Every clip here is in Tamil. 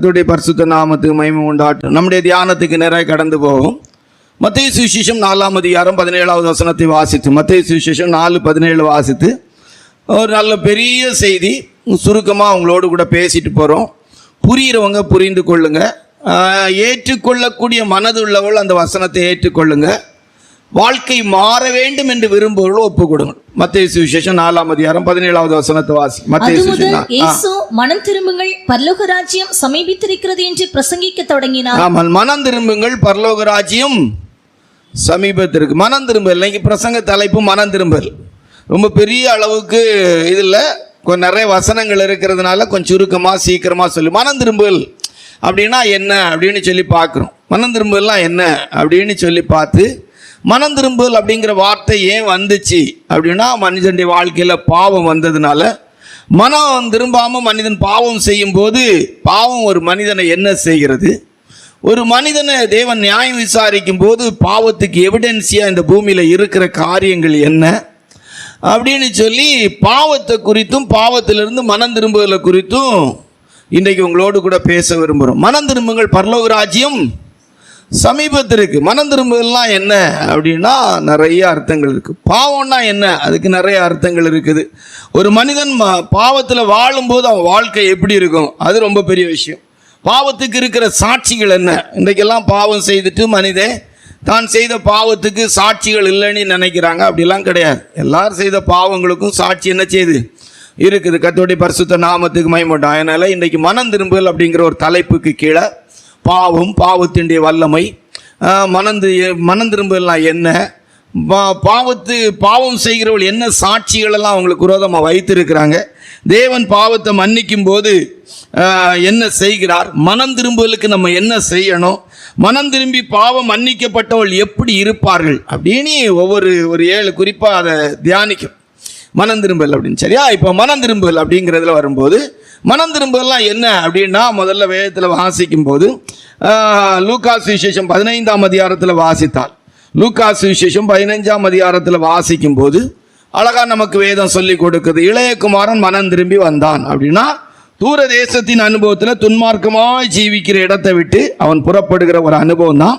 கர்த்தருடைய பரிசுத்த நாமத்துக்கு மகிமை உண்டாட்டும். நம்முடைய தியானத்துக்கு நேராக கடந்து போகும். மத்தேயு சுவிசேஷம் 4ஆம் அதிகாரம் 17வது வசனத்தை வாசித்து, மத்தேயு சுவிசேஷம் 4:17 வாசித்து ஒரு நல்ல பெரிய செய்தி சுருக்கமாக அவங்களோடு கூட பேசிட்டு போகிறோம். புரிகிறவங்க புரிந்து கொள்ளுங்க, ஏற்றுக்கொள்ளக்கூடிய மனது உள்ளவர்கள் அந்த வசனத்தை ஏற்றுக்கொள்ளுங்க. வாழ்க்கை மாற வேண்டும் என்று விரும்புவர்கள் ஒப்பு கொடுங்க. மத்தேயு சுவிசேஷம் 4ஆம் அதிகாரம் 17வது வசனத்தை வாசி. மத்தேயு சுவிசேஷம் இயேசு மனம் திரும்புங்கள் பரலோக ராஜ்யம் சமீபித்திருக்கிறது என்று பிரசங்கிக்க தொடங்கினார். ஆமாம், மனம் திரும்புங்கள் பரலோக ராஜ்யம் சமீபத்திற்கு. மனம் திரும்பல், இன்னைக்கு பிரசங்க தலைப்பு மனம் திரும்பல். ரொம்ப பெரிய அளவுக்கு இதில் கொஞ்சம் நிறைய வசனங்கள் இருக்கிறதுனால கொஞ்சம் சுருக்கமாக சீக்கிரமாக சொல்லி, மனம் திரும்பல் அப்படின்னா என்ன அப்படின்னு சொல்லி பார்க்குறோம். மனம் திரும்பல்லாம் என்ன அப்படின்னு சொல்லி பார்த்து, மனம் திரும்பல் அப்படிங்கிற வார்த்தை ஏன் வந்துச்சு அப்படின்னா, மனிதனுடைய வாழ்க்கையில் பாவம் வந்ததுனால, மனம் திரும்பாமல் மனிதன் பாவம் செய்யும் போது பாவம் ஒரு மனிதனை என்ன செய்கிறது, ஒரு மனிதனை தேவன் நியாயம் விசாரிக்கும் போது பாவத்துக்கு எவிடன்ஸியாக இந்த பூமியில் இருக்கிற காரியங்கள் என்ன அப்படின்னு சொல்லி பாவத்தை குறித்தும் பாவத்திலிருந்து மனம் திரும்புதலை குறித்தும் இன்றைக்கு உங்களோடு கூட பேச விரும்புகிறோம். மனம் திரும்புங்கள் பரலோக ராஜ்யம் சமீபத்திற்கு. மனம் திரும்புதல்லாம் என்ன அப்படின்னா நிறைய அர்த்தங்கள் இருக்குது. பாவம்னா என்ன, அதுக்கு நிறைய அர்த்தங்கள் இருக்குது. ஒரு மனிதன் பாவத்தில் வாழும்போது அவன் வாழ்க்கை எப்படி இருக்கும், அது ரொம்ப பெரிய விஷயம். பாவத்துக்கு இருக்கிற சாட்சிகள் என்ன? இன்றைக்கெல்லாம் பாவம் செய்துட்டு மனிதன் தான் செய்த பாவத்துக்கு சாட்சிகள் இல்லைன்னு நினைக்கிறாங்க. அப்படிலாம் கிடையாது. எல்லாரும் செய்த பாவங்களுக்கும் சாட்சி என்ன செய்யுது இருக்குது. கர்த்தருடைய பரிசுத்த நாமத்துக்கு மகிமையுண்டாம். அதனால் இன்றைக்கு மனம் திரும்புதல் அப்படிங்கிற ஒரு தலைப்புக்கு கீழே பாவம், பாவத்தினுடைய வல்லமை, மனம் திரும்பலாம் என்ன, பாவம் செய்கிறவர்கள் என்ன சாட்சிகளெல்லாம் அவங்களுக்கு விரோதமாக வைத்திருக்கிறாங்க, தேவன் பாவத்தை மன்னிக்கும் போது என்ன செய்கிறார், மனம் திரும்புதலுக்கு நம்ம என்ன செய்யணும், மனம் திரும்பி பாவம் மன்னிக்கப்பட்டவர்கள் எப்படி இருப்பார்கள் அப்படின்னு ஒரு 7 குறிப்பாக அதை தியானிக்கும். மனம் திரும்பல் அப்படின்னு, சரியா? இப்போ மனம் திரும்பல் அப்படிங்கிறதுல வரும்போது, மனம் திரும்பலாம் என்ன அப்படின்னா, முதல்ல வேதத்தில் வாசிக்கும் போது லூக்கா சுவிசேஷம் 15ஆம் அதிகாரத்தில் வாசித்தால், லூக்கா சுவிசேஷம் 15ஆம் அதிகாரத்தில் வாசிக்கும் போது அழகா நமக்கு வேதம் சொல்லி கொடுக்குது. இளைய குமாரன் மனம் திரும்பி வந்தான் அப்படின்னா, தூர தேசத்தின் அனுபவத்தில் துன்மார்க்கமாய் ஜீவிக்கிற இடத்தை விட்டு அவன் புறப்படுகிற ஒரு அனுபவம் தான்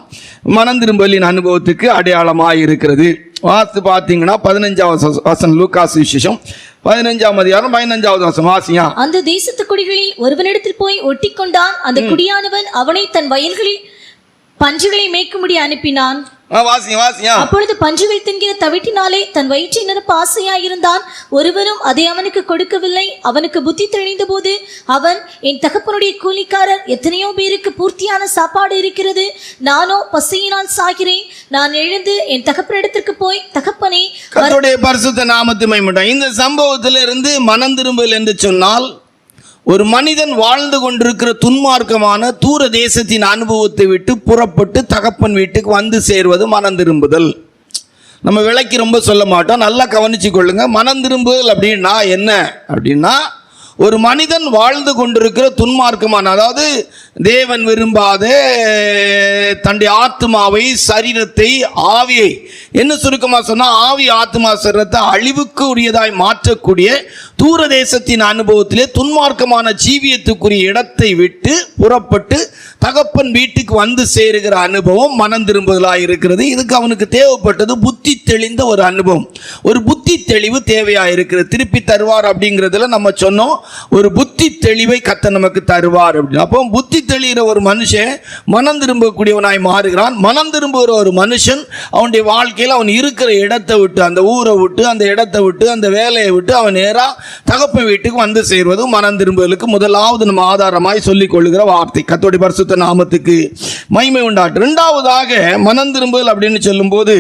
மனம் திரும்பலின் அனுபவத்துக்கு அடையாளமாக இருக்கிறது. வாசித்து பார்த்தீங்கன்னா 15ஆவது வசனம், லூக்கா சுவிசேஷம் 15ஆம் அதிகாரம் 15ஆவது வசனம் வாசியா. அந்த தேசத்து குடிகளில் ஒருவனிடத்தில் போய் ஒட்டி கொண்டான். அந்த குடியானவன் அவனை தன் வயல்களில் பஞ்சுகளை மேய்க்கும்படி அனுப்பினான். வாசியா. அப்பொழுது பஞ்சுகள் தின்கிற தவிட்டினாலே தன் வயிற்றை நிரப்ப ஆசையாயிருந்தான். ஒருவரும் அதை அவனுக்கு கொடுக்கவில்லை. அவனுக்கு புத்தி தெளிந்த போது அவன், என் தகப்பனுடைய கூலிக்காரர் எத்தனையோ பேருக்கு பூர்த்தியான சாப்பாடு இருக்கிறது, நானோ பசியினால் சாகிறேன். நான் எழுந்து என் தகப்பனிடத்திற்கு போய், தகப்பனே, கர்த்தருடைய பரிசுத்த நாமத்துக்கு மகிமை. இந்த சம்பவத்திலிருந்து மனம் திரும்பல் என்று சொன்னால், ஒரு மனிதன் வாழ்ந்து கொண்டிருக்கிற துன்மார்க்கமான தூர தேசத்தின் அனுபவத்தை விட்டு புறப்பட்டு தகப்பன் வீட்டுக்கு வந்து சேர்வது மனம் திரும்புதல். நம்ம விலைக்கு ரொம்ப சொல்ல மாட்டோம், நல்லா கவனிச்சு கொள்ளுங்க. மனம் திரும்புதல் அப்படின்னா என்ன அப்படின்னா, ஒரு மனிதன் வாழ்ந்து கொண்டிருக்கிற துன்மார்க்கமான, அதாவது தேவன் விரும்பாத தன்னுடைய ஆத்மாவை, சரீரத்தை, ஆவியை, என்ன சுருக்கமாக சொன்னால் ஆவி, ஆத்மா, சரீரத்தை அழிவுக்கு உரியதாய் மாற்றக்கூடிய தூர தேசத்தின் அனுபவத்திலே துன்மார்க்கமான ஜீவியத்துக்குரிய இடத்தை விட்டு புறப்பட்டு தகப்பன் வீட்டுக்கு வந்து சேருகிற அனுபவம் மனம் திரும்புதலாக இருக்கிறது. இதுக்கு அவனுக்கு தேவைப்பட்டது புத்தி தெளிந்த ஒரு அனுபவம், ஒரு புத்தி தெளிவு தேவையாக இருக்கிறது. திருப்பி தருவார் அப்படிங்கிறதுல நம்ம சொன்னோம், ஒரு புத்தி தெளிவை கர்த்தர் நமக்கு தருவார் அப்படின்னு. அப்போ புத்தி தெளிகிற ஒரு மனுஷன் மனம் திரும்பக்கூடியவனாய் மாறுகிறான். மனம் திரும்புகிற ஒரு மனுஷன் அவனுடைய வாழ்க்கையில் அவன் இருக்கிற இடத்தை விட்டு, அந்த ஊரை விட்டு, அந்த இடத்தை விட்டு, அந்த வேலையை விட்டு அவன் நேராக தகப்பன் வீட்டுக்கு வந்து சேர்வது மனம் திரும்புதலுக்கு முதலாவது நம்ம ஆதாரமாய் சொல்லிக் கொள்ளுகிற வார்த்தை. கர்த்தருடைய பரிசுத்த நாமத்துக்கு மகிமை உண்டாட்டு. இரண்டாவதாக மனம் திரும்புதல் அப்படின்னு சொல்லும் போது,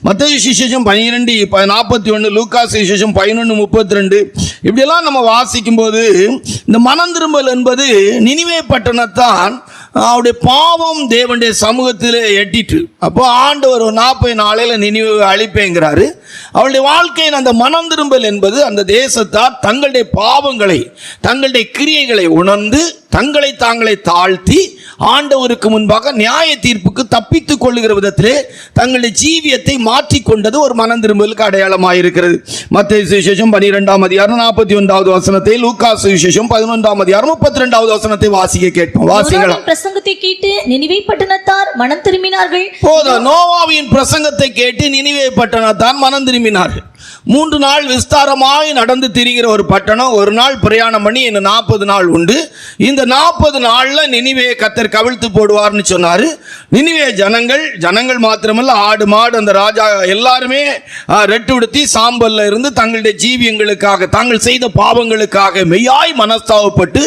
மத்தேயு சுவிசேஷம் 12:41, லூக்கா சுவிசேஷம் 11:32 இப்படியெல்லாம் நம்ம வாசிக்கும் போது, இந்த மனம் திரும்பல் என்பது நினிவே பட்டணத்தான் அவருடைய பாவம் தேவனுடைய சமூகத்தில் எட்டிட்டு, அப்போ ஆண்டவர் 40 நாளையில் நினிவே அழிப்பேங்கிறாரு. அவருடைய வாழ்க்கையின் அந்த மனம் திரும்பல் என்பது அந்த தேசத்தார் தங்களுடைய பாவங்களை, தங்களுடைய கிரியைகளை உணர்ந்து தங்களை தாங்களே தாழ்த்தி ஆண்டவருக்கு முன்பாக நியாய தீர்ப்புக்கு தப்பித்துக் கொள்ளுகிற விதத்திலே தங்களுடைய ஜீவியத்தை மாற்றிக்கொண்டது ஒரு மனம் திரும்பலுக்கு அடையாளமாயிருக்கிறது. மத்தேயு சுவிசேஷம் 12ஆம் அதிகாரம் 41வது வசனத்தை, லூக்கா சுவிசேஷம் 11ஆம் அதிகாரம் 32வது வசனத்தை வாசிக்க கேட்போம். வாசிக்கலாம். பிரசங்கத்தை கேட்டு நினிவே பட்டணத்தார் மனம் திரும்பினார்கள். போதும். நோவாவின் பிரசங்கத்தை கேட்டு நினிவே பட்டணத்தார் மனம் திரும்பினார்கள். 3 நாள் விஸ்தாரமாய் நடந்து திரிகிற ஒரு பட்டணம். ஒரு நாள் பிரயாணம் பண்ணி இன்னும் 40 நாள் உண்டு. இந்த 40 நாள்ல நினிவேயை கர்த்தர் கவிழ்த்து போடுவார்னு சொன்னாரு. நினிவே ஜனங்கள் மாத்திரமல்ல, ஆடு மாடு அந்த ராஜா எல்லாருமே ரெட்டு உடுத்தி சாம்பல்ல இருந்து தங்களுடைய ஜீவியங்களுக்காக, தாங்கள் செய்த பாவங்களுக்காக மெய்யாய் மனஸ்தாபப்பட்டு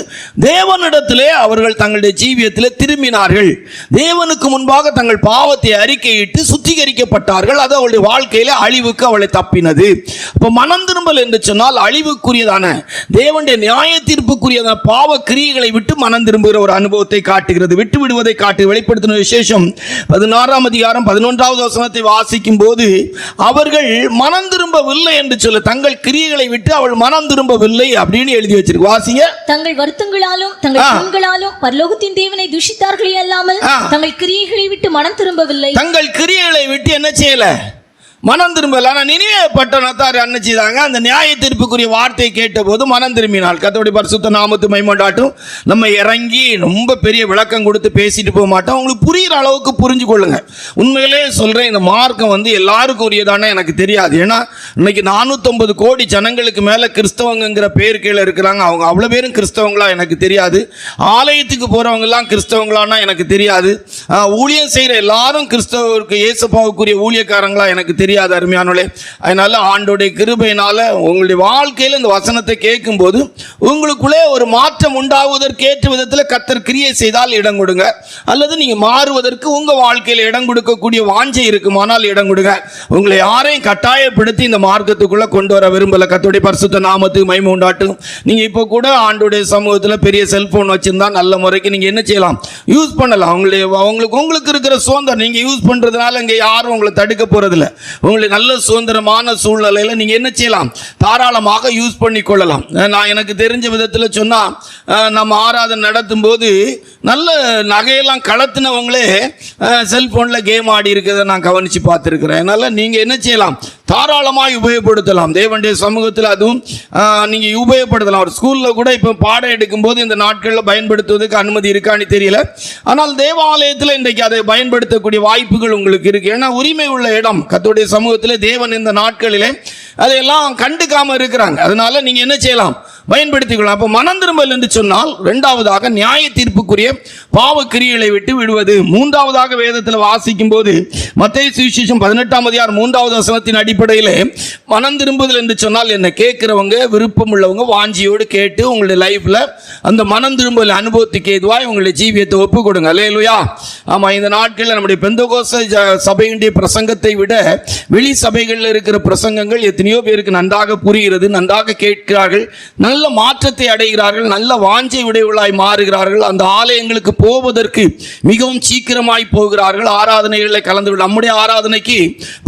தேவனிடத்திலே அவர்கள் தங்களுடைய ஜீவியத்திலே திரும்பினார்கள். தேவனுக்கு முன்பாக தங்கள் பாவத்தை அறிக்கையிட்டு சுத்திகரிக்கப்பட்டார்கள். அது அவளுடைய வாழ்க்கையில அழிவுக்கு அவளை தப்பினது. அப்ப மனம் திரும்பல் என்று சொன்னால் அழிவுக்குரியதான, தேவனுடைய நியாய தீர்ப்புக்குரியதான பாவ கிரியைகளை விட்டு மனம் திரும்புகிற ஒரு அனுபவத்தை காட்டுகிறது. விட்டு விடுவதை காட்டு வெளிப்படுத்தின விசேஷம் 16ஆம் அதிகாரம் 11வது வசனத்தை வாசிக்கும் போது, அவர்கள் மனம் திரும்பவில்லை என்று சொல்ல, தங்கள் கிரியைகளை விட்டு அவள் மனம் திரும்பவில்லை அப்படின்னு எழுதி வச்சிருக்கு. வாசிங்க. தங்கள் வருத்தங்களாலும் தங்கள் கண்களாலும் பரலோகத்தின் தேவனை துஷித்தார்களே அல்லாமல் தங்கள் கிரியைகளை விட்டு மனம் திரும்பவில்லை. தங்கள் கிரியைகளை விட்டு என்ன செய்யல? மனம் திரும்பல. ஆனால் நினிவே பட்டணத்தார் என்ன செய்தாங்க? அந்த நியாய தீர்ப்புக்குரிய வார்த்தையை கேட்ட போது மனம் திரும்பினாள். கர்த்தருடைய பரிசுத்த நாமத்து மகிமையுண்டாகட்டும். நம்ம இறங்கி ரொம்ப பெரிய விளக்கம் கொடுத்து பேசிட்டு போக மாட்டோம். உங்களுக்கு புரிகிற அளவுக்கு புரிஞ்சு கொள்ளுங்க. உண்மையிலே சொல்றேன், இந்த மார்க்கம் எல்லாருக்கும் உரியதானே எனக்கு தெரியாது. ஏன்னா இன்னைக்கு 450 கோடி ஜனங்களுக்கு மேல கிறிஸ்தவங்கிற பேர் கீழே இருக்கிறாங்க. அவங்க அவ்வளோ பேரும் கிறிஸ்தவங்களா எனக்கு தெரியாது. ஆலயத்துக்கு போறவங்க எல்லாம் கிறிஸ்தவங்களானா எனக்கு தெரியாது. ஊழியம் செய்யற எல்லாரும் கிறிஸ்தவருக்கு இயேசுப்பாவுக்குரிய ஊழியக்காரங்களா எனக்கு தெரியாது. அருமையானவர்களே, அதனால ஆண்டோடைய கிருபையினால உங்களுடைய வாழ்க்கையில் இந்த வசனத்தை கேட்கும் போது உங்களுக்குள்ளே ஒரு மாற்றம் உண்டாவதற்கு ஏற்ற விதத்தில் கர்த்தர் கிரியை செய்தால் இடம் கொடுங்க. அல்லது நீங்க மாறுவதற்கு உங்க வாழ்க்கையில் இடம் கொடுக்கக்கூடிய வாஞ்சை இருக்குமானால் இடம் கொடுங்க. உங்களை யாரையும் கட்டாயப்படுத்தி இந்த மார்க்கத்துக்குள்ள கொண்டு வர விரும்பல. கர்த்தருடைய பரிசுத்த நாமத்துக்கு மகிமை உண்டாகட்டும். நீங்க இப்போ கூட ஆண்டோடைய சமூகத்தில் பெரிய செல்போன் வச்சிருந்தா நல்ல முறைக்கு நீங்க என்ன செய்யலாம்? யூஸ் பண்ணலாம். உங்களுக்கு இருக்கிற சுதந்திரம் நீங்க யூஸ் பண்றதுனால இங்க யாரும் உங்களை தடுக்க போறதில்லை. உங்களை நல்ல சுதந்திரமான சூழ்நிலையில் நீங்கள் என்ன செய்யலாம்? தாராளமாக யூஸ் பண்ணி கொள்ளலாம். நான் எனக்கு தெரிஞ்ச விதத்தில் சொன்னால், நம்ம ஆராதனை நடத்தும் போது நல்ல நகையெல்லாம் கலத்தினவங்களே செல்ஃபோனில் கேம் ஆடி இருக்கிறத நான் கவனித்து பார்த்துருக்கிறேன். அதனால் நீங்கள் என்ன செய்யலாம்? தாராளமாக உபயோகப்படுத்தலாம். தேவனுடைய சமூகத்தில் அதுவும் நீங்கள் உபயோகப்படுத்தலாம். ஒரு ஸ்கூலில் கூட இப்போ பாடம் எடுக்கும்போது இந்த நாட்களில் பயன்படுத்துவதற்கு அனுமதி இருக்கான்னு தெரியல. ஆனால் தேவாலயத்தில் இன்றைக்கு அதை பயன்படுத்தக்கூடிய வாய்ப்புகள் உங்களுக்கு இருக்கு. ஏன்னா உரிமை உள்ள இடம். கர்த்தருடைய சமூகத்தில் தேவன் இந்த நாட்களிலே அதையெல்லாம் கண்டுக்காம இருக்கிறாங்க. அதனால நீங்க என்ன செய்யலாம்? பயன்படுத்திக்கலாம். அப்போ மனம் திரும்பல் என்று சொன்னால், இரண்டாவதாக நியாய தீர்ப்புக்குரிய பாவ கிரியைகளை விட்டு விடுவது. மூன்றாவதாக வேதத்தில் வாசிக்கும் போது மத்தேயு சுவிசேஷம் 18ஆம் அதிகாரம் 3வது வசனத்தின் அடிப்படையில் மனம் திரும்புதல் என்று சொன்னால் என்ன? கேட்கிறவங்க, விருப்பம் உள்ளவங்க வாஞ்சியோடு கேட்டு உங்களுடைய லைஃப்ல அந்த மனம் திரும்பல் அனுபவத்துக்கு ஏதுவாய் உங்களுடைய ஜீவியத்தை ஒப்பு கொடுங்க. அல்லேலூயா. ஆமா, இந்த நாட்களில் நம்முடைய பெந்தகோஸ்தே சபையினுடைய பிரசங்கத்தை விட வெளி சபைகளில் இருக்கிற பிரசங்கங்கள் எத்தனையோ பேருக்கு நன்றாக புரிகிறது, நன்றாக கேட்கிறார்கள், நல்ல மாற்றத்தை அடைகிறார்கள், நல்ல வாஞ்சை உடையவர்களாய் மாறுகிறார்கள். அந்த ஆலயங்களுக்கு போவதற்கு மிகவும் சீக்கிரமாய் போகிறார்கள். ஆராதனைகளை கலந்து. நம்முடைய ஆராதனைக்கு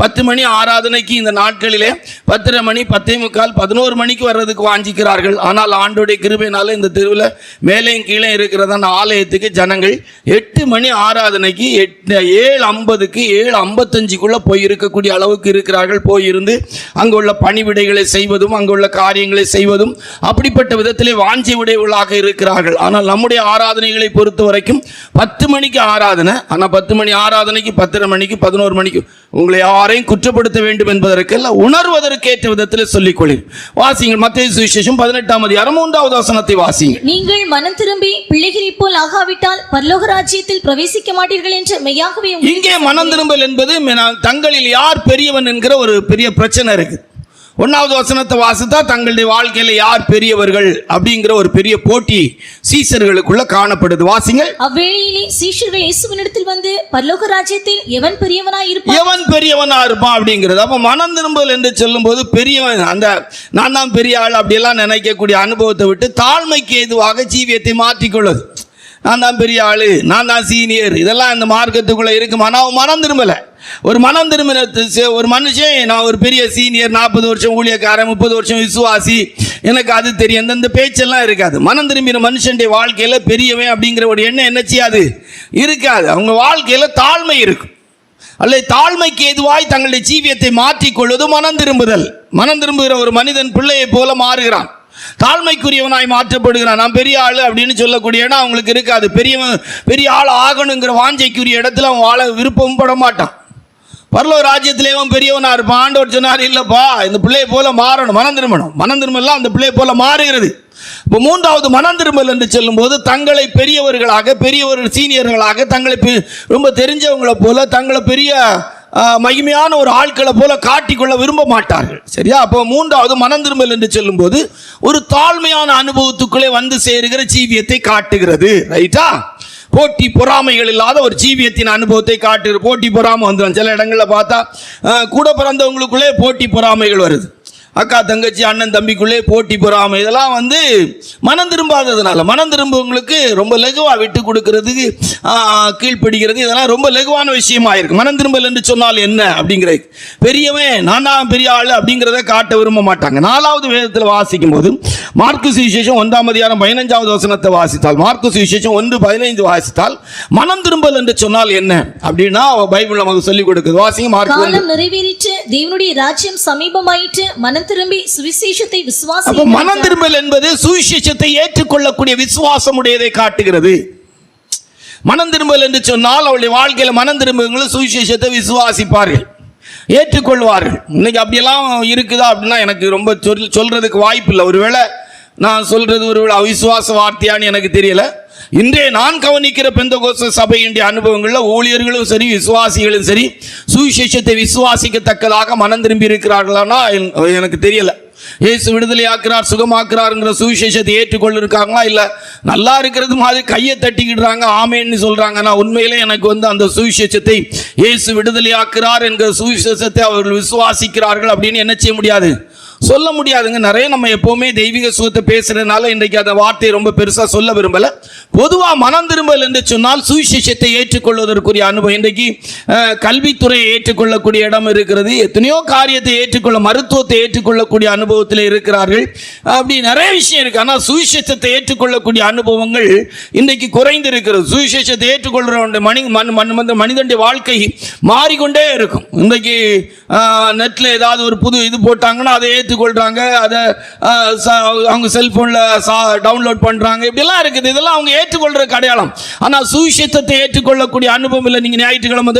10 மணி ஆராதனைக்கு இந்த நாட்களிலே 10:30 மணி, 10:45, 11 மணிக்கு வர்றதுக்கு வாஞ்சிக்கிறார்கள். ஆனால் ஆண்டோடைய கிருபையினால இந்த தெருவில் மேலேயும் கீழே இருக்கிறத அந்த ஆலயத்துக்கு ஜனங்கள் 8 மணி ஆராதனைக்கு 7:50க்கு 7:55க்குள்ள போய் இருக்கக்கூடிய அளவுக்கு இருக்கிறார்கள். போயிருந்து அங்குள்ள பணிவிடைகளை செய்வதும் அங்குள்ள காரியங்களை செய்வதும் அப்படிப்பட்ட விதத்திலே வாஞ்சை உடையவர்களாக இருக்கிறார்கள். ஆனால் நம்முடைய ஆராதனைகளை பொறுத்த வரைக்கும் 10 மணிக்கு ஆராதனை. ஆனால் 10 மணி ஆராதனைக்கு 10:30 மணிக்கு 11 மணிக்கு உங்களை யாரையும் குற்றப்படுத்த வேண்டும் என்பதற்கல்ல, உணர்வதற்கேற்ற விதத்தில் சொல்லிக் கொள்ளி வாசிங்கள். மத்தேயு சுவிசேஷம் 18ஆம் அதிகாரம் 3வது வசனத்தை வாசிங்க. நீங்கள் மனம் திரும்பி பிள்ளைகளை போல் ஆகாவிட்டால் பரலோக ராஜ்யத்தில் பிரவேசிக்க மாட்டீர்கள் என்று மெய்யாகவே. இங்கே மனம் திரும்பல் என்பது தங்களில் யார் பெரியவன் என்கிற ஒரு பெரிய பிரச்சனை இருக்கு. 1வது வசனத்தை வாசித்தா தங்களுடைய வாழ்க்கையில யார் பெரியவர்கள் அப்படிங்கிற ஒரு பெரிய போட்டி சீஷர்களுக்குள்ள காணப்படுது. வாசிங்க. அவ்வேளையிலே சீஷர்கள் இயேசுவினிடத்தில் வந்து பரலோக ராஜ்யத்தில் எவன் பெரியவனாய் இருப்பான் அப்படிங்கிறது. அப்ப மனம் திரும்பல் என்று சொல்லும் போது பெரியவன், அந்த நான் தான் பெரிய ஆள் அப்படியெல்லாம் நினைக்கக்கூடிய அனுபவத்தை விட்டு தாழ்மைக்கு ஏதுவாக ஜீவியத்தை மாற்றிக்கொள்வது. நான் தான் பெரிய ஆளு, நான் தான் சீனியர், இதெல்லாம் இந்த மார்க்கத்துக்குள்ள இருக்கும். ஆனால் அவன் மனம் திரும்பல. ஒரு மனம் திரும்பின ஒரு மனுஷன், நான் ஒரு பெரிய சீனியர், 40 வருஷம் ஊழியக்காரன், 30 வருஷம் விசுவாசி, எனக்கு அது தெரியும், இந்த பேச்செல்லாம் இருக்காது. மனம் திரும்பின மனுஷனுடைய வாழ்க்கையில பெரியவன் அப்படிங்கிற ஒரு எண்ணம் என்ன செய்யாது, இருக்காது. அவங்க வாழ்க்கையில தாழ்மை இருக்கும். அல்லது தாழ்மைக்கு எதுவாய் தங்களுடைய ஜீவியத்தை மாற்றிக்கொள்வது மனம் திரும்புதல். மனம் திரும்புகிற ஒரு மனிதன் பிள்ளையை போல மாறுகிறான், தாழ்மைக்குரியவனாய் மாற்றப்படுகிறான். நான் பெரிய ஆளு அப்படின்னு சொல்லக்கூடிய இடம் அவங்களுக்கு இருக்காது. பெரிய ஆள் ஆகணுங்கிற வாஞ்சைக்குரிய இடத்துல அவன் வாழ விருப்பம் பட மாட்டான். பரலோக ராஜ்யத்திலே அவன் பெரியவனா இருப்பான். ஆண்டவர் சொன்னார், இல்லப்பா இந்த பிள்ளையை போல மாறணும், மனம் திரும்பணும். மனம் திரும்பலாம் அந்த பிள்ளையை போல மாறுகிறது. இப்போ மூன்றாவது மனம் திரும்பல் என்று சொல்லும்போது, தங்களை பெரியவர்களாக, சீனியர்களாக, தங்களை ரொம்ப தெரிஞ்சவங்களை போல, தங்களை பெரிய மகிமையான ஒரு ஆட்களை போல காட்டிக்கொள்ள விரும்ப மாட்டார்கள். சரியா? அப்போ மூன்றாவது மனம் திரும்பல் என்று சொல்லும்போது ஒரு தாழ்மையான அனுபவத்துக்குள்ளே வந்து சேருகிற ஜீவியத்தை காட்டுகிறது. ரைட்டா? போட்டி பொறாமைகள் இல்லாத ஒரு ஜீவியத்தின் அனுபவத்தை காட்டுகிற. போட்டி பொறாமை வந்துடும். சில இடங்களில் பார்த்தா கூட பிறந்தவங்களுக்குள்ளே போட்டி பொறாமைகள் வருது. அக்கா தங்கச்சி அண்ணன் தம்பிக்குள்ளே போட்டி பொறாமை, இதெல்லாம் வந்து மனம் திரும்பாததுனால. மனம் திரும்பவங்களுக்கு ரொம்ப லகுவாக விட்டு கொடுக்கறதுக்கு, கீழ்ப்படுகிறது, இதெல்லாம் ரொம்ப லகுவான விஷயமா இருக்கு. மனம் திரும்பல் என்று சொன்னால் என்ன அப்படிங்கிறது, பெரியவன் நான் தான் பெரிய ஆள் அப்படிங்கிறத காட்ட விரும்ப மாட்டாங்க. 4வது வேதத்தில் வாசிக்கும் போது மார்க்கு சுவிசேஷம் 1:15 வசனத்தை வாசித்தால், மார்க்கு சுவிசேஷம் 1:15 வாசித்தால், மனம் திரும்பல் என்று சொன்னால் என்ன அப்படின்னா பைபிள் நமக்கு சொல்லிக் கொடுக்குது. வாசிங்க. மார்க்கு காலம் நிறைவேறிற்று, தேவனுடைய ராஜ்யம் சமீபமாயிற்று, மனம் திரும்பி சுவிசேஷத்தை விசுவாசி. அப்ப மனம் திரும்பல் என்பது சுவிசேஷத்தை ஏற்றுக்கொள்ளக்கூடிய விசுவாசம் உடையதை காட்டுகிறது. மனம் திரும்பல் என்று சொன்னால் அவளுடைய வாழ்க்கையில மனம் திரும்புவங்களும் சுவிசேஷத்தை விசுவாசிப்பார்கள், ஏற்றுக்கொள்வார்கள். இன்னைக்கு அப்படியெல்லாம் இருக்குதா அப்படின்னா எனக்கு ரொம்ப சொல்றதுக்கு வாய்ப்பு இல்லை. ஒருவேளை நான் சொல்றது ஒருவேளை அவிசுவாச வார்த்தையான்னு எனக்கு தெரியல. இன்றைய நான் கவனிக்கிற பெந்தகோஸ்து சபையினுடைய அனுபவங்களில் ஊழியர்களும் சரி, விசுவாசிகளும் சரி, சுவிசேஷத்தை விசுவாசிக்கத்தக்கதாக மனம் திரும்பி இருக்கிறார்களானா எனக்கு தெரியல. இயேசு விடுதலையாக்குறார், சுகமாக்குறாருங்கிற சுவிசேஷத்தை ஏற்றுக்கொள்ளிருக்காங்களா, இல்லை நல்லா இருக்கிறது மாதிரி கையை தட்டிக்கிடுறாங்க, ஆமேன்னு சொல்றாங்கன்னா உண்மையிலே எனக்கு வந்து அந்த சுவிசேஷத்தை, இயேசு விடுதலையாக்குறார் என்கிற சுவிசேஷத்தை அவர்கள் விசுவாசிக்கிறார்கள் அப்படின்னு என்ன செய்ய முடியாது, சொல்ல முடியாதுங்க. நிறைய நம்ம எப்பவுமே தெய்வீக சுகத்தை பேசுறதுனால இன்றைக்கு அந்த வார்த்தையை ரொம்ப பெருசா சொல்ல விரும்பல. பொதுவா மனம் திரும்பல் என்று சொன்னால் சுவிசேஷத்தை ஏற்றுக்கொள்வதற்குரிய அனுபவம். இன்றைக்கு கல்வித்துறையை ஏற்றுக்கொள்ளக்கூடிய இடம் இருக்கிறது, எத்தனையோ காரியத்தை ஏற்றுக்கொள்ள, மருத்துவத்தை ஏற்றுக்கொள்ளக்கூடிய அனுபவத்தில் இருக்கிறார்கள், அப்படி நிறைய விஷயம் இருக்கு. ஆனால் சுவிசேஷத்தை ஏற்றுக்கொள்ளக்கூடிய அனுபவங்கள் இன்றைக்கு குறைந்து இருக்கிறது. சுவிசேஷத்தை ஏற்றுக்கொள்ற மனிதனுடைய வாழ்க்கை மாறிக்கொண்டே இருக்கும். இன்றைக்கு நெட்ல ஏதாவது ஒரு புது இது போட்டாங்கன்னா அதை ஏற்றுக்கொள்றாங்க, அதை அவங்க செல்போன்ல டவுன்லோட் பண்றாங்க, இப்படிலாம் இருக்குது. இதெல்லாம் அவங்க ஏற்றுக்கொள்ற அடையாளம். ஆனால் சுவிசேஷத்தை ஏற்றுக்கொள்ளக்கூடிய அனுபவம் இல்லை. நீங்க ஞாயிற்றுக்கிழமை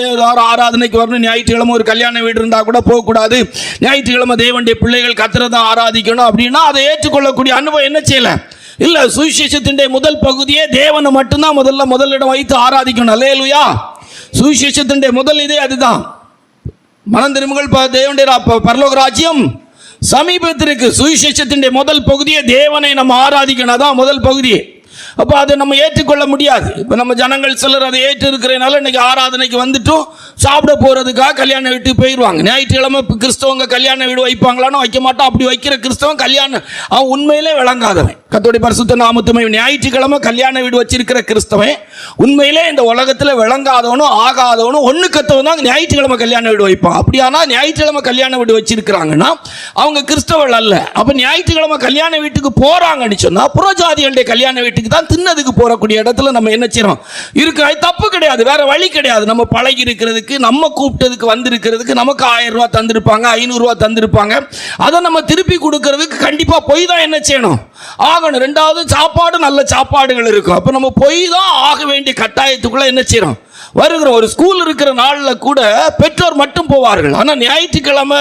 ஆராதனைக்கு வரணும், ஞாயிற்றுக்கிழமை ஒரு கல்யாண வீடு இருந்தா கூட போகக்கூடாது, ஞாயிற்றுக்கிழமை தேவனுடைய பிள்ளைகள் கர்த்தரை ஆராதிக்கணும் அப்படின்னா அதை ஏற்றுக்கொள்ளக்கூடிய அனுபவம் என்ன செய்யல இல்ல. சுவிசேஷத்தின் முதல் பகுதியே தேவனை மட்டும்தான் முதலிடம் வைத்து ஆராதிக்கணும். அல்லேலூயா. சுவிசேஷத்தின் முதல் இதே அதுதான். மனம் திரும்புங்கள், தேவனுடைய பரலோக ராஜ்யம் சமீபத்திற்கு. சுவிசேஷத்தின் முதல் பகுதியே தேவனை நம்ம ஆராதிக்கணும், அதான் முதல் பகுதி. அப்போ அதை நம்ம ஏற்றுக்கொள்ள முடியாது. இப்போ நம்ம ஜனங்கள் சிலர் அதை ஏற்று இருக்கிறதுனால இன்னைக்கு ஆராதனைக்கு வந்துட்டும் சாப்பிட போகிறதுக்காக கல்யாண வீட்டுக்கு போயிடுவாங்க. ஞாயிற்றுக்கிழமை கிறிஸ்தவங்க கல்யாண வீடு வைப்பாங்களான்னு வைக்க மாட்டோம். அப்படி வைக்கிற கிறிஸ்தவன் கல்யாணம் அவன் உண்மையிலே விளங்காதவன். கர்த்தருடைய பரிசுத்த நாமத்துமே. ஞாயிற்றுக்கிழமை கல்யாண வீடு வச்சிருக்கிற கிறிஸ்தவன் உண்மையிலே இந்த உலகத்தில் விளங்காதவனும் ஆகாதவனும் ஒன்று கத்தவன் தான் ஞாயிற்றுக்கிழமை கல்யாண வீடு வைப்பான். அப்படியானா ஞாயிற்றுக்கிழமை கல்யாண வீடு வச்சிருக்கிறாங்கன்னா அவங்க கிறிஸ்தவர்கள் அல்ல. அப்போ ஞாயிற்றுக்கிழமை கல்யாண வீட்டுக்கு போறாங்கன்னு சொன்னா புறஜாதிகளுடைய கல்யாண வீட்டுக்கு தான் தின்னதுக்கு போறக்கூடிய இடத்துல நம்ம என்ன செய்யறோம் இருக்கிற தப்பு கிடையாது, வேற வழி கிடையாது. நம்ம பழகி இருக்கிறதுக்கு, நம்ம கூப்பிட்டதுக்கு வந்திருக்கிறதுக்கு நமக்கு 1000 ரூபாய் தந்திருப்பாங்க, 500 ரூபாய் தந்திருப்பாங்க, அதை நம்ம திருப்பி கொடுக்கறதுக்கு கண்டிப்பா போய் தான் என்ன செய்யணும் ஆகணும். 2வது சாப்பாடு, நல்ல சாப்பாடுகள் இருக்கும். அப்ப நம்ம போய் தான் ஆக வேண்டிய கட்டாயத்துக்குள்ள என்ன செய்யறோம் வருகிறோம். ஒரு ஸ்கூல் இருக்கிற நாளில் கூட பெற்றோர் மட்டும் போவார்கள். ஆனால் ஞாயிற்றுக்கிழமை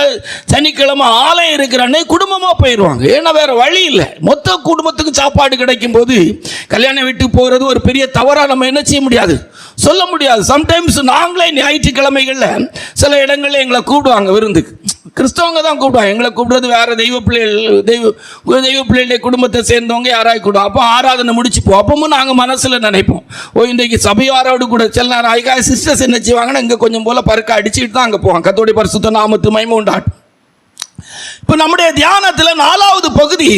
சனிக்கிழமை ஆலயம் இருக்கிற அன்னைக்கு குடும்பமாக போயிடுவாங்க. ஏன்னா வேற வழி இல்லை. மொத்த குடும்பத்துக்கு சாப்பாடு கிடைக்கும் போது கல்யாண வீட்டுக்கு போகிறது ஒரு பெரிய தவறாக நம்ம என்ன செய்ய முடியாது, சொல்ல முடியாது. சம்டைம்ஸ் நாங்களே ஞாயிற்றுக்கிழமைகளில் சில இடங்களில் எங்களை கூப்பிடுவாங்க விருந்துக்கு. கிறிஸ்தவங்க தான் கூப்பிடுவாங்க, எங்களை கூப்பிடுறது வேற தெய்வ பிள்ளைகளுடைய குடும்பத்தை சேர்ந்தவங்க யாராவது கூப்பிடுவோம். அப்போ ஆராதனை முடிச்சுப்போம். அப்பவும் நாங்கள் மனசில் நினைப்போம், இன்றைக்கு சபையாரோடு கூட சில நேரம் சிஸ்டர்ஸ் என்ன செய்வாங்கன்னா இங்கே கொஞ்சம் போல பருக்க அடிச்சுட்டு தான் அங்கே போவாங்க. கர்த்தருடைய பரிசுத்த நாமத்துக்கு மகிமை உண்டாகட்டும். இப்போ நம்முடைய தியானத்தில் 4வது பகுதி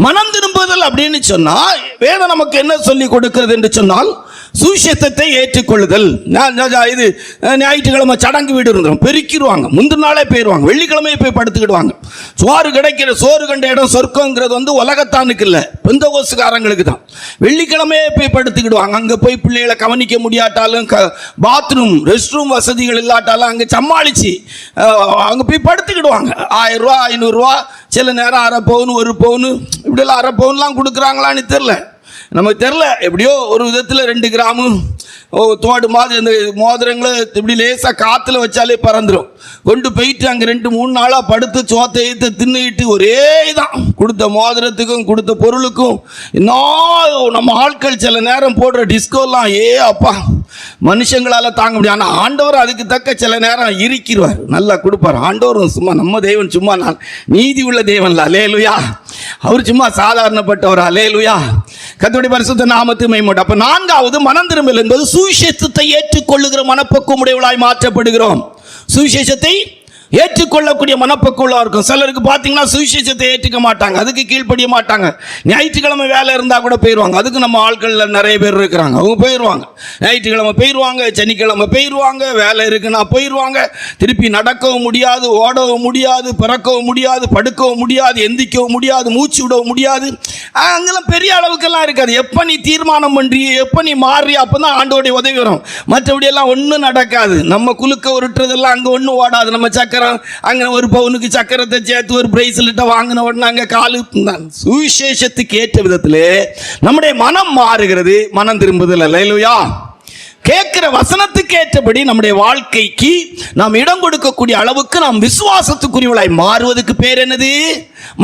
மனம் திரும்புதல் அப்படின்னு சொன்னா வேதம் நமக்கு என்ன சொல்லி கொடுக்கிறது என்று சொன்னால், சுவிசேஷத்தை ஏற்றுக்கொள்ளுதல். இது ஞாயிற்றுக்கிழமை சடங்கு வீடு இருந்துடும், பெருக்கிடுவாங்க, முந்தின நாளே போயிடுவாங்க, வெள்ளிக்கிழமையே போய் படுத்துக்கிடுவாங்க. சோறு கிடைக்கிற சோறு கண்ட இடம் சொர்க்கங்கிறது வந்து உலகத்தானுக்கு இல்லை, பெந்தகோஸ்துக்காரங்களுக்கு தான். வெள்ளிக்கிழமையே போய் படுத்துக்கிடுவாங்க. அங்கே போய் பிள்ளைகளை கவனிக்க முடியாட்டாலும், பாத்ரூம் ரெஸ்ட் ரூம் வசதிகள் இல்லாட்டாலும் அங்கே சமாளித்து அங்கே போய் படுத்துக்கிடுவாங்க. 1000 ரூபா 500 ரூபா, சில நேரம் 1/2 பவுன் 1 பவுன் இப்படியெல்லாம் 1/2 பவுன்லாம் கொடுக்குறாங்களான்னு தெரில, நமக்கு தெரில. எப்படியோ ஒரு விதத்தில் 2 கிராமு தோடு மாதிரி அந்த மோதிரங்களை இப்படி லேசாக காற்றுல வச்சாலே பறந்துடும். கொண்டு போயிட்டு அங்கே 2-3 நாளாக படுத்து சோத்தை தின்னுக்கிட்டு ஒரே தான் கொடுத்த மோதிரத்துக்கும் கொடுத்த பொருளுக்கும். இன்னும் நம்ம ஆட்கள் சில நேரம் போடுற டிஸ்கோலாம் அப்பா மனுஷங்களால் தாங்க முடியும். ஆனால் ஆண்டவர் அதுக்கு தக்க சில நேரம் இருக்கிடுவார், நல்லா கொடுப்பார். ஆண்டவர் சும்மா நம்ம தேவன் சும்மா நீதி உள்ள தேவன்ல, அல்லேலூயா. அவர் சும்மா சாதாரணப்பட்டவர், அல்லேலூயா. கர்த்தருடைய பரிசுத்த நாமத்துக்கு மகிமை. அப்ப 4வது மனம் திரும்பல் என்பது சுவிசேஷத்தை ஏற்றுக்கொள்ளுகிற மனப்பக்குவம் உடையவளாய் மாற்றப்படுகிறோம். சுவிசேஷத்தை ஏற்றுக்கொள்ளக்கூடிய மனப்பக்குவம் இருக்கும். சிலருக்கு பார்த்தீங்கன்னா சுவிசேஷத்தை ஏற்றுக்க மாட்டாங்க, அதுக்கு கீழ்ப்படிய மாட்டாங்க. ஞாயிற்றுக்கிழமை வேலை இருந்தால் கூட போயிடுவாங்க. அதுக்கு நம்ம ஆட்களில் நிறைய பேர் இருக்கிறாங்க, அவங்க போயிடுவாங்க. ஞாயிற்றுக்கிழமை போயிடுவாங்க, சனிக்கிழமை போயிடுவாங்க, வேலை இருக்குன்னா போயிடுவாங்க. திருப்பி நடக்கவும் முடியாது, ஓடவும் முடியாது, பிறக்கவும் முடியாது, படுக்கவும் முடியாது, எந்திக்கவும் முடியாது, மூச்சு விடவும் முடியாது. அங்கெல்லாம் பெரிய அளவுக்கெல்லாம் இருக்காது. எப்போ நீ தீர்மானம் பண்ணுறிய, எப்போ நீ மாறுறிய, அப்போ தான் ஆண்டோடைய உதவி வரும். மற்றபடியெல்லாம் ஒன்றும் நடக்காது. நம்ம குலுக்க உருட்டுறதெல்லாம் அங்கே ஒன்றும் ஓடாது. நம்ம சக்கரம் அங்கே 1 பவுனுக்கு சக்கரத்தை சேர்த்து ஒரு பிரைஸ்லெட்டை வாங்கின உடனே அங்கே காலு. சுவிசேஷத்துக்கு ஏற்ற விதத்திலே நம்முடைய மனம் மாறுகிறது, மனம் திரும்புதல், அல்லேலூயா. கேட்கிற வசனத்துக்கு ஏற்றபடி நம்முடைய வாழ்க்கைக்கு நாம் இடம் கொடுக்கக்கூடிய அளவுக்கு நாம் விசுவாசத்துக்குரியவளாய் மாறுவதற்கு பேர் என்னது?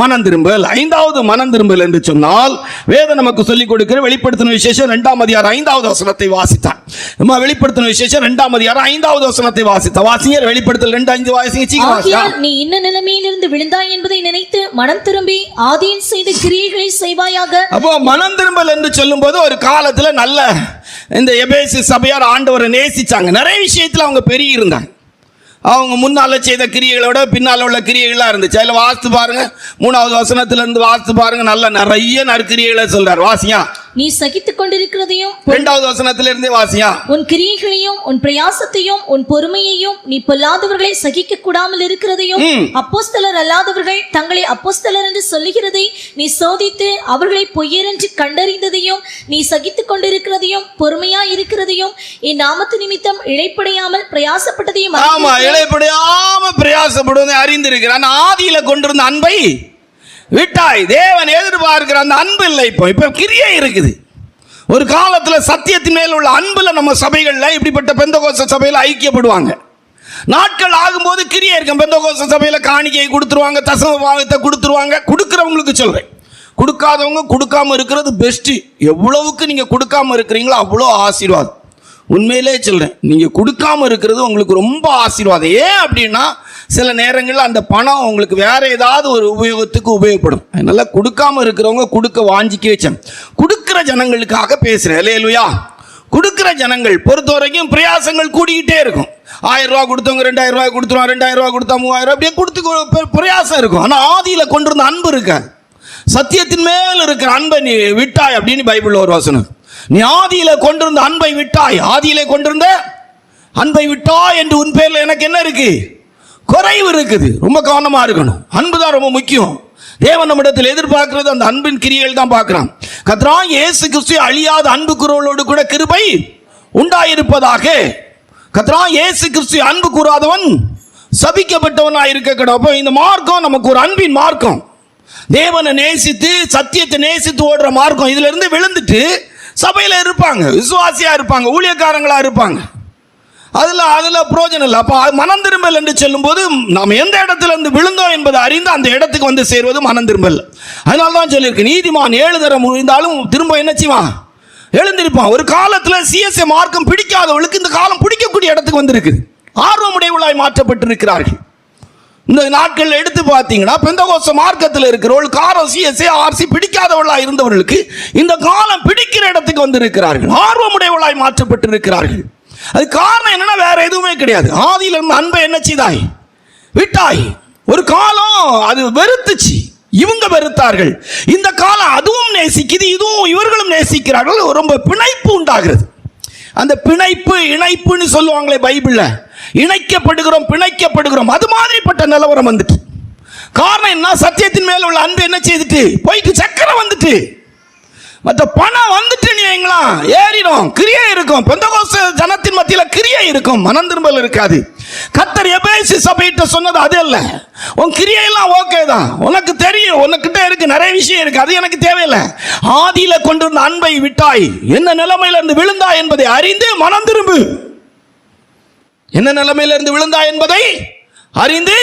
மனம் திரும்பல். 5வது மனம் திரும்பல் என்று சொன்னால் வேதம் நமக்கு சொல்லிக் கொடுக்கிற வெளிப்படுத்தின விசேஷம் 2ஆம் அதிகாரம் 5வது வசனத்தை வாசித்தான். நம்ம வெளிப்படுத்தின விசேஷம் 2ஆம் அதிகாரம் 5வது வசனத்தை வாசித்த வாசிங்க. வெளிப்படுத்தல் 2:5 வாசிங்க. நீ இன்ன நிலைமையிலிருந்து விழுந்தாய் என்பதை நினைத்து மனம் திரும்பி ஆதியில் செய்த கிரியைகளை செய்வாயாக. அப்போ மனம் திரும்பல் என்று சொல்லும் போது ஒரு காலத்துல நல்ல இந்த எபேசு சபையார் ஆண்டவரை நேசிச்சாங்க. நிறைய விஷயத்துல அவங்க பெரிய இருந்தாங்க. அவங்க முன்னால செய்த கிரியைகளோட பின்னால உள்ள கிரியைகள்லாம் இருந்துச்சு. அதில் வாசித்து பாருங்க, 3வது வசனத்திலிருந்து வாசித்து பாருங்க. நல்ல நிறைய நற்கிரியைகளை சொல்றார், வாசியா. நீ சகித்துக் கொண்டிருக்கிறதையும் 2வது வசனத்திலிருந்தே வாசியா. உன் கிரியைகளையும் உன் பிரயாசத்தையும் உன் பொறுமையையும் நீ பொல்லாதவர்களை சகிக்க கூடாமல் இருக்கிறதையும் அப்போஸ்தலர் அல்லாதவர்கள் தங்களை அப்போஸ்தலர் என்று சொல்லுகிறதை நீ சோதித்து அவர்களை பொய்யர் என்று கண்டறிந்ததையும் நீ சகித்துக் கொண்டிருக்கிறதையும் பொறுமையா இருக்கிறதையும் என் நாமத்து நிமித்தம் இழைப்படையாமல் பிரயாசப்பட்டதையும். ஆமா, இழைப்படையாமல் பிரயாசப்படுவதை அறிந்திருக்கிறான். ஆதியில கொண்டிருந்த அன்பை விட்டாய். தேவன் எதிர்பார்க்கிற அந்த அன்பு இல்லை. இப்போ கிரியை இருக்குது. ஒரு காலத்தில் சத்தியத்தின் மேல் உள்ள அன்புல நம்ம சபைகளில் இப்படிப்பட்ட பெந்தகோஸ்து சபையில் ஐக்கியப்படுவாங்க. நாட்கள் ஆகும்போது கிரியை இருக்கும். பெந்தகோஸ்து சபையில் காணிக்கையை கொடுத்துருவாங்க, தசம பாகத்தை கொடுத்துருவாங்க. கொடுக்குறவங்களுக்கு சொல்றேன், கொடுக்காதவங்க கொடுக்காம இருக்கிறது பெஸ்ட். எவ்வளவுக்கு நீங்க கொடுக்காம இருக்கிறீங்களோ அவ்வளோ ஆசீர்வாதம். உண்மையிலே சொல்றேன், நீங்க கொடுக்காம இருக்கிறது உங்களுக்கு ரொம்ப ஆசீர்வாதம். ஏன் அப்படின்னா சில நேரங்களில் அந்த பணம் உங்களுக்கு வேற ஏதாவது ஒரு உபயோகத்துக்கு உபயோகப்படும். அதனால கொடுக்காம இருக்கிறவங்க கொடுக்க வாஞ்சிக்க வச்சேன். கொடுக்கிற ஜனங்களுக்காக பேசுறேன், அல்லேலூயா. கொடுக்கிற ஜனங்கள் பொறுத்த வரைக்கும் பிரயாசங்கள் கூடிக்கிட்டே இருக்கும். 1000 ரூபா கொடுத்தவங்க 2000 ரூபாய் கொடுத்துருவாங்க, 2000 ரூபா கொடுத்தா 3000 அப்படியே கொடுத்து பிரயாசம் இருக்கும். ஆனால் ஆதியில கொண்டிருந்த அன்பு இருக்காது. சத்தியத்தின் மேல் இருக்கிற அன்பை நீ விட்டாய் அப்படின்னு பைபிள் ஒரு வசனம். நீ ஆதியில கொண்டிருந்த அன்பை விட்டாய், ஆதியில கொண்டிருந்த அன்பை விட்டாய் என்று உன் பேர்ல எனக்கு என்ன இருக்கு? குறைவு இருக்குது. ரொம்ப கவனமா இருக்கணும். அன்பு தான் ரொம்ப முக்கியம். தேவன் நம்மிடத்தில் எதிர்பார்க்கிறது அந்த அன்பின் கிரியைகள் தான் பார்க்கிறான். கர்த்தராகிய இயேசு கிறிஸ்து அழியாத அன்பு குரலோடு கூட கிருபை உண்டாயிருப்பதாக. கர்த்தராகிய இயேசு கிறிஸ்து அன்பு கூறாதவன் சபிக்கப்பட்டவனாக இருக்க கடவுள். அப்போ இந்த மார்க்கம் நமக்கு ஒரு அன்பின் மார்க்கம். தேவனை நேசித்து சத்தியத்தை நேசித்து ஓடுற மார்க்கம். இதுல இருந்து விழுந்துட்டு சபையில இருப்பாங்க, விசுவாசியா இருப்பாங்க, ஊழியக்காரங்களா இருப்பாங்க. அதுல பிரயோஜனம் இல்லை. அப்போ மனம் திரும்பல் என்று சொல்லும் போது நாம் எந்த இடத்துல இருந்து விழுந்தோம் என்பதை அறிந்து அந்த இடத்துக்கு வந்து சேருவது மனம் திரும்பல். அதனால தான் சொல்லியிருக்கு, நீதிமான் 7 தரம் விழுந்தாலும் திரும்ப என்ன செய்வான்? எழுந்திருப்பான். ஒரு காலத்துல சிஎஸ்ஏ மார்க்கம் பிடிக்காதவர்களுக்கு இந்த காலம் பிடிக்கக்கூடிய இடத்துக்கு வந்திருக்கு. ஆர்வமுடையவளாய் மாற்றப்பட்டிருக்கிறார்கள். இந்த நாட்கள் எடுத்து பார்த்தீங்கன்னா பெந்தகோஸ்து மார்க்கத்தில் இருக்கிறவர்கள் காரம் சிஎஸ்ஏ ஆர்சி பிடிக்காதவர்களாக இருந்தவர்களுக்கு இந்த காலம் பிடிக்கிற இடத்துக்கு வந்திருக்கிறார்கள். ஆர்வமுடையவளாய் மாற்றப்பட்டிருக்கிறார்கள். அது காரணம் என்னன்னா வேற எதுவுமே கிடையாது. ஆதியில இருந்த அன்பை என்ன செய்தாய்? விட்டாய். ஒரு காலம் அது வெறுத்துச்சு, இவங்க வெறுத்தார்கள். இந்த காலம் அதுவும் நேசிக்குது, இதுவும் இவர்களும் நேசிக்கிறார்கள். ரொம்ப பிணைப்பு உண்டாகிறது. அந்த பிணைப்பு இணைப்புன்னு சொல்லுவாங்களே பைபிள்ல, இணைக்கப்படுகிறோம் பிணைக்கப்படுகிறோம், அது மாதிரிப்பட்ட நிலவரம் வந்துட்டு. காரணம் என்ன? சத்தியத்தின் மேல உள்ள அன்பு என்ன செய்துட்டு போயிட்டு சக்கரை வந்துட்டு, மற்ற பணம் வந்துட்டு நீங்களா ஏறிடும், கிரியை இருக்கும். பெந்தகோஸ்தே ஜனத்தின் மத்தியில கிரியை இருக்கும், மனம் திரும்பல் இருக்காது. கர்த்தர் எபேசு சபையிட்ட சொன்னது அது அல்ல. உன் கிரியையெல்லாம் ஓகே தான், உனக்கு தெரியும், உனக்கிட்ட இருக்கு நிறைய விஷயம் இருக்கு, அது எனக்கு தேவையில்லை. ஆதியில கொண்டிருந்த அன்பை விட்டாய், என்ன நிலைமையில இருந்து விழுந்தாய் என்பதை அறிந்து மனம் திரும்பு. என்ன நிலைமையில இருந்து விழுந்தாய் என்பதை அறிந்து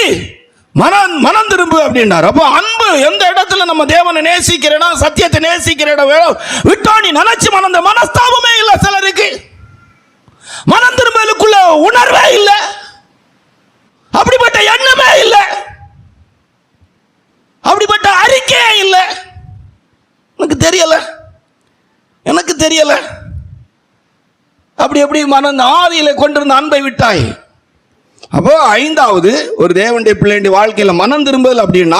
மனம் திரும்பு அப்படின்றார். அப்போ அன்பு எந்த இடத்துல நம்ம தேவனை நேசிக்கிற இடம், சத்தியத்தை நேசிக்கிற இடம் விட்டா நீ நினைச்சு மனஸ்தாபமே இல்லை. சிலருக்கு மனம் திரும்பலுக்குள்ள உணர்வே இல்லை, அப்படிப்பட்ட எண்ணமே இல்லை, அப்படிப்பட்ட அறிக்கையே இல்லை. எனக்கு தெரியல அப்படி எப்படி ஆதியில கொண்டிருந்த அன்பை விட்டாய். அப்போ ஐந்தாவது, ஒரு தேவனுடைய பிள்ளைடைய வாழ்க்கையில மனம் திரும்புதல் அப்படின்னா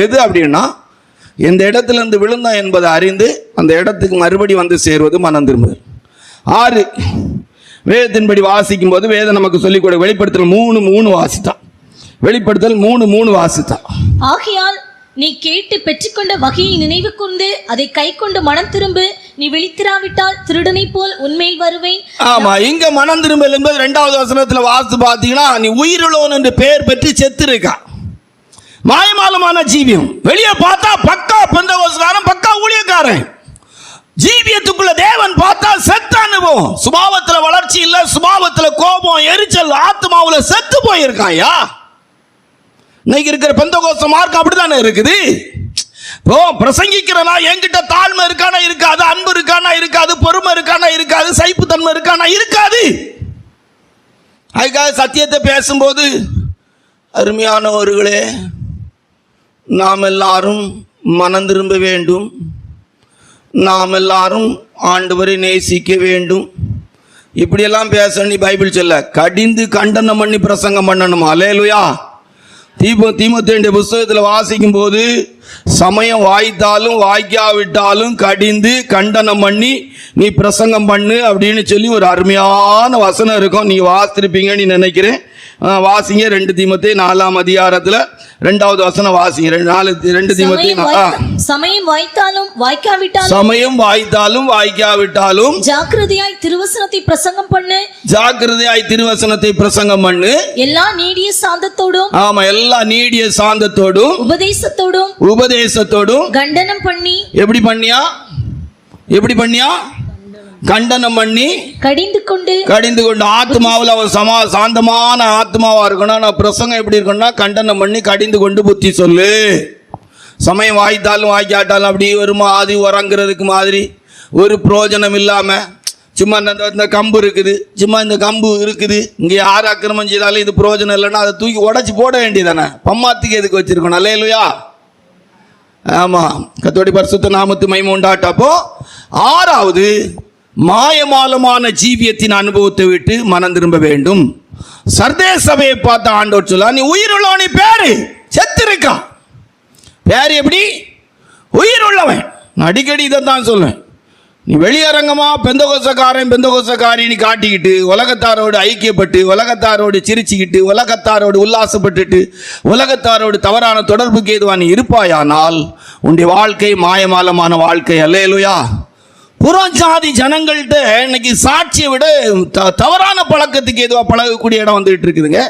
எது அப்படின்னா, எந்த இடத்துல இருந்து விழுந்தா என்பதை அறிந்து அந்த இடத்துக்கு மறுபடி வந்து சேருவது மனம் திரும்புதல். 6, வேதத்தின்படி வாசிக்கும் போது வேதம் நமக்கு சொல்லிக் கொடு. வெளிப்படுத்தல் 3:3 வாசித்தான். வெளிப்படுத்தல் 3:3 வாசித்தான். ஆகையால் நீ கேட்டு பெற்றுக்கொண்ட வகையை நினைவு கூர்ந்து அதை கை கொண்டு மனம் திரும்பு. நீ விழித்திராவிட்டால் திருடனை போல் உன்மேல் வருவேன். ஆமா, இங்க மனம் திரும்பல் என்பது 2வது வசனத்துல வாசித்து பார்த்தீங்கன்னா, நீ உயிருள்ளவன் என்று பெயர் பெற்று செத்து இருக்கா. மாயமாலமான ஜீவியம். வெளியே பார்த்தா பக்கா பெந்தகோஸ்தேக்காரன், பக்கா ஊழியக்காரன். ஜீவியத்துக்குள்ள தேவன் பார்த்தா செத்த அனுபவம். சுபாவத்துல வளர்ச்சி இல்ல, சுபாவத்துல கோபம், எரிச்சல், ஆத்மாவுல செத்து போயிருக்காயா. இன்னைக்கு இருக்கிற பெந்தகோஸ்தே மார்க்கம் அப்படித்தானே இருக்குது. இப்போ பிரசங்கிக்கிறனா என்கிட்ட தாழ்மை இருக்கானா இருக்காது, அன்பு இருக்கானா இருக்காது, பொறுமை இருக்கானா இருக்காது, சகிப்புத்தன்மை இருக்கானா இருக்காது. அதுக்காக சத்தியத்தை பேசும்போது, அருமையானவர்களே, நாம் எல்லாரும் மனம் திரும்ப வேண்டும், நாம் எல்லாரும் ஆண்டவரை நேசிக்க வேண்டும், இப்படியெல்லாம் பேசணும் பைபிள் சொல்ல. கடிந்து கண்டனம் பண்ணி பிரசங்கம் பண்ணணும். அல்லேலூயா. தீமோத்தேயுடைய புஸ்தகத்தில் வாசிக்கும் போது, சமயம் வாய்த்தாலும் வாய்க்காவிட்டாலும் கடிந்து கண்டனம் பண்ணி நீ பிரசங்கம் பண்ணு அப்படின்னு சொல்லி ஒரு அருமையான வசனம் இருக்கும். நீங்க வாசித்திருப்பீங்கன்னு நினைக்கிறேன். வாசிங்க. 2 தீமோத்தேயு 4ஆம் அதிகாரத்துல 2வது வசனம் வாசிங்க. 2 தீமோத்தேயு. சமயம் வாய்த்தாலும் வாய்க்காவிட்டாலும், சமயம் வாய்த்தாலும் வாய்க்காவிட்டாலும் ஜாக்கிரதையாய் திருவசனத்தை பிரசங்கம் பண்ணு. ஜாக்கிரதையாய் திருவசனத்தை பிரசங்கம் பண்ணு. எல்லா நீடிய சாந்தத்தோடும், ஆமா, எல்லா நீடிய சாந்தத்தோடும் உபதேசத்தோடும் கண்டனம் பண்ணி. எப்படி பண்ணியா? கண்டனம் பண்ணி கடிந்து கொண்டு ஆத்மாவில் அவன் சாந்தமான ஆத்மாவா இருக்கணும். நான் பிரசங்கம் எப்படி இருக்கணும்னா, கண்டனம் பண்ணி கடிந்து கொண்டு புத்தி சொல்லு. சமயம் வாய்த்தாலும் வாய்க்காட்டாலும் அப்படி வருமா, ஆதி உறங்குறதுக்கு மாதிரி ஒரு பிரயோஜனம் இல்லாம, சும்மா இந்த கம்பு இருக்குது, இங்கே யார் அக்கிரமம் செய்தாலும் இது பிரயோஜனம் இல்லைன்னா அதை தூக்கி உடச்சி போட வேண்டியதானே. பம்மாத்துக்கு எதுக்கு வச்சிருக்கணும்? அல்லேலூயா. ஆமா, கர்த்தருடைய பரிசுத்த நாமத்துக்கு மகிமை உண்டாகட்டும். அப்போ 6வது, மாயமாலமான ஜீவியத்தின் அனுபவத்தை விட்டு மனம் திரும்ப வேண்டும். சர்தே சபையை பார்த்த ஆண்டவர் சொல்ல, நீ உயிருள்ளவனி பேரு செத்திருக்கான். பேரு எப்படி? உயிருள்ளவன். நான் அடிக்கடி இதை தான் சொல்லுவேன். நீ வெளியரங்கமா பெந்தகோஸ்தேக்காரி நீ காட்டிக்கிட்டு, உலகத்தாரோடு ஐக்கியப்பட்டு, உலகத்தாரோடு சிரிச்சுக்கிட்டு, உலகத்தாரோடு உல்லாசப்பட்டுட்டு, உலகத்தாரோடு தவறான தொடர்புக்கு ஏதுவா நீ இருப்பாயானால் உன்னுடைய வாழ்க்கை மாயமாலமான வாழ்க்கை. அல்லேலூயா. புறஜாதி ஜனங்கள்கிட்ட இன்னைக்கு சாட்சியை விட தவறான பழக்கத்துக்கு எதுவாக பழகக்கூடிய இடம் வந்துட்டு இருக்குதுங்க.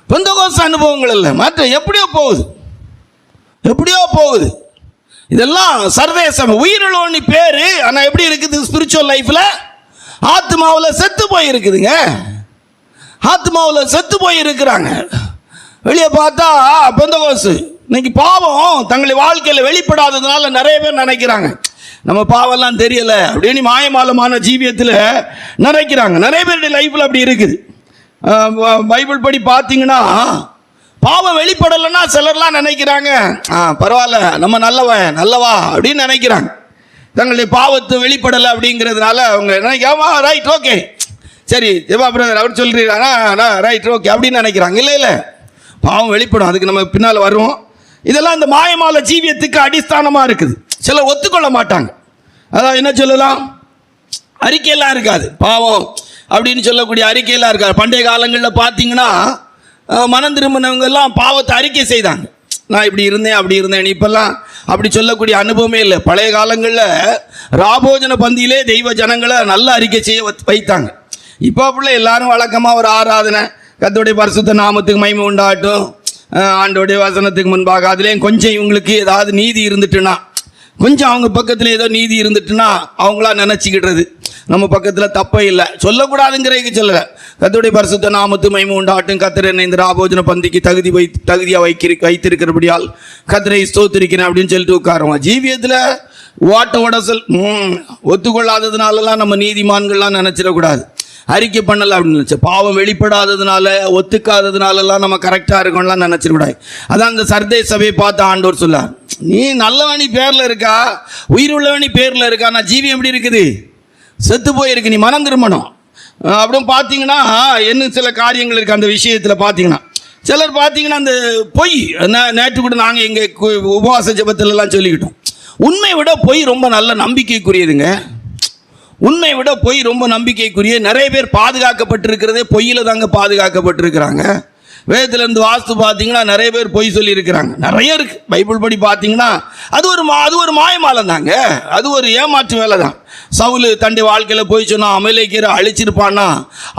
பெந்தகோஸ்தே அனுபவங்கள் இல்லை, மற்ற எப்படியோ போகுது. இதெல்லாம் சர்வேசம். உயிருள்ளவனி பேரு, ஆனா எப்படி இருக்குது ஸ்பிரிச்சுவல் லைஃப்ல? ஆத்மாவில் செத்து போயிருக்குதுங்க. ஆத்மாவில் செத்து போயிருக்கிறாங்க. வெளியே பார்த்தா பெந்தகோஸ்தே. இன்னைக்கு பாவம் தங்களை வாழ்க்கையில் வெளிப்படாததுனால நிறைய பேர் நினைக்கிறாங்க நம்ம பாவெல்லாம் தெரியல அப்படின்னு மாயமாலமான ஜீவியத்தில் நினைக்கிறாங்க. நிறைய பேருடைய லைஃப்ல அப்படி இருக்குது. பைபிள் படி பார்த்தீங்கன்னா, பாவம் வெளிப்படலைன்னா சிலர்லாம் நினைக்கிறாங்க, பரவாயில்ல நம்ம நல்லவா அப்படின்னு நினைக்கிறாங்க. தங்களுடைய பாவத்தை வெளிப்படலை அப்படிங்கிறதுனால அவங்க நினைக்காம ரைட் ஓகே, சரி ஜெபா பிரதர் அவர் சொல்றீங்களா, ரைட் ஓகே அப்படின்னு நினைக்கிறாங்க. இல்லை, பாவம் வெளிப்படும், அதுக்கு நம்ம பின்னால் வருவோம். இதெல்லாம் இந்த மாயமால ஜீவியத்துக்கு அடிஸ்தானமாக இருக்குது. சிலர் ஒத்துக்கொள்ள மாட்டாங்க. அதான் என்ன சொல்லலாம், அறிக்கையெல்லாம் இருக்காது. பாவம் அப்படின்னு சொல்லக்கூடிய அறிக்கையெல்லாம் இருக்காது. பண்டைய காலங்களில் பார்த்தீங்கன்னா மனம் திரும்பினவங்கெல்லாம் பாவத்தை அறிக்கை செய்தாங்க. நான் இப்படி இருந்தேன் அப்படி இருந்தேன். இப்பெல்லாம் அப்படி சொல்லக்கூடிய அனுபவமே இல்லை. பழைய காலங்களில் ராபோஜன பந்தியிலே தெய்வ ஜனங்களை நல்ல அறிக்கை செய்ய வைத்தாங்க. இப்போ அப்படிள்ள எல்லாரும் வழக்கமாக ஒரு ஆராதனை, கர்த்தருடைய பரிசுத்த நாமத்துக்கு மகிமை உண்டாகட்டும், ஆண்டோடைய வசனத்துக்கு முன்பாக அதுலேயும் கொஞ்சம் இவங்களுக்கு ஏதாவது நீதி இருந்துட்டுன்னா, கொஞ்சம் அவங்க பக்கத்தில் ஏதோ நீதி இருந்துட்டுன்னா அவங்களா நினச்சிக்கிடுறது நம்ம பக்கத்தில் தப்பே இல்லை, சொல்லக்கூடாதுங்கிறதுக்கு சொல்லலை. கர்த்தருடைய பரிசுத்த நாமத்து மகிமை உண்டாகட்டும், கர்த்தர் என்னை இந்த ராபோஜன பந்திக்கு தகுதியாக வைத்திருக்கிறபடியால் கர்த்தரை ஸ்தோத்திரிக்கிறேன் அப்படின்னு சொல்லிட்டு உட்காருவோம். ஜீவியத்தில் ஓட்ட உடசல் ஒத்துக்கொள்ளாததுனாலலாம் நம்ம நீதிமான்கள்லாம் நினச்சிடக்கூடாது. அறிக்கை பண்ணலை அப்படின்னு நினச்ச பாவம் வெளிப்படாததுனால ஒத்துக்காததுனாலலாம் நம்ம கரெக்டாக இருக்கோம்லாம் நினச்சிடக்கூடாது. அதான் அந்த சர்தே சபையை பார்த்து ஆண்டவர் சொல்லார், நீ நல்லவனி பேரில் இருக்கா, உயிர் உள்ளவனி பேரில் இருக்கா, நான் ஜீவியம் எப்படி இருக்குது, செத்து போயிருக்கு, நீ மனம் திரும்பணும் அப்படின்னு பார்த்தீங்கன்னா இன்னும் சில காரியங்கள் இருக்குது. அந்த விஷயத்தில் பார்த்தீங்கன்னா சிலர் பார்த்தீங்கன்னா அந்த பொய், நேற்று கூட நாங்கள் எங்கள் உபவாச ஜபத்திலலாம் சொல்லிக்கிட்டோம், உண்மை விட பொய் ரொம்ப நல்ல நம்பிக்கைக்குரியதுங்க. உண்மை விட பொய் ரொம்ப நம்பிக்கைக்குரிய. நிறைய பேர் பாதுகாக்கப்பட்டிருக்கிறதே பொய்யில் தாங்க பாதுகாக்கப்பட்டிருக்கிறாங்க. வேதத்திலேருந்து வாஸ்து பார்த்தீங்கன்னா நிறைய பேர் பொய் சொல்லியிருக்கிறாங்க, நிறைய இருக்குது. பைபிள் படி பார்த்தீங்கன்னா அது ஒரு மாயமாலம் தாங்க, அது ஒரு ஏமாற்று வேலை தான். சவுல் தன்னுடைய வாழ்க்கையில் போய் சொன்னால் அமலேக்கியரை அழிச்சிருப்பான்னா,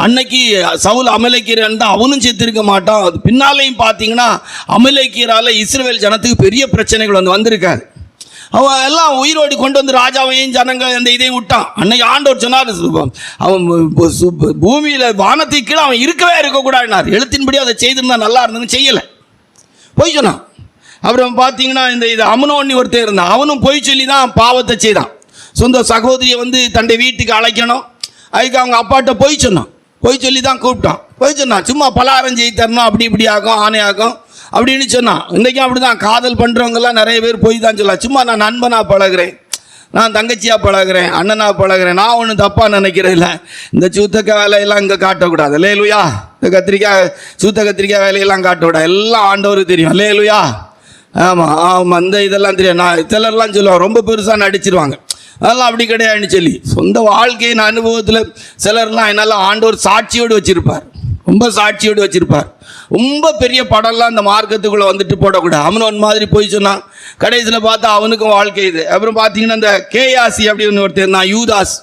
அன்னைக்கு சவுல் அமலேக்கியரன் தான், அவனும் செத்திருக்க மாட்டான். அது பின்னாலேயும் பார்த்தீங்கன்னா அமலேக்கியரால் இஸ்ரவேல் ஜனத்துக்கு பெரிய பிரச்சனைகள் வந்திருக்காது. அவன் எல்லாம் உயிரோடி கொண்டு வந்து ராஜாவையும் ஜனங்க அந்த இதையும் விட்டான். அன்னைக்கு ஆண்டவர் சொன்னார், அவன் பூமியில் வானத்துக்கு கீழே அவன் இருக்கவே இருக்கக்கூடாதுனார். எழுத்தின்படி அதை செய்திருந்தா நல்லா இருந்தது, செய்யலை, பொய் சொன்னான். அப்புறம் பார்த்தீங்கன்னா இது அம்னோன்னு ஒருத்தர் இருந்தான், அவனும் பொய் சொல்லி தான் பாவத்தை செய்தான். சொந்த சகோதரியை வந்து தன்னுடைய வீட்டுக்கு அழைக்கணும், அதுக்கு அவங்க அப்பாட்ட பொய் சொன்னான், பொய் சொல்லி தான் கூப்பிட்டான். பொய் சொன்னான், சும்மா பலகாரம் செய்து தரணும், அப்படி இப்படி ஆகும், ஆணை ஆகும் அப்படின்னு சொன்னான். இன்றைக்கும் அப்படி தான் காதல் பண்ணுறவங்கெல்லாம் நிறைய பேர் போய் தான் சொல்லலாம். சும்மா நான் நண்பனாக பழகிறேன், நான் தங்கச்சியாக பழகிறேன், அண்ணனாக பழகிறேன், நான் ஒன்றும் தப்பாக நினைக்கிறேன் இல்லை. இந்த சூத்தக்க வேலையெல்லாம் இங்கே காட்டக்கூடாது, லேலுயா. இந்த கத்திரிக்காய் வேலையெல்லாம் காட்டக்கூடாது, எல்லாம் ஆண்டவருக்கு தெரியும், லேலுயா. ஆமாம் இந்த இதெல்லாம் தெரியும். நான் சிலர்லாம் சொல்லுவாங்க ரொம்ப பெருசாக நடிச்சிருவாங்க, அதெல்லாம் அப்படி கிடையாதுன்னு சொல்லி. சொந்த வாழ்க்கையின் அனுபவத்தில் சிலர்லாம் என்னால் ஆண்டவர் சாட்சியோடு வச்சுருப்பார், ரொம்ப சாட்சியோடு வச்சுருப்பார். ரொம்ப பெரிய படம்லாம் அந்த மார்க்கத்துக்குள்ளே வந்துட்டு போடக்கூடாது. அம்னோன் மாதிரி போய் சொன்னான், கடைசியில் பார்த்தா அவனுக்கும் வாழ்க்கை இது. அப்புறம் பார்த்தீங்கன்னா இந்த கேயாசி அப்படின்னு ஒருத்தர் நான் யூதாஸ்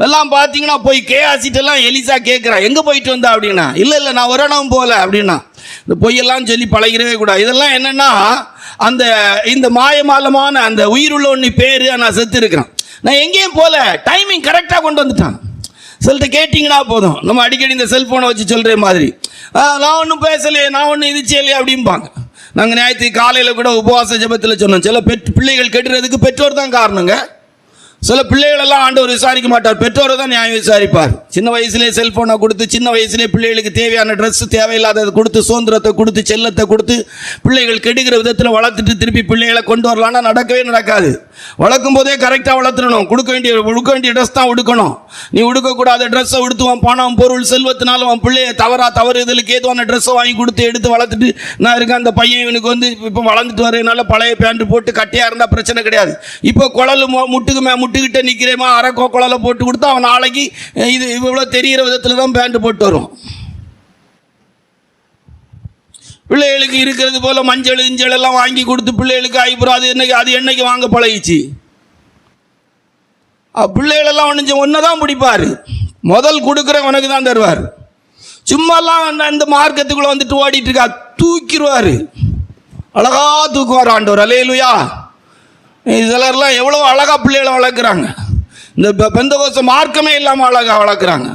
எல்லாம் பார்த்தீங்கன்னா போய் கேயாசிட்டெல்லாம் எலிசா கேட்குறான், எங்கே போயிட்டு வந்தா அப்படின்னா, இல்லை நான் ஒரு இடம் போகல அப்படின்னா. இந்த பொய்யெல்லாம் சொல்லி பழகிறவே கூடாது. இதெல்லாம் என்னென்னா இந்த மாயமாலமான அந்த உயிருள்ள ஒன்று பேர், நான் செத்து இருக்கிறேன், நான் எங்கேயும் போகல, டைமிங் கரெக்டாக கொண்டு வந்துட்டான். சொல்லிட்டு கேட்டிங்கன்னா போதும். நம்ம அடிக்கடி இந்த செல்ஃபோனை வச்சு சொல்கிற மாதிரி, நான் ஒன்றும் பேசலையே, நான் ஒன்றும் இது செய்யலையே அப்படிம்பாங்க. நாங்கள் ஞாயிற்று காலையில் கூட உபவாச ஜபத்தில் சொன்னோம், சில பிள்ளைகள் கெட்டுறதுக்கு பெற்றோர் தான் காரணங்க. சில பிள்ளைகளெல்லாம் ஆண்டவர் விசாரிக்க மாட்டார், பெற்றோரை தான் நியாயம் விசாரிப்பார். சின்ன வயசுலேயே செல்ஃபோனை கொடுத்து, சின்ன வயசுலேயே பிள்ளைகளுக்கு தேவையான ட்ரெஸ்ஸு தேவையில்லாததை கொடுத்து, சுதந்திரத்தை கொடுத்து, செல்லத்தை கொடுத்து பிள்ளைகள் கெடுக்கிற விதத்தில் வளர்த்துட்டு திருப்பி பிள்ளைகளை கொண்டு வரலான்னா நடக்கவே நடக்காது. வளர்க்கும் போதே கரெக்டாக வளர்த்துடணும். கொடுக்க வேண்டிய ட்ரெஸ் தான் உடுக்கணும். நீ உடுக்கக்கூடாத ட்ரெஸ்ஸை உடுத்துவான், பணம் பொருள் செல்வத்தினாலும் அவன் பிள்ளைய தவறு இதற்கு ஏதுவான ட்ரெஸ்ஸை வாங்கி கொடுத்து எடுத்து வளர்த்துட்டு, நான் இருக்கேன் அந்த பையன் இவனுக்கு வந்து இப்போ வளர்ந்துட்டு வரதுனால பழைய பேண்ட் போட்டு கட்டியாக இருந்தால் பிரச்சனை கிடையாது. இப்போ குழல் முட்டுக்கிட்ட நிற்கிறேமா, அரைக்கோ குழலை போட்டு கொடுத்தா அவன் நாளைக்கு இது இவ்வளோ தெரிகிற விதத்தில் தான் பேண்ட் போட்டு வரும். பிள்ளைகளுக்கு இருக்கிறது போல மஞ்சள் இஞ்சல் எல்லாம் வாங்கி கொடுத்து பிள்ளைகளுக்கு ஐப்ரோ அது என்னைக்கு வாங்க பழகிச்சு. பிள்ளைகளெல்லாம் ஒன்று தான் பிடிப்பார், முதல் கொடுக்குற உனக்கு தான் தருவார். சும்மாலாம் அந்த மார்க்கத்துக்குள்ளே வந்துட்டு ஓடிட்டு இருக்கா, தூக்கிடுவார், அழகா தூக்குவார் ஆண்டவர், அல்லேலூயா. சிலர்லாம் எவ்வளோ அழகாக பிள்ளைகளை வளர்க்குறாங்க. இந்த பெந்தகோஸ்தே மார்க்கமே இல்லாமல் அழகாக வளர்க்குறாங்க.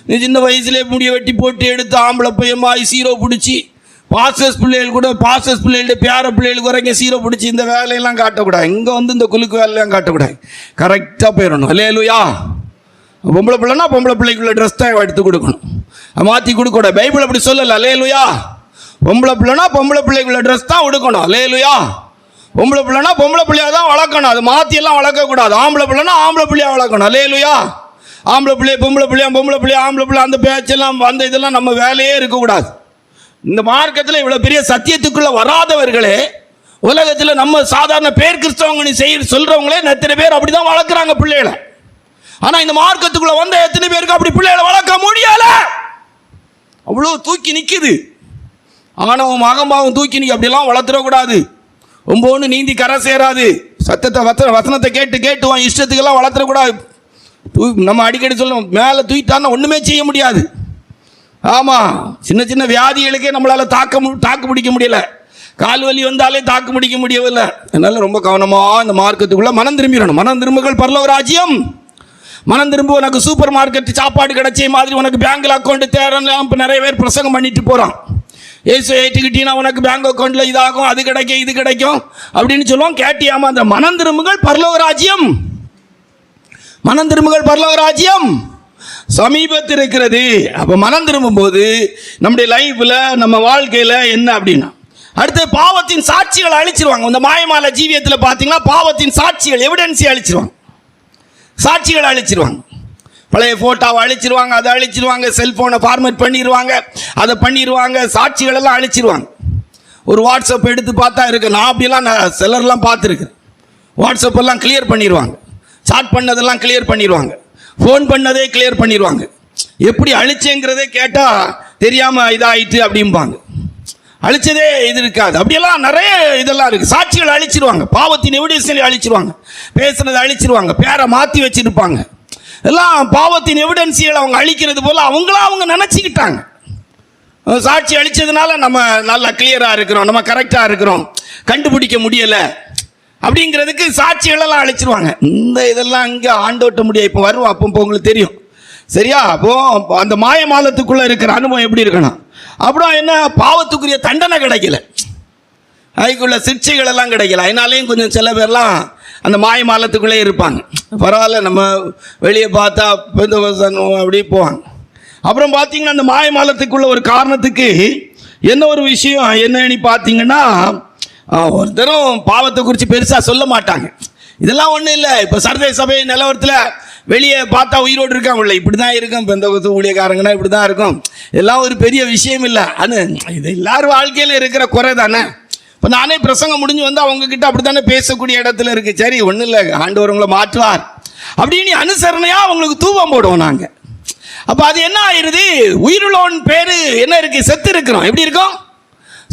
நீ சின்ன வயசுலேயே முடிய வெட்டி போட்டு எடுத்து ஆம்பளை பையமாய் சீரோ பிடிச்சி, பாஸ்டர்ஸ் பிள்ளைகளுடைய பேர பிள்ளைகளுக்கு வரைக்கும் சீரோ பிடிச்சி இந்த வேலையெல்லாம் காட்டக்கூடாது. இங்கே வந்து இந்த குலுக்கு வேலையெல்லாம் காட்டக்கூடாது, கரெக்டாக போயிடணும், அல்லேலூயா. பொம்பளை பிள்ளைனா பொம்பளை பிள்ளைக்குள்ள ட்ரெஸ் தான் எடுத்து கொடுக்கணும், மாற்றி கொடுக்கக்கூடாது. பைபிள் அப்படி சொல்லலை, அல்லேலூயா. பொம்பளை பிள்ளைனா பொம்பளை பிள்ளைக்குள்ள ட்ரெஸ் தான் உடுக்கணும், அல்லேலூயா. பொம்பளை பிள்ளைனா பொம்பளை பிள்ளையாக தான் வளர்க்கணும், அது மாற்றியெல்லாம் வளர்க்கக்கூடாது. ஆம்பளை பிள்ளைனா ஆம்பளை பிள்ளையாக வளர்க்கணும், அல்லேலூயா. ஆம்பளை பிள்ளைய பொம்பளை பிள்ளையா, பொம்பளை பிள்ளையா ஆம்பளை பிள்ளை, அந்த பேச்செல்லாம் அந்த இதெல்லாம் நம்ம வேலையே இருக்கக்கூடாது. இந்த மார்க்கத்தில் இவ்வளோ பெரிய சத்தியத்துக்குள்ளே வராதவர்களே உலகத்தில் நம்ம சாதாரண பேர் கிறிஸ்தவங்க சொல்கிறவங்களே எத்தனை பேர் அப்படி தான் வளர்க்குறாங்க பிள்ளைகளை. ஆனா இந்த மார்க்கத்துக்குள்ள வந்த எத்தனை பேருக்கு அப்படி பிள்ளைகளை வளர்க்க முடியல? அவ்வளவு தூக்கி நிக்குது. ஆணவம் அகம்பாவம் தூக்கி நிற்க. அப்படியெல்லாம் வளர்த்துடக்கூடாது. ஒம்பொன்று நீந்தி கரை சேராது. சத்தத்தை வசனத்தை கேட்டு கேட்டு இஷ்டத்துக்கெல்லாம் வளர்த்துடக்கூடாது. நம்ம அடிக்கடி சொல்லுவோம், மேலே தூக்கிட்டான்னா ஒன்றுமே செய்ய முடியாது. ஆமாம், சின்ன சின்ன வியாதிகளுக்கே நம்மளால் தாக்கு பிடிக்க முடியல. கால் வலி வந்தாலே தாக்கு பிடிக்க முடியவில்லை. அதனால ரொம்ப கவனமாக இந்த மார்க்கத்துக்குள்ளே மனம் திரும்பிடணும். மனம் திரும்புகள் பரலோக ராஜ்யம். மனம் திரும்ப. உனக்கு சூப்பர் மார்க்கெட் சாப்பாடு கிடைச்ச மாதிரி உனக்கு பேங்கில் அக்கௌண்ட் தேரலாம். இப்போ நிறைய பேர் பிரசங்கம் பண்ணிட்டு போகிறான். ஏசு ஏற்றுக்கிட்டீங்கன்னா உனக்கு பேங்க் அக்கௌண்ட்டில் இதாகும், அது கிடைக்கும், இது கிடைக்கும் அப்படின்னு சொல்லுவோம். கேட்டியாமா? அந்த மனம் திரும்புகள் பரலோக ராஜ்யம். மனம் திரும்புகள் பரலோக ராஜ்யம் சமீபத்தில் இருக்கிறது. அப்போ மனம் திரும்பும் போது நம்முடைய லைஃப்பில் நம்ம வாழ்க்கையில் என்ன அப்படின்னா, அடுத்து பாவத்தின் சாட்சிகளை அழிச்சிருவாங்க. இந்த மாயமால ஜீவியத்தில் பார்த்தீங்கன்னா பாவத்தின் சாட்சிகள், எவிடன்ஸை அழிச்சிருவாங்க. சாட்சிகளை அழிச்சிருவாங்க. பழைய ஃபோட்டோவை அழிச்சிருவாங்க, அதை அழிச்சிருவாங்க, செல்ஃபோனை ஃபார்மேட் பண்ணிடுவாங்க, அதை பண்ணிடுவாங்க, சாட்சிகள் எல்லாம் அழிச்சிருவாங்க. ஒரு வாட்ஸ்அப் எடுத்து பார்த்தா இருக்கு. நான் அப்படிலாம் சிலர்லாம் பார்த்துருக்கேன். வாட்ஸ்அப் எல்லாம் கிளியர் பண்ணிடுவாங்க. சாட் பண்ணதெல்லாம் கிளியர் பண்ணிடுவாங்க. ஃபோன் பண்ணதே கிளியர் பண்ணிடுவாங்க. எப்படி அழிச்சேங்கிறதே கேட்டால் தெரியாமல் இதாகிட்டு அப்படிம்பாங்க. அழிச்சதே இது இருக்காது. அப்படியெல்லாம் நிறைய இதெல்லாம் இருக்குது. சாட்சிகள் அழிச்சிருவாங்க. பாவத்தின் எவிடன்ஸை அழிச்சிருவாங்க. பேசுனதை அழிச்சிருவாங்க. பேரை மாற்றி வச்சிருப்பாங்க. எல்லாம் பாவத்தின் எவிடன்ஸியல் அவங்க அழிக்கிறது போல அவங்க நினச்சிக்கிட்டாங்க. சாட்சி அழிச்சதுனால நம்ம நல்லா கிளியராக இருக்கிறோம், நம்ம கரெக்டாக இருக்கிறோம், கண்டுபிடிக்க முடியலை அப்படிங்கிறதுக்கு சாட்சிகளெல்லாம் அழிச்சிருவாங்க. இந்த இதெல்லாம் இங்கே ஆண்டோட்ட முடியாது. இப்போ வருவோம், அப்போ உங்களுக்கு தெரியும். சரியா? அப்போ அந்த மாயமாலத்துக்குள்ளே இருக்கிற அனுபவம் எப்படி இருக்கணும்? அப்புறம் என்ன, பாவத்துக்குரிய தண்டனை கிடைக்கல, அதுக்குள்ள சிக்ஷைகள் எல்லாம் கிடைக்கல. அதனாலேயும் கொஞ்சம் சில பேர்லாம் அந்த மாயமாலத்துக்குள்ளே இருப்பாங்க. பரவாயில்ல, நம்ம வெளியே பார்த்தா அப்படி போவாங்க. அப்புறம் பார்த்தீங்கன்னா அந்த மாயமாலத்துக்குள்ள ஒரு காரணத்துக்கு என்ன ஒரு விஷயம் என்னன்னு பார்த்தீங்கன்னா, ஒருத்தரும் பாவத்தை குறித்து பெருசாக சொல்ல மாட்டாங்க. இதெல்லாம் ஒன்றும் இல்லை. இப்போ சர்தை சபை நிலவரத்தில் வெளியே பார்த்தா உயிரோடு இருக்காங்கல்ல, இப்படி தான் இருக்கும். இப்போ இந்த ஊழியக்காரங்கன்னா இப்படி தான் இருக்கும். இதெல்லாம் ஒரு பெரிய விஷயம் இல்லை. ஆனால் இது எல்லாரும் வாழ்க்கையில் இருக்கிற குறை தானே. இப்போ நானே பிரசங்கம் முடிஞ்சு வந்து அவங்கக்கிட்ட அப்படி தானே பேசக்கூடிய இடத்துல இருக்குது. சரி, ஒன்றும் இல்லை, ஆண்டவர் உங்களை மாற்றுவார் அப்படின்னு அனுசரணையாக அவங்களுக்கு தூபம் போடுவோம் நாங்கள். அப்போ அது என்ன ஆயிடுது, உயிருள்ளவன் பேர் என்ன இருக்குது, செத்து இருக்கிறோம். எப்படி இருக்கும்?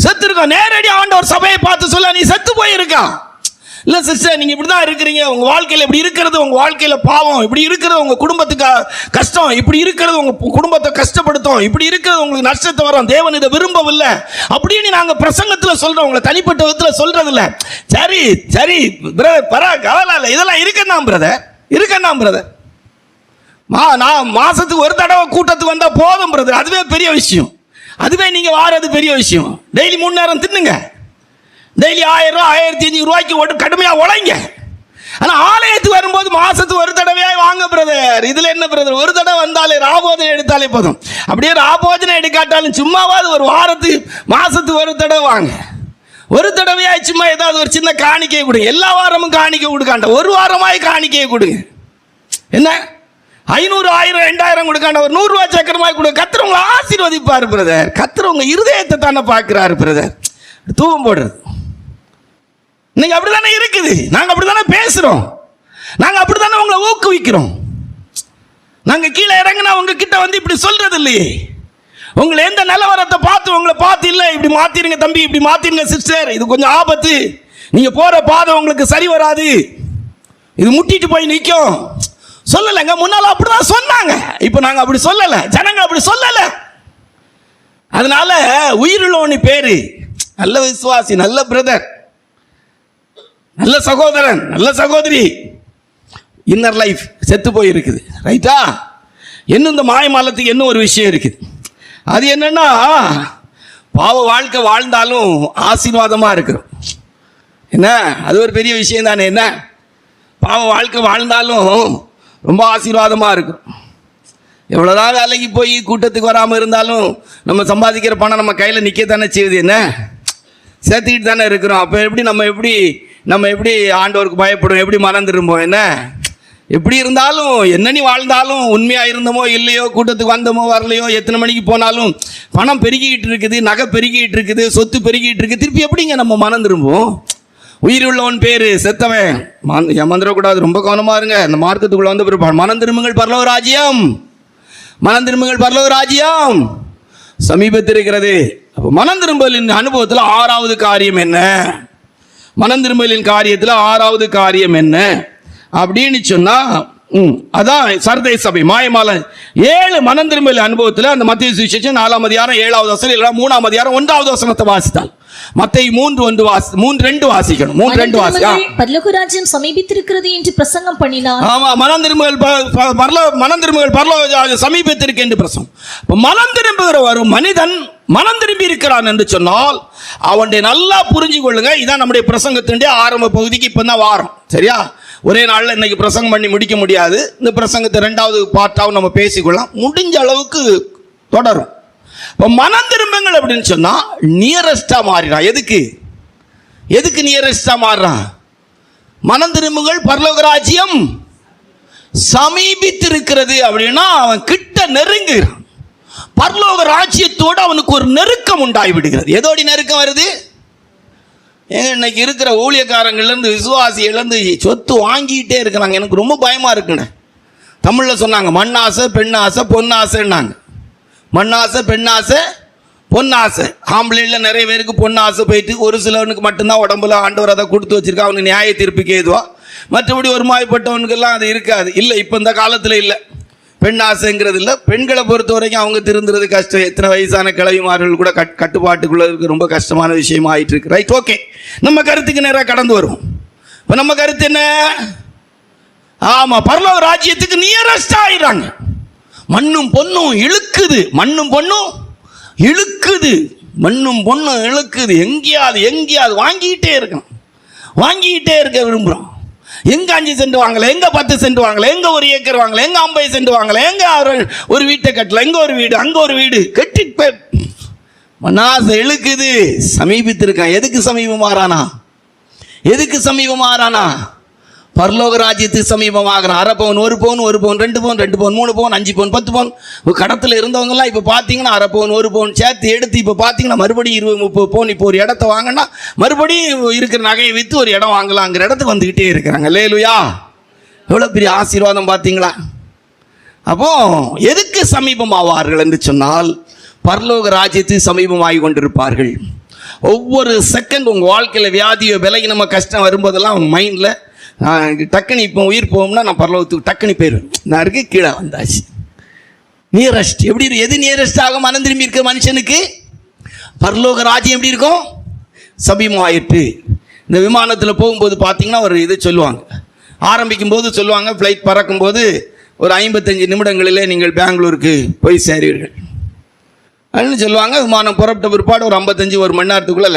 செத்து இருக்கோம். நேரடி ஆண்டவர் சபையை பார்த்து சொல்ல, நீ செத்து போயிருக்கான். இல்லை சிஸ்டர், நீங்கள் இப்படி தான் இருக்கிறீங்க, உங்கள் வாழ்க்கையில் இப்படி இருக்கிறது, உங்கள் வாழ்க்கையில் பாவம் இப்படி இருக்கிறது, உங்கள் குடும்பத்துக்கு கஷ்டம் இப்படி இருக்கிறது, உங்கள் குடும்பத்தை கஷ்டப்படுத்தும், இப்படி இருக்கிறது உங்களுக்கு நஷ்டத்தை வரும், தேவன் இதை விரும்பவில்லை அப்படின்னு நாங்கள் பிரசங்கத்தில் சொல்கிறோம். உங்களை தனிப்பட்ட விதத்தில் சொல்கிறதில்ல. சரி சரி பிரதர், பரவாயில்ல, இதெல்லாம் இருக்கேன் பிரதர், இருக்கேன் பிரதர். நான் மாதத்துக்கு ஒரு தடவை கூட்டத்துக்கு வந்தால் போதும் பிரதர், அதுவே பெரிய விஷயம். அதுவே நீங்கள் வாரது பெரிய விஷயம். டெய்லி 3 நேரம் தின்னுங்க, டெய்லி 1000 ரூபா 1500 ரூபாய்க்கு கடுமையாக உழைங்க. ஆனால் ஆலயத்துக்கு வரும்போது மாதத்துக்கு ஒரு தடவையாக வாங்க பிரதர். இதில் என்ன பிரதர், ஒரு தடவை வந்தாலே ராபோஜனை எடுத்தாலே போதும். அப்படியே ராபோஜனை எடுக்காட்டாலும் சும்மாவாது ஒரு மாதத்துக்கு ஒரு தடவை வாங்க. ஒரு தடவையாக சும்மா ஏதாவது ஒரு சின்ன காணிக்கையை கொடுங்க. எல்லா வாரமும் காணிக்கை கொடுக்காண்ட, ஒரு வாரமாய் காணிக்கையை கொடுங்க. என்ன 500 1000 2000 கொடுக்காண்ட, ஒரு 100 ரூபா சக்கரமாய் கொடுங்க. கர்த்தர் உங்களை ஆசீர்வதிப்பார் பிரதர். கர்த்தர் உங்க இருதயத்தை தானே பார்க்கிறாரு பிரதர். தூவம் போடுறது இன்னைக்கு அப்படி தானே இருக்குது. நாங்கள் அப்படி தானே பேசுகிறோம், நாங்கள் அப்படி தானே உங்களை ஊக்குவிக்கிறோம். நாங்கள் கீழே இறங்கினா உங்ககிட்ட வந்து இப்படி சொல்றது இல்லையே. உங்களை எந்த நிலவரத்தை பார்த்து உங்களை பார்த்து இல்லை இப்படி மாற்றிருங்க தம்பி, இப்படி மாற்றிருங்க சிஸ்டர், இது கொஞ்சம் ஆபத்து, நீங்கள் போகிற பாதை உங்களுக்கு சரி வராது, இது முட்டிட்டு போய் நிற்கும் சொல்லலைங்க. முன்னால் அப்படி தான் சொன்னாங்க, இப்போ நாங்கள் அப்படி சொல்லலை, ஜனங்கள் அப்படி சொல்லலை. அதனால உயிருள்ளவனு பேரு, நல்ல விசுவாசி, நல்ல பிரதர், நல்ல சகோதரன், நல்ல சகோதரி, இன்னர் லைஃப் செத்து போயிருக்குது. ரைட்டா? இன்னும் இந்த மாயமாலத்துக்கு என்ன ஒரு விஷயம் இருக்குது. அது என்னன்னா, பாவ வாழ்க்கை வாழ்ந்தாலும் ஆசீர்வாதமாக இருக்கிறோம். என்ன, அது ஒரு பெரிய விஷயம் தானே. என்ன, பாவ வாழ்க்கை வாழ்ந்தாலும் ரொம்ப ஆசீர்வாதமாக இருக்கும். எவ்வளோதான் வேலைக்கு போய் கூட்டத்துக்கு வராமல் இருந்தாலும் நம்ம சம்பாதிக்கிற பணம் நம்ம கையில் நிற்கத்தானே செய்யுது. என்ன, சேர்த்துக்கிட்டு தானே இருக்கிறோம். அப்போ எப்படி நம்ம எப்படி ஆண்டவருக்கு பயப்படும், எப்படி மனம் திரும்போம். என்ன, எப்படி இருந்தாலும் என்ன நீ வாழ்ந்தாலும் உண்மையாக இருந்தோமோ இல்லையோ, கூட்டத்துக்கு வந்தோமோ வரலையோ, எத்தனை மணிக்கு போனாலும் பணம் பெருகிக்கிட்டு இருக்குது, நகை பெருகிக்கிட்டு இருக்குது, சொத்து பெருகிக்கிட்டு இருக்குது. திருப்பி எப்படிங்க நம்ம மனம் திரும்புவோம்? உயிருள்ளவன் பேரு செத்தவன் ஏமாந்துடக்கூடாது, ரொம்ப கவனமா இருங்க. இந்த மார்க்கத்துக்குள்ள வந்து பிறப்பான். மனம் திரும்புங்கள் பரலோக ராஜ்யம், மனம் திரும்புங்கள் பரலோக ராஜ்யம் சமீபத்திருக்கிறது. அப்போ மனம் திரும்பலின் அனுபவத்தில் 6வது காரியம் என்ன? மனம் திரும்பலின் காரியத்தில் 6வது காரியம் என்ன அப்படின்னு சொன்னா, அதான் சர்தை சபை மாயமால 7 மனம் திரும்பல் அனுபவத்தில் அந்த மத்திய சுவிசேஷம் 4ஆம் அதிகாரம் 7வது வசனம் இல்ல 3ஆம் அதிகாரம் 1வது வசனத்தை வாசித்தால், மத்தேயு 3:2 வாசிக்கணும். 3:2 வாசி. பரலோக ராஜ்யம் சமீபித்திருக்கிறது என்று பிரசங்கம் பண்ணினார். ஆமா, மனம் திரும்புகள் பரலோக ராஜ்யம் சமீபித்திருக்கு என்று பிரசங்கம். மனம் திரும்புகிற ஒரு மனிதன் மனம் திரும்பி இருக்கிறான் என்று சொன்னால் அவனுடைய நல்லா புரிஞ்சு கொள்ளுங்க. இதான் நம்முடைய பிரசங்கத்தினுடைய ஆரம்ப பகுதிக்கு இப்பதான் வாரம். சரியா? ஒரே நாளில் இன்னைக்கு பிரசங்கம் பண்ணி முடிக்க முடியாது. இந்த பிரசங்கத்தை 2வது பார்ட்டாவும் நம்ம பேசிக்கொள்ளலாம். முடிஞ்ச அளவுக்கு தொடரும். இப்போ மனம் திரும்புங்கள் அப்படின்னு சொன்னா நியரஸ்டா மாறிடான். எதுக்கு நியரஸ்டா மாறுறான்? மனம் திரும்புங்கள் பரலோக ராஜ்யம் சமீபித்திருக்கிறது அப்படின்னா அவன் கிட்ட நெருங்குகிறான். பரலோக ராஜ்யத்தோடு அவனுக்கு ஒரு நெருக்கம் உண்டாகி விடுகிறது. எதோடி நெருக்கம் வருது? இன்னைக்கு இருக்கிற ஊழியக்காரங்கள்லேருந்து விசுவாசிகள்லேருந்து சொத்து வாங்கிக்கிட்டே இருக்கிறாங்க. எனக்கு ரொம்ப பயமாக இருக்குண்ணே. தமிழில் சொன்னாங்க மண்ணாசை பெண்ணாசை பொன்னாசைன்னாங்க. மண்ணாசை பெண்ணாசை பொன்னாசை. ஆம்பளையில் நிறைய பேருக்கு பொன்னாசை போயிட்டு ஒரு சிலவனுக்கு மட்டும்தான் உடம்புல ஆண்டவர் அதை கொடுத்து வச்சிருக்கா. அவனுக்கு நியாய தீர்ப்புக்கு ஏதுவா. மற்றபடி ஒரு மாய்ப்பட்டவனுக்கெல்லாம் அது இருக்காது. இல்லை, இப்போ இந்த காலத்தில் இல்லை, பெண் ஆசைங்கிறது இல்லை. பெண்களை பொறுத்த வரைக்கும் அவங்க திருந்துறது கஷ்டம். எத்தனை வயசான கிளவிமார்கள் கூட கட்டுப்பாட்டுக்குள்ள இருக்க ரொம்ப கஷ்டமான விஷயமா ஆயிட்டு இருக்கு. Right, okay. நம்ம கருத்துக்கு நேராக கடந்து வருவோம். இப்போ நம்ம கருத்து என்ன? ஆமா, பரலோக ராஜ்யத்துக்கு நியரஸ்ட் ஆயிடுறாங்க. மண்ணும் பொண்ணும் இழுக்குது, மண்ணும் பொண்ணும் இழுக்குது, மண்ணும் பொண்ணும் இழுக்குது. எங்கேயாவது வாங்கிக்கிட்டே இருக்க விரும்புகிறோம். எங்க 5 சென்ட் வாங்கல, எங்க 10 சென்ட் வாங்கல, எங்க 1 ஏக்கர் வாங்கல, எங்க 50 சென்ட் வாங்கல, எங்க ஒரு வீட்டை கட்டல, எங்க ஒரு வீடு, அங்க ஒரு வீடு கட்டிட்டு மனாசை இழுக்குது. சமீபித்திருக்கான். எதுக்கு சமீபமாறானா? பரலோக ராஜ்யத்துக்கு சமீபமாகறான். 1/2 பவுன், 1 பவுன், 1 பவுன், 2 பவுன், 2 பவுன், 3 பவுன், 5 பவுன், 10 பவுன். கடத்தில் இருந்தவங்கலாம் இப்போ பார்த்தீங்கன்னா 1/2 பவுன், 1 பவுன் சேர்த்து எடுத்து இப்போ பார்த்தீங்கன்னா மறுபடியும் 20-30 பவுன். இப்போ ஒரு இடத்த வாங்கினா மறுபடியும் இருக்கிற நகையை விற்று ஒரு இடம் வாங்கலாங்கிற இடத்துக்கு வந்துக்கிட்டே இருக்கிறாங்க. அல்லேலூயா! எவ்வளோ பெரிய ஆசீர்வாதம் பார்த்தீங்களா? அப்போ எதுக்கு சமீபமாவார்கள் என்று சொன்னால் பரலோக ராஜ்யத்துக்கு சமீபமாகி கொண்டிருப்பார்கள். ஒவ்வொரு செகண்ட் உங்கள் வாழ்க்கையில் வியாதியோ விலகினமோ கஷ்டம் வரும்போதெல்லாம் அவங்க மைண்டில் டக்குனு இப்போ உயிர் போகும்னா நான் பரலோகத்துக்கு டக்குனு போயிடுவேன். நான் இருக்கு கீழே வந்தாச்சு. நியரஸ்ட் எப்படி இருக்கும்? எது நியரஸ்டாக மனம் திரும்பி இருக்க மனுஷனுக்கு? பரலோக ராஜ்யம் எப்படி இருக்கும்? சமீபமாயிட்டு. இந்த விமானத்தில் போகும்போது பார்த்தீங்கன்னா ஒரு இது சொல்லுவாங்க. ஆரம்பிக்கும் போது சொல்லுவாங்க, ஃப்ளைட் பறக்கும்போது ஒரு 55 நிமிடங்களிலே நீங்கள் பெங்களூருக்கு போய் சேருவீர்கள் அப்படின்னு சொல்லுவாங்க. விமானம் புறப்பட்ட பிற்பாடு ஒரு 55 மணி நேரத்துக்குள்ளே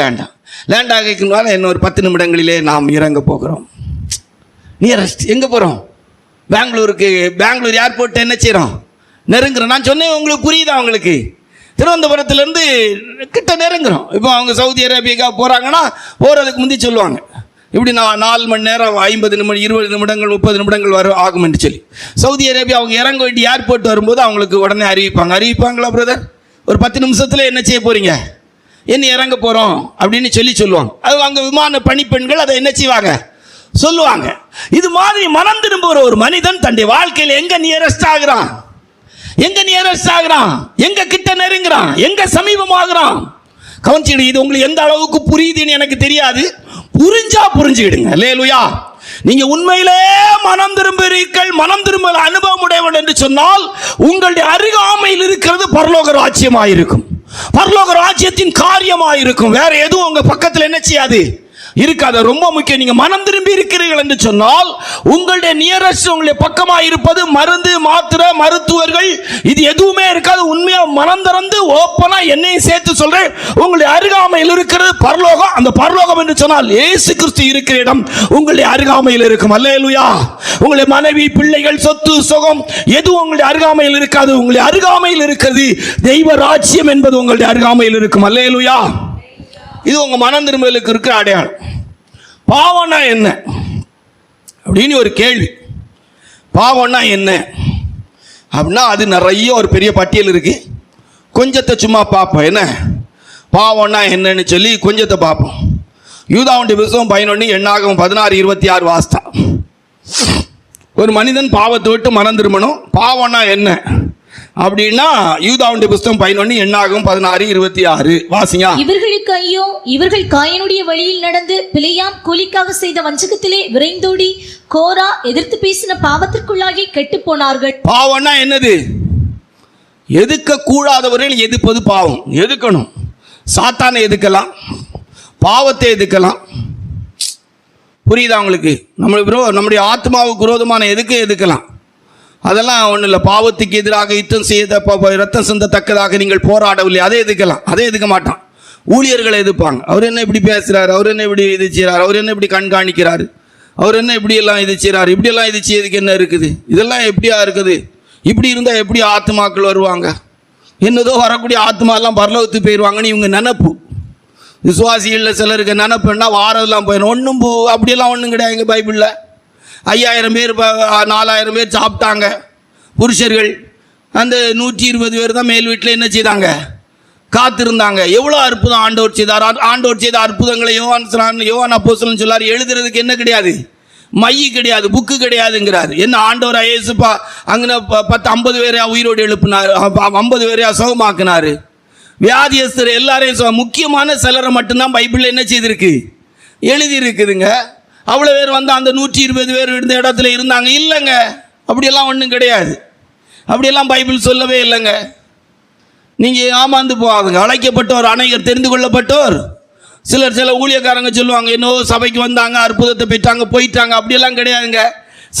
லேண்ட் ஆகிக்குனால இன்னும் ஒரு 10 நிமிடங்களிலே நாம் இறங்க போகிறோம். நியரஸ்ட் எங்கே போகிறோம்? பெங்களூர் ஏர்போர்ட் என்ன செய்கிறோம்? நெருங்குறோம். நான் சொன்னேன், உங்களுக்கு புரியுதா? உங்களுக்கு திருவனந்தபுரத்துலேருந்து கிட்ட நெருங்குறோம். இப்போ அவங்க சவுதி அரேபியாவுக்கு போகிறாங்கன்னா போகிறதுக்கு முந்தி சொல்லுவாங்க, இப்படி நான் 4 மணி நேரம் 50 நிமிடம் 20 நிமிடங்கள் 30 நிமிடங்கள் ஆகும் என்று சொல்லி. சவுதி அரேபியா அவங்க இறங்க வேண்டிய ஏர்போர்ட் வரும்போது அவங்களுக்கு உடனே அறிவிப்பாங்களா பிரதர், ஒரு 10 நிமிஷத்தில் என்ன செய்ய போகிறீங்க, என்ன இறங்க போகிறோம் அப்படின்னு சொல்லுவாங்க. அது அங்கே விமான பணிப்பெண்கள் அதை என்ன செய்வாங்க, சொல்லுவாங்க. இது மாதிரி மனம் திரும்புகிற ஒரு மனிதன் தன்னுடைய வாழ்க்கையில் எங்க நியரஸ்ட் ஆகிறான், எங்க கிட்ட நெருங்குறான், எங்க சமீபமாகிறான் கவனிச்சுடு. இது உங்களுக்கு எந்த அளவுக்கு புரியுதுன்னு எனக்கு தெரியாது. புரிஞ்சுக்கிடுங்க. அல்லேலூயா! நீங்க உண்மையிலே மனம் திரும்ப அனுபவம் உடையவன் என்று சொன்னால் உங்களுடைய அருகாமையில் இருக்கிறது பரலோக ராஜ்யமாயிருக்கும், பரலோக ராஜ்யத்தின் காரியமாயிருக்கும். வேற எதுவும் உங்க பக்கத்தில் என்ன செய்யாது, இருக்காது. ரொம்ப முக்கியம். நீங்க மனம் திரும்பி இருக்கிறீர்கள் என்று சொன்னால் உங்களுடைய நியரஸ்ட், உங்களுடைய பக்கமாக இருப்பது மருந்து, மாத்திரை, மருத்துவர்கள், இது எதுவுமே இருக்காது. உண்மையா மனம் திறந்து ஓப்பனா என்னையும் சேர்த்து சொல்றேன், உங்களுடைய அருகாமையில் இருக்கிறது பரலோகம். அந்த பரலோகம் என்று சொன்னால் இயேசு கிறிஸ்து இருக்கிற இடம் உங்களுடைய அருகாமையில் இருக்கும். அல்லேலூயா! உங்களுடைய மனைவி, பிள்ளைகள், சொத்து, சுகம் எதுவும் உங்களுடைய அருகாமையில் இருக்காது. உங்களுடைய அருகாமையில் இருக்கிறது தெய்வ ராஜ்யம் என்பது உங்களுடைய அருகாமையில் இருக்கும். அல்லேலூயா! இது உங்க மனம் திரும்பலுக்கு இருக்கிற அடையாளம். பாவம்னா என்ன அப்படின்னு ஒரு கேள்வி. பாவம்னா என்ன அப்படின்னா அது நிறைய ஒரு பெரிய பட்டியல் இருக்கு. கொஞ்சத்தை சும்மா பார்ப்போம். என்ன பாவம்னா என்னன்னு சொல்லி கொஞ்சத்தை பார்ப்போம். யூதாவுடைய புஸ்தகம் 11 எண்ணாகமம் 16:26 வாஸ்தா. ஒரு மனிதன் பாவத்தை விட்டு மனம் திரும்பணும். பாவம்னா என்ன அப்படின்னா யூதாவுடைய புஸ்தகம் 11 எண்ணாகமம் 16:26 வாசிங்க. இவர்களுக்கு ஐயோ, இவர்கள் காயனுடைய வழியில் நடந்து பிலேயாம் கூலிக்காக செய்த வஞ்சகத்திலே விரைந்தோடி கோரா எதிர்த்து பேசின பாவத்திற்குள்ளாகி கெட்டு போனார்கள். பாவம்னா என்னது? எதுக்க கூடாதவர்கள் எதிர்ப்பது பாவம். எதுக்கணும். சாத்தானை எதுக்கலாம், பாவத்தை எதுக்கலாம். புரியுதா உங்களுக்கு? நம்முடைய ஆத்மாவுக்கு விரோதமான எதுக்கலாம். அதெல்லாம் ஒன்றும் இல்லை. பாவத்துக்கு எதிராக யுத்தம் செய்த ரத்தம் சிந்தத்தக்கதாக நீங்கள் போராடவில்லை, அதை எதுக்கலாம். அதை எதுக்க மாட்டான். ஊழியர்களை எதிர்ப்பாங்க. அவர் என்ன இப்படி பேசுகிறார், அவர் என்ன இப்படி இது செய்கிறார், அவர் என்ன இப்படி கண்காணிக்கிறார், அவர் என்ன இப்படியெல்லாம் இது செய்கிறார், இப்படியெல்லாம் இது செய்யறதுக்கு என்ன இருக்குது, இதெல்லாம் எப்படியா இருக்குது, இப்படி இருந்தால் எப்படி ஆத்மாக்கள் வருவாங்க, என்னதோ வரக்கூடிய ஆத்மாலாம் பரலோகத்துக்கு போயிடுவாங்கன்னு இவங்க நினப்பு. விசுவாசிகளில் சிலருக்கு நினப்புன்னா வாரதெல்லாம் போயிடும். ஒன்றும் அப்படியெல்லாம் ஒன்றும் கிடையாது. எங்கள் பைபிளில் 5000 பேர் 4000 பேர் சாப்பிட்டாங்க புருஷர்கள். அந்த 120 பேர் தான் மேல் வீட்டில் என்ன செய்தாங்க, காத்திருந்தாங்க. எவ்வளோ அற்புதம் ஆண்டவர் செய்தார். ஆண்டவர் செய்த அற்புதங்களை யோவான் அப்போஸ்தலன் சொல்லார். எழுதுறதுக்கு என்ன கிடையாது, மைய கிடையாது, புக்கு கிடையாதுங்கிறார். என்ன ஆண்டவர் இயேசுப்பா அங்கே 50 பேரையா உயிரோடு எழுப்பினார், 50 பேரையா சுகமாக்கினார். வியாதியஸ்தர் எல்லாரையும் முக்கியமான சிலரை மட்டும்தான் பைபிளில் என்ன செய்திருக்கு, எழுதியிருக்குதுங்க. அவ்வளோ பேர் வந்து அந்த 120 பேர் இருந்த இடத்துல இருந்தாங்க இல்லைங்க. அப்படியெல்லாம் ஒன்றும் கிடையாது. அப்படியெல்லாம் பைபிள் சொல்லவே இல்லைங்க. நீங்கள் ஏமாந்து போகாதுங்க. அழைக்கப்பட்டோர் அநேகர், தெரிந்து கொள்ளப்பட்டோர் சில ஊழியக்காரங்க சொல்லுவாங்க, என்னவோ சபைக்கு வந்தாங்க, அற்புதத்தை பெற்றாங்க, போயிட்டாங்க. அப்படியெல்லாம் கிடையாதுங்க.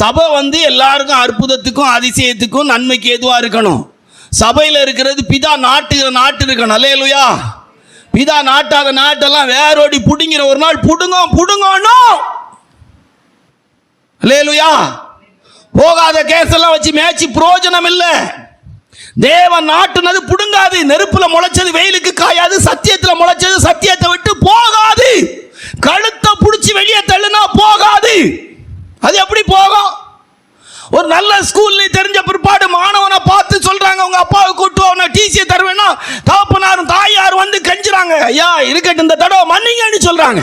சபை வந்து எல்லாருக்கும் அற்புதத்துக்கும் அதிசயத்துக்கும் நன்மைக்கு எதுவாக இருக்கணும். சபையில் இருக்கிறது பிதா நாட்டுகிற நாட்டு இருக்கணும். அல்லேலூயா. பிதா நாட்டாத நாட்டெல்லாம் வேரோடி புடுங்கிற ஒரு நாள் புடுங்கணும். அல்லேலூயா. போகாத கேஸெல்லாம் வச்சு மேய்ச்சி பிரயோஜனம் இல்லை. தேவன் நாட்டுனது புடுங்காது. நெருப்புல முளைச்சது வெயிலுக்கு காயாது, சத்தியத்துல முளைச்சது சத்தியத்தை விட்டு போகாது. கழுத்தை பிடிச்சி வெளியே தள்ளுனா போகாது. அது எப்படி போகும்? ஒரு நல்ல ஸ்கூல்ல தெரிஞ்ச பிற்பாடு மாணவனை பார்த்து சொல்றாங்க, உங்க அப்பாவை கூட்டு அவனை டிசியை தருவேன்னா தகப்பனாரும் தாயாரும் வந்து கெஞ்சுறாங்க, ஐயா இருக்கட்டும் இந்த தடவை மன்னிங்கன்னு சொல்றாங்க.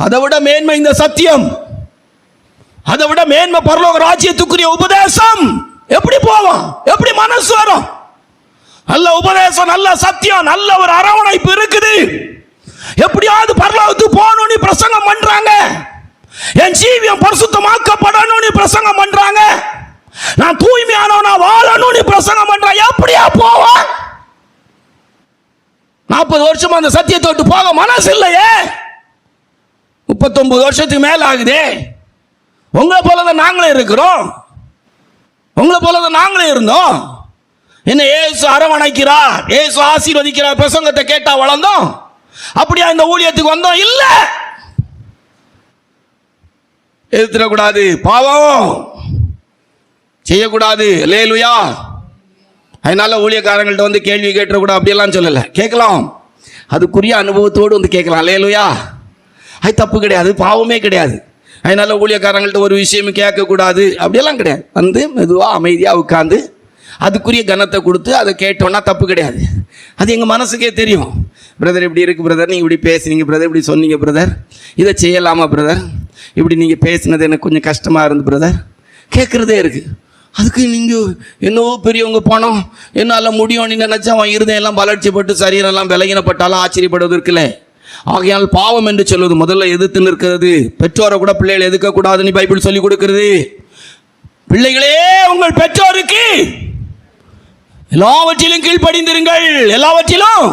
அதை விட மேன்மை இந்த சத்தியம், அதை விட மேன்மை பரலோக ராஜ்யத்துக்குரிய உபதேசம். எப்படி போவோம்? எப்படி மனசு வரும்? நல்ல உபதேசம், நல்ல சத்தியம், நல்ல ஒரு அரவணைப்பு இருக்குது. எப்படியாவது பரலோகத்துக்கு போகணும்னு பிரசங்கம் பண்றாங்க. என் ஜீவியம் பரிசுத்தமாக்கப்படணும்னு பிரசங்கம் பண்றாங்க. நான் தூய்மையானவனா வாழணும்னு பிரசங்கம் பண்றாங்க. எப்படியா போவான்? 40 வருஷமா அந்த சத்தியத்தை விட்டு போக மனசு இல்லையே. 39 வருஷத்துக்கு மேல ஆகுதே. உங்களை போலதான் நாங்களே இருக்கிறோம், உங்களை போலதான் நாங்களே இருந்தோம். என்ன ஏசு அரவணைக்கிறார், ஏசு ஆசீர்வதிக்கிறார், பிரசங்கத்தை கேட்டா வளர்ந்தோம். அப்படியா இந்த ஊழியத்துக்கு வந்தோம்? இல்ல. எதிர்த்திடக்கூடாது, பாவம் செய்யக்கூடாது. அல்லேலூயா. அதனால ஊழியக்காரங்கள்ட்ட வந்து கேள்வி கேட்டுறக்கூடாது அப்படியெல்லாம் சொல்லலை. கேட்கலாம், அதுக்குரிய அனுபவத்தோடு வந்து கேட்கலாம். அல்லேலூயா. அது தப்பு கிடையாது, பாவமே கிடையாது. அதனால ஊழியக்காரங்கள்ட்ட ஒரு விஷயமும் கேட்கக்கூடாது அப்படியெல்லாம் கிடையாது. வந்து மெதுவாக அமைதியாக உட்காந்து அதுக்குரிய கனத்தை கொடுத்து அதை கேட்டோன்னா தப்பு கிடையாது. அது எங்கள் மனசுக்கே தெரியும். பிரதர் இப்படி இருக்குது பிரதர், நீங்கள் இப்படி பேசுனீங்க பிரதர், இப்படி சொன்னீங்க பிரதர், இதை செய்யலாமா பிரதர், இப்படி நீங்கள் பேசினது எனக்கு கொஞ்சம் கஷ்டமாக இருந்து பிரதர், கேட்குறதே இருக்குது. அதுக்கு நீங்கள் என்னவோ பெரியவங்க பணம் என்னால் முடியும்னு நினச்சா அவன் இருதயம் எல்லாம் வளர்ச்சிப்பட்டு சரீரெல்லாம் விலகினப்பட்டாலும் ஆச்சரியப்படுவதற்கில்லை. ஆகையால் பாவம் என்று சொல்வது முதல்ல எதிர்த்து நிற்கிறது. பெற்றோரை கூட பிள்ளைகளை எதிர்க்கக்கூடாதுன்னு பைபிள் சொல்லி கொடுக்கிறது. பிள்ளைகளே உங்கள் பெற்றோருக்கு எல்லாவற்றிலும் கீழ்ப்படிந்திருங்கள். எல்லாவற்றிலும்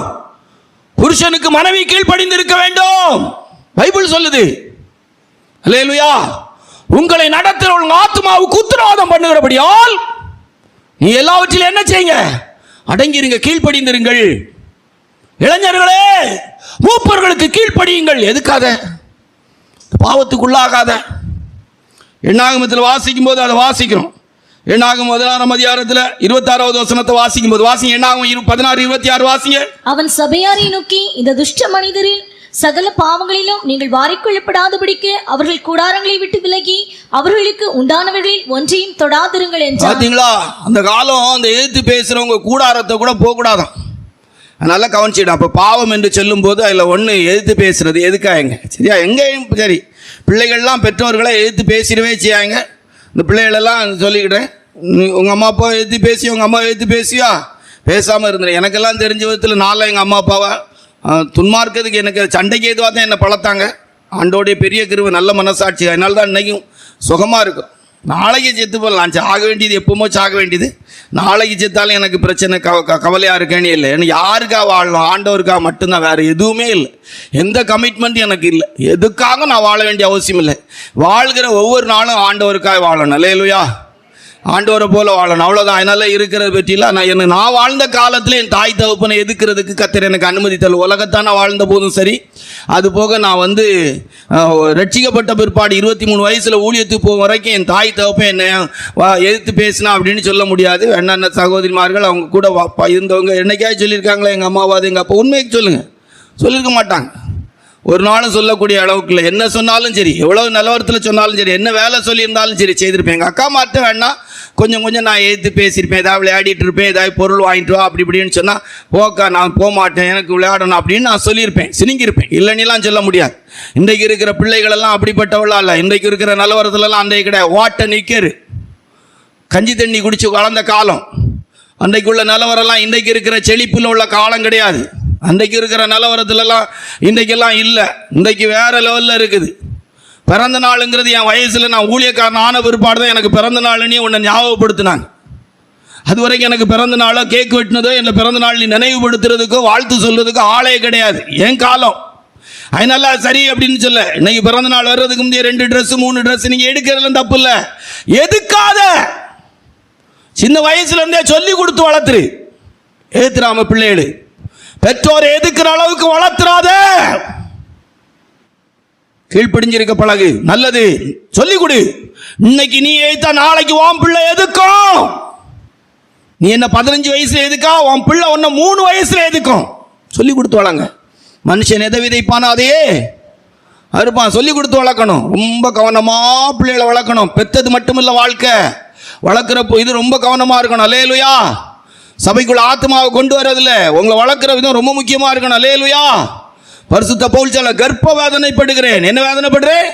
புருஷனுக்கு மனைவி கீழ்ப்படிந்திருக்க வேண்டும் பைபிள் சொல்லுது. அல்லேலூயா. உங்களை நடத்துகிற உங்க ஆத்மாவுக்கு உத்தரவாதம் பண்ணுகிறபடியால் நீ எல்லாவற்றிலும் என்ன செய்யுங்க? அடங்கிருங்க, கீழ்ப்படிந்திருங்கள். இளைஞர்களே மூப்பர்களுக்கு கீழ்ப்படியுங்கள். எதுக்காக? பாவத்துக்குள்ளாகாத. எண்ணாகமத்தில் வாசிக்கும் போது அதை வாசிக்கிறோம். எண்ணாகமம் 16ஆம் அதிகாரத்தில் 26வது வசனத்தை வாசிக்கும் போது வாசிங்க. எண்ணாகமம் 16:26 வாசிங்க. அவன் சபையாரை நோக்கி, இந்த துஷ்ட மனிதரில் சகல பாவங்களிலும் நீங்கள் வாரிக்கொள்ளப்படாதபடிக்கு அவர்கள் கூடாரங்களை விட்டு விலகி அவர்களுக்கு உண்டானவர்களில் ஒன்றையும் தொடாதிருங்கள் என்றார். பாத்தீங்களா? அந்த காலம் அந்த எதிர்த்து பேசுறவங்க கூடாரத்தை கூட போக கூடாதான். அதனால கவனிச்சிடும். அப்போ பாவம் என்று சொல்லும்போது அதில் ஒன்று எதிர்த்து பேசுறது எதுக்காயங்க, சரியா? எங்கேயும் சரி, பிள்ளைகள்லாம் பெற்றோர்களை எதிர்த்து பேசிடவே செய்யாங்க. இந்த பிள்ளைகளெல்லாம் சொல்லிக்கிட்டேன், உங்கள் அம்மா அப்பா எதிர்த்து பேசி உங்கள் அம்மா எதிர்த்து பேசியா, பேசாமல் இருந்தேன். எனக்கெல்லாம் தெரிஞ்ச விதத்தில் நாளில் எங்கள் அம்மா அப்பாவை துன்மார்க்கிறதுக்கு எனக்கு சண்டைக்கு எதுவாக தான் என்னை பழத்தாங்க. ஆண்டோடைய பெரிய கிருபை, நல்ல மனசாட்சி, அதனால தான் இன்றைக்கும் சுகமாக இருக்கும். நாளைக்கு செத்து போடலாம், சாக வேண்டியது எப்பவுமோ சாக வேண்டியது. நாளைக்கு செத்தாலும் எனக்கு பிரச்சனை கவலையாக இருக்கேன்னு இல்லை. எனக்கு யாருக்காக வாழணும், ஆண்டவருக்காக மட்டும்தான், வேறு எதுவுமே இல்லை. எந்த கமிட்மெண்ட் எனக்கு இல்லை, எதுக்காக நான் வாழ வேண்டிய அவசியம் இல்லை. வாழ்கிற ஒவ்வொரு நாளும் ஆண்டவருக்காக வாழணும். அல்லேலூயா, ஆண்டவரை போல வாழணும், அவ்வளோதான். அதனால இருக்கிறத பற்றிலாம் நான் வாழ்ந்த காலத்தில் என் தாய் தகப்பனை எதுக்கிறதுக்கு கர்த்தர் எனக்கு அனுமதித்தல். உலகத்தான வாழ்ந்த போதும் சரி, அது போக நான் ரட்சிக்கப்பட்ட பிற்பாடு 23 வயசில் ஊழியத்துக்கு போகும் வரைக்கும் என் தாய் தகப்பன் என்னை எதிர்த்து பேசினா அப்படின்னு சொல்ல முடியாது. அண்ணன் சகோதரிமார்கள் அவங்க கூட இருந்தவங்க என்னைக்காவது சொல்லியிருக்காங்களா எங்கள் அம்மாவாது எங்கள் அப்பா? உண்மைக்கு சொல்லுங்கள், சொல்லியிருக்க மாட்டாங்க. ஒரு நாளும் சொல்லக்கூடிய அளவுக்கு இல்லை. என்ன சொன்னாலும் சரி, எவ்வளோ நிலவரத்தில் சொன்னாலும் சரி, என்ன வேலை சொல்லியிருந்தாலும் சரி செய்திருப்பேன். எங்கள் அக்கா மாட்ட வேணா கொஞ்சம் நான் எதிர்த்து பேசியிருப்பேன். ஏதாவது விளையாடிட்டு இருப்பேன், ஏதாவது பொருள் வாங்கிட்டு வா அப்படி இப்படின்னு சொன்னால், போக்கா நான் போக மாட்டேன், எனக்கு விளையாடணும் அப்படின்னு நான் சொல்லியிருப்பேன், சினிங்கிருப்பேன். இல்லைன்னெலாம் சொல்ல முடியாது. இன்றைக்கு இருக்கிற பிள்ளைகளெல்லாம் அப்படிப்பட்டவளா இல்லை. இன்றைக்கு இருக்கிற நிலவரத்துலலாம் அன்றைக்கு கிடையாது. வாட்டை நிற்கரு, கஞ்சி தண்ணி குடிச்சு வளர்ந்த காலம். அன்றைக்குள்ள நிலவரம்லாம் இன்றைக்கு இருக்கிற செழிப்பில் உள்ள காலம் கிடையாது. அன்றைக்கு இருக்கிற நிலவரத்துலலாம் இன்றைக்கெல்லாம் இல்லை. இன்றைக்கு வேறு லெவலில் இருக்குது. பிறந்த நாளுங்கிறது என் வயசில் நான் ஊழியக்காரன் ஆன பிற்பாடு தான் எனக்கு பிறந்த நாள்னே ஒன்று ஞாபகப்படுத்தினாங்க. அது வரைக்கும் எனக்கு பிறந்த நாளோ கேக் வெட்டினதோ இல்லை பிறந்த நாள் நினைவுபடுத்துறதுக்கோ வாழ்த்து சொல்கிறதுக்கோ ஆளே கிடையாது என் காலம். அதனால சரி அப்படின்னு சொல்ல, இன்னைக்கு பிறந்த நாள் வர்றதுக்கு முந்தைய 2 ட்ரெஸ் 3 ட்ரெஸ் நீங்கள் எடுக்கிறதுலாம் தப்பு இல்லை. எதுக்காத சின்ன வயசுல இருந்தே சொல்லி கொடுத்து வளர்த்துரு. ஏத்துறாம பிள்ளைகள் பெற்றோரை எதுக்குற அளவுக்கு வளர்த்துறாத. கீழ்ப்படிஞ்சிருக்க பழகு, நல்லது சொல்லி கொடு. இன்னைக்கு நீ எதுத்தா நாளைக்கு உன் பிள்ளை எதுக்கும். நீ என்ன 15 வயசுல எதுக்கா, உன் பிள்ளை ஒன்ன 3 வயசுல எதுக்கும். சொல்லி கொடுத்து வளங்க. மனுஷன் எதை விதைப்பானோ அதையே அறுப்பான். சொல்லி கொடுத்து வளர்க்கணும். ரொம்ப கவனமா பிள்ளைகளை வளர்க்கணும். பெத்தது மட்டுமில்ல, வாழ்க்கை வளர்க்குறப்போ இது ரொம்ப கவனமா இருக்கணும். அல்லேலூயா. சபைக்குள்ள ஆத்மாவை கொண்டு வரதில்ல, உங்களை வளர்க்குற விதம் ரொம்ப முக்கியமா இருக்கணும். அல்லேலூயா. பரிசுத்த பவுல் சொல்ல, கர்ப்ப வேதனைப்படுகிறேன். என்ன வேதனைப்படுறேன்?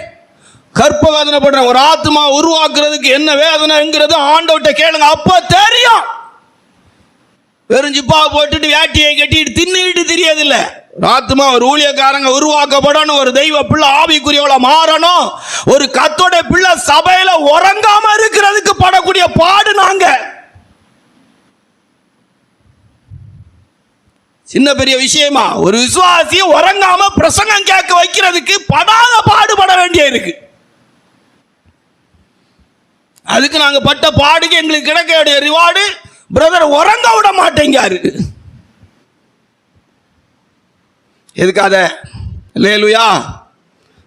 கர்ப்ப வேதனைப்படுறேன். ஒரு ஆத்மா உருவாக்குறதுக்கு என்ன வேதனைங்கிறது ஆண்டவர்கிட்ட கேளுங்க, அப்ப தெரியும். வெறும் ஜிப்பா போட்டுட்டு வேட்டியை கட்டிட்டு தின்னுட்டு தெரியாதில்ல. ஆத்மா ஒரு ஊழியக்காரங்க உருவாக்கப்படணும். ஒரு தெய்வ பிள்ளை ஆவிக்குரியவள மாறணும். ஒரு கத்தோட பிள்ளை சபையில உறங்காம இருக்கிறதுக்கு படக்கூடிய பாடு நாங்க. சின்ன பெரிய விஷயமா ஒரு விசுவாசியை உறங்காம பிரசங்கம் கேட்க வைக்கிறதுக்கு படாத பாடுபட வேண்டிய இருக்கு. அதுக்கு நாங்க பட்ட பாடுக்கு எங்களுக்கு கிடைக்க வேண்டிய ரிவார்டு, பிரதர் உறங்க விட மாட்டேங்காரு. எதுக்காக? அல்லேலூயா.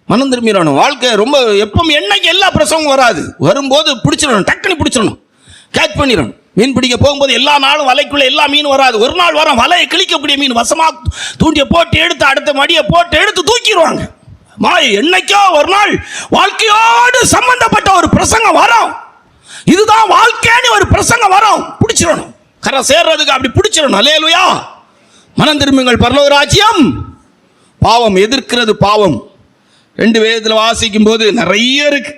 மனம் திரும்பிடணும். வாழ்க்கை ரொம்ப எப்பவும் என்னைக்கு எல்லா பிரசவமும் வராது. வரும்போது பிடிச்சிடணும், டக்குன்னு பிடிச்சிடணும், கேட்ச் பண்ணிடணும். மீன் பிடிக்க போகும்போது எல்லா நாளும் வலைக்குள்ள எல்லா மீன் வராது. ஒரு நாள் வர வலையை கிழிக்கக்கூடிய மீன் வசமா தூண்டிய போட்டு எடுத்து அடுத்த மடியை போட்டு எடுத்து தூக்கிடுவாங்க. என்னைக்கோ ஒரு நாள் வாழ்க்கையோடு சம்பந்தப்பட்ட ஒரு பிரசங்கம் வரும். இதுதான் வாழ்க்கைன்னு ஒரு பிரசங்கம் வரும், பிடிச்சிடணும். கரை சேர்றதுக்கு அப்படி பிடிச்சிடணும். அல்லேலூயா. மனம் திரும்புங்கள், பரலோக ராஜ்யம். பாவம் எதிர்க்கிறது பாவம். 2 வேதத்தில் வாசிக்கும் போது நிறைய இருக்கு.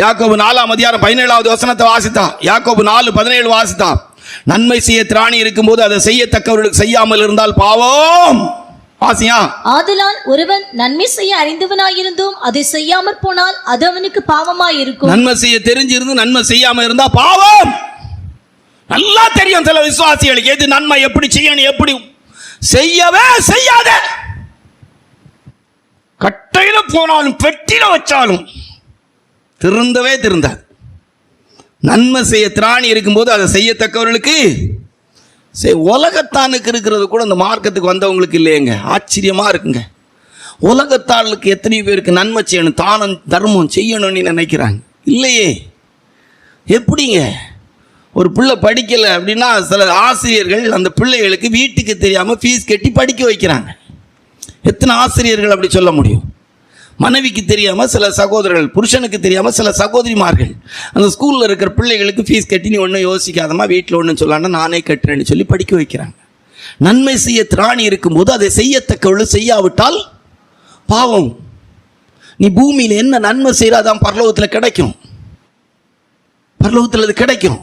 யாக்கோபு 4:17 வசனத்தை வாசித்தா, யாக்கோபு 4:17 வாசித்தா, நன்மை செய்ய திராணி இருக்கும் போது அதை செய்யத்தக்கவர்களுக்கு செய்யாமல் இருந்தால் பாவம். வாசியா. ஆதலால் ஒருவன் நன்மை செய்ய அறிந்தவனாயிருந்தும் அதை செய்யாமற் போனால் அது அவனுக்கு பாவமாய் இருக்கும். நன்மை செய்ய தெரிஞ்சிருந்து நன்மை செய்யாம இருந்தா பாவம். நல்லா தெரியும் சில விசுவாசிகளுக்கு எது நன்மை எப்படி செய்யணும், எப்படி செய்யவே செய்யாத. கட்டையில போனாலும் பெட்டியில வச்சாலும் திருந்தவே திருந்தாது. நன்மை செய்ய திராணி இருக்கும்போது அதை செய்யத்தக்கவர்களுக்கு உலகத்தானுக்கு இருக்கிறது கூட இந்த மார்க்கத்துக்கு வந்தவங்களுக்கு இல்லையேங்க. ஆச்சரியமா இருக்குங்க. உலகத்தாளுக்கு எத்தனை பேருக்கு நன்மை செய்யணும், தானம் தர்மம் செய்யணும்னு நினைக்கிறாங்க. இல்லையே. எப்படிங்க? ஒரு பிள்ளை படிக்கலை அப்படின்னா சில ஆசிரியர்கள் அந்த பிள்ளைகளுக்கு வீட்டுக்கு தெரியாமல் ஃபீஸ் கட்டி படிக்க வைக்கிறாங்க. எத்தனை ஆசிரியர்கள் அப்படி சொல்ல முடியும்? மனைவிக்கு தெரியாமல் சில சகோதரர்கள், புருஷனுக்கு தெரியாமல் சில சகோதரிமார்கள் அந்த ஸ்கூலில் இருக்கிற பிள்ளைகளுக்கு ஃபீஸ் கட்டி நீ ஒன்றும் யோசிக்காதமா வீட்டில் ஒன்றும் சொல்லாண்டா நானே கட்டுறேன்னு சொல்லி படிக்க வைக்கிறாங்க. நன்மை செய்ய திராணி இருக்கும்போது அதை செய்யத்தக்கவள் செய்யாவிட்டால் பாவம். நீ பூமியில் என்ன நன்மை செய்யறாதான் பரலோகத்தில் கிடைக்கும். பரலோகத்தில் அது கிடைக்கும்.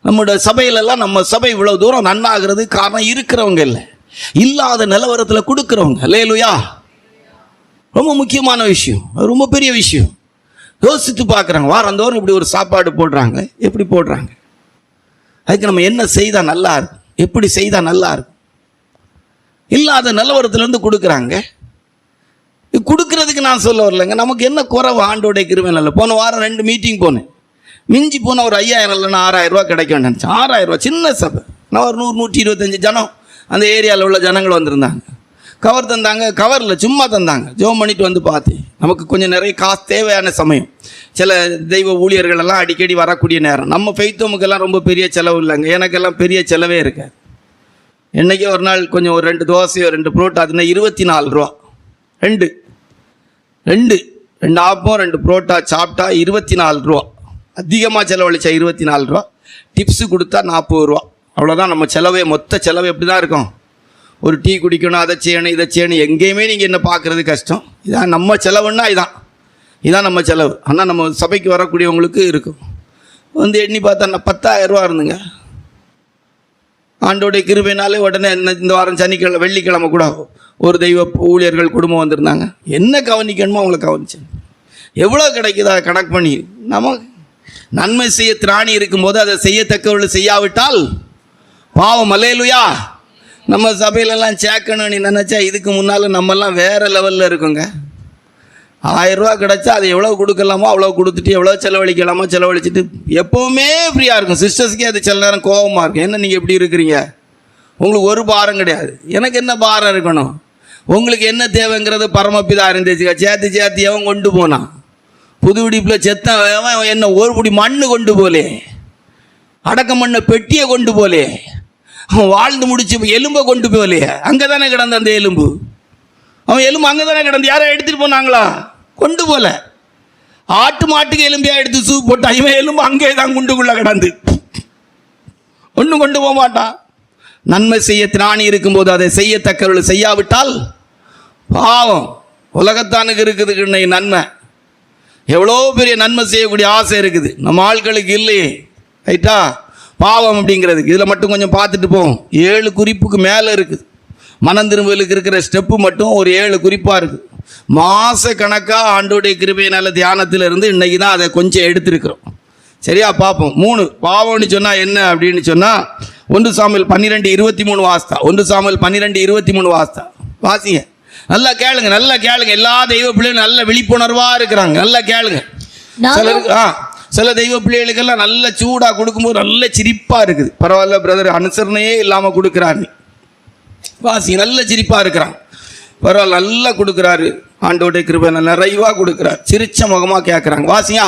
நம்முடைய சபையிலெல்லாம் நம்ம சபை இவ்வளவு தூரம் நன்னாகிறது காரணம் இருக்கிறவங்க இல்லை, இல்லாத நிலவரத்தில் கொடுக்குறவங்க. அல்லேலூயா. ரொம்ப முக்கியமான விஷயம், ரொம்ப பெரிய விஷயம். யோசித்து பார்க்குறாங்க, வாரந்தோறும் இப்படி ஒரு சாப்பாடு போடுறாங்க, எப்படி போடுறாங்க, அதுக்கு நம்ம என்ன செய்தால் நல்லா இருக்கும், எப்படி செய்தால் நல்லா இருக்கும். இல்லாத நிலவரத்துலேருந்து கொடுக்குறாங்க. கொடுக்கறதுக்கு நான் சொல்ல வரலைங்க, நமக்கு என்ன குறைவு ஆண்டோடைய கிருபை நல்ல. போன வாரம் 2 மீட்டிங் போனேன், மிஞ்சி போனால் ஒரு 5000 இல்லைன்னா 6000 ரூபா கிடைக்கும் நினச்சேன். 6000 ரூபா சின்ன சபை, நான் ஒரு 100-125 ஜனம் அந்த ஏரியாவில் உள்ள ஜனங்கள் வந்திருந்தாங்க. கவர் தந்தாங்க, கவரில் சும்மா தந்தாங்க. ஜெபம் பண்ணிட்டு வந்து பார்த்தேன், நமக்கு கொஞ்சம் நிறைய காசு தேவையான சமயம். சில தெய்வ ஊழியர்கள் எல்லாம் அடிக்கடி வரக்கூடிய நேரம். நம்ம ஃபெய்த்தோமுக்கெல்லாம் ரொம்ப பெரிய செலவு இல்லைங்க, எனக்கெல்லாம் பெரிய செலவே இருக்காது. என்றைக்கே ஒரு நாள் கொஞ்சம் ஒரு 2 தோசையோ 2 புரோட்டா, அதுனா 24 ரூபா. 2 ஆப்பம் 2 புரோட்டா சாப்பிட்டா 24 ரூபா. அதிகமாக செலவழிச்சா 24 ரூபா. டிப்ஸு கொடுத்தா 40 ரூபா. அவ்வளோதான் நம்ம செலவே. மொத்த செலவு எப்படி தான் இருக்கும். ஒரு டீ குடிக்கணும், அதை செய்யணும், இதை செய்யணும், எங்கேயுமே நீங்கள் என்ன பார்க்குறது கஷ்டம். இதான் நம்ம செலவுன்னா இதான் நம்ம செலவு. ஆனால் நம்ம சபைக்கு வரக்கூடியவங்களுக்கு இருக்கும். வந்து எண்ணி பார்த்தா 10,000 ரூபா இருந்துங்க. ஆண்டோடைய கிருபையினாலே உடனே இந்த வாரம் சனிக்கிழமை வெள்ளிக்கிழமை கூட ஒரு தெய்வ ஊழியர்கள் குடும்பம் வந்திருந்தாங்க. என்ன கவனிக்கணுமோ அவங்களை கவனிச்சேன். எவ்வளோ கிடைக்குதா கணக்கு பண்ணி. நம்ம நன்மை செய்ய திராணி இருக்கும்போது அதை செய்யத்தக்கவர்கள் செய்யாவிட்டால் பாவம். அல்லேலூயா. நம்ம சபையிலெல்லாம் சேர்க்கணும்னு நினச்சா இதுக்கு முன்னால் நம்மெல்லாம் வேறு லெவலில் இருக்குங்க. 1000 ரூபா கிடச்சா அது எவ்வளோ கொடுக்கலாமோ அவ்வளோ கொடுத்துட்டு, எவ்வளோ செலவழிக்கலாமோ செலவழிச்சிட்டு எப்போவுமே ஃப்ரீயாக இருக்கும். சிஸ்டர்ஸ்க்கே அது சில நேரம் கோபமாக இருக்கும். என்ன நீங்கள் எப்படி இருக்கிறீங்க, உங்களுக்கு ஒரு பாரம் கிடையாது. எனக்கு என்ன பாரம் இருக்கணும், உங்களுக்கு என்ன தேவைங்கிறது பரமபிதா இருந்துச்சுக்கா. சேர்த்து எவன் கொண்டு போனான். புது விடிப்பில் செத்தவன் என்ன ஒரு பிடி மண்ணு கொண்டு போலே, அடக்க மண்ணை பெட்டியை கொண்டு போலே, அவன் வாழ்ந்து முடிச்சு எலும்பை கொண்டு போலே. அங்கே தானே கிடந்த அந்த எலும்பு, அவன் எலும்பு அங்கே தானே கிடந்து. யாரும் எடுத்துகிட்டு போனாங்களா? கொண்டு போல. ஆட்டு மாட்டுக்கு எலும்பியாக எடுத்து சூ போட்டு இவன் எலும்பு அங்கே தான் குண்டுக்குள்ளே கிடந்து ஒன்றும் கொண்டு போக மாட்டான். நன்மை செய்ய திராணி இருக்கும்போது அதை செய்யத்தக்கவர்கள் செய்யாவிட்டால் பாவம். உலகத்தானுக்கு இருக்குதுக்கு இன்னைக்கு நன்மை, எவ்வளோ பெரிய நன்மை செய்யக்கூடிய ஆசை இருக்குது, நம்ம ஆட்களுக்கு இல்லையே. ரைட்டா? பாவம் அப்படிங்கிறதுக்கு இதில் மட்டும் கொஞ்சம் பார்த்துட்டு போவோம். 7 குறிப்புக்கு மேலே இருக்குது. மனம் திரும்பலுக்கு இருக்கிற ஸ்டெப்பு மட்டும் ஒரு 7 குறிப்பாக இருக்குது. மாத கணக்காக ஆண்டோடைய கிருபையினால தியானத்தில் இருந்து இன்றைக்கி தான் அதை கொஞ்சம் எடுத்துருக்குறோம். சரியா? பார்ப்போம். 3 பாவம்னு சொன்னால் என்ன அப்படின்னு சொன்னால் 1 சாமுவேல் 12:23 வாஸ்தா. 1 சாமுவேல் 12:23 வாஸ்தா வாசிங்க. நல்லா கேளுங்க, நல்லா கேளுங்க. எல்லா தெய்வ பிள்ளைகளும் நல்ல விழிப்புணர்வாக இருக்கிறாங்க. நல்லா கேளுங்க. சில தெய்வ பிள்ளைகளுக்கெல்லாம் நல்ல சூடாக கொடுக்கும்போது நல்ல சிரிப்பாக இருக்குது. பரவாயில்ல பிரதர், அனுசரணையே இல்லாமல் கொடுக்குறாரு. வாசி நல்ல சிரிப்பாக இருக்கிறான். பரவாயில்ல, நல்லா கொடுக்குறாரு. ஆண்டோடைய கிருபை நிறைவாக கொடுக்குறாரு. சிரிச்ச முகமாக கேட்குறாங்க. வாசியா.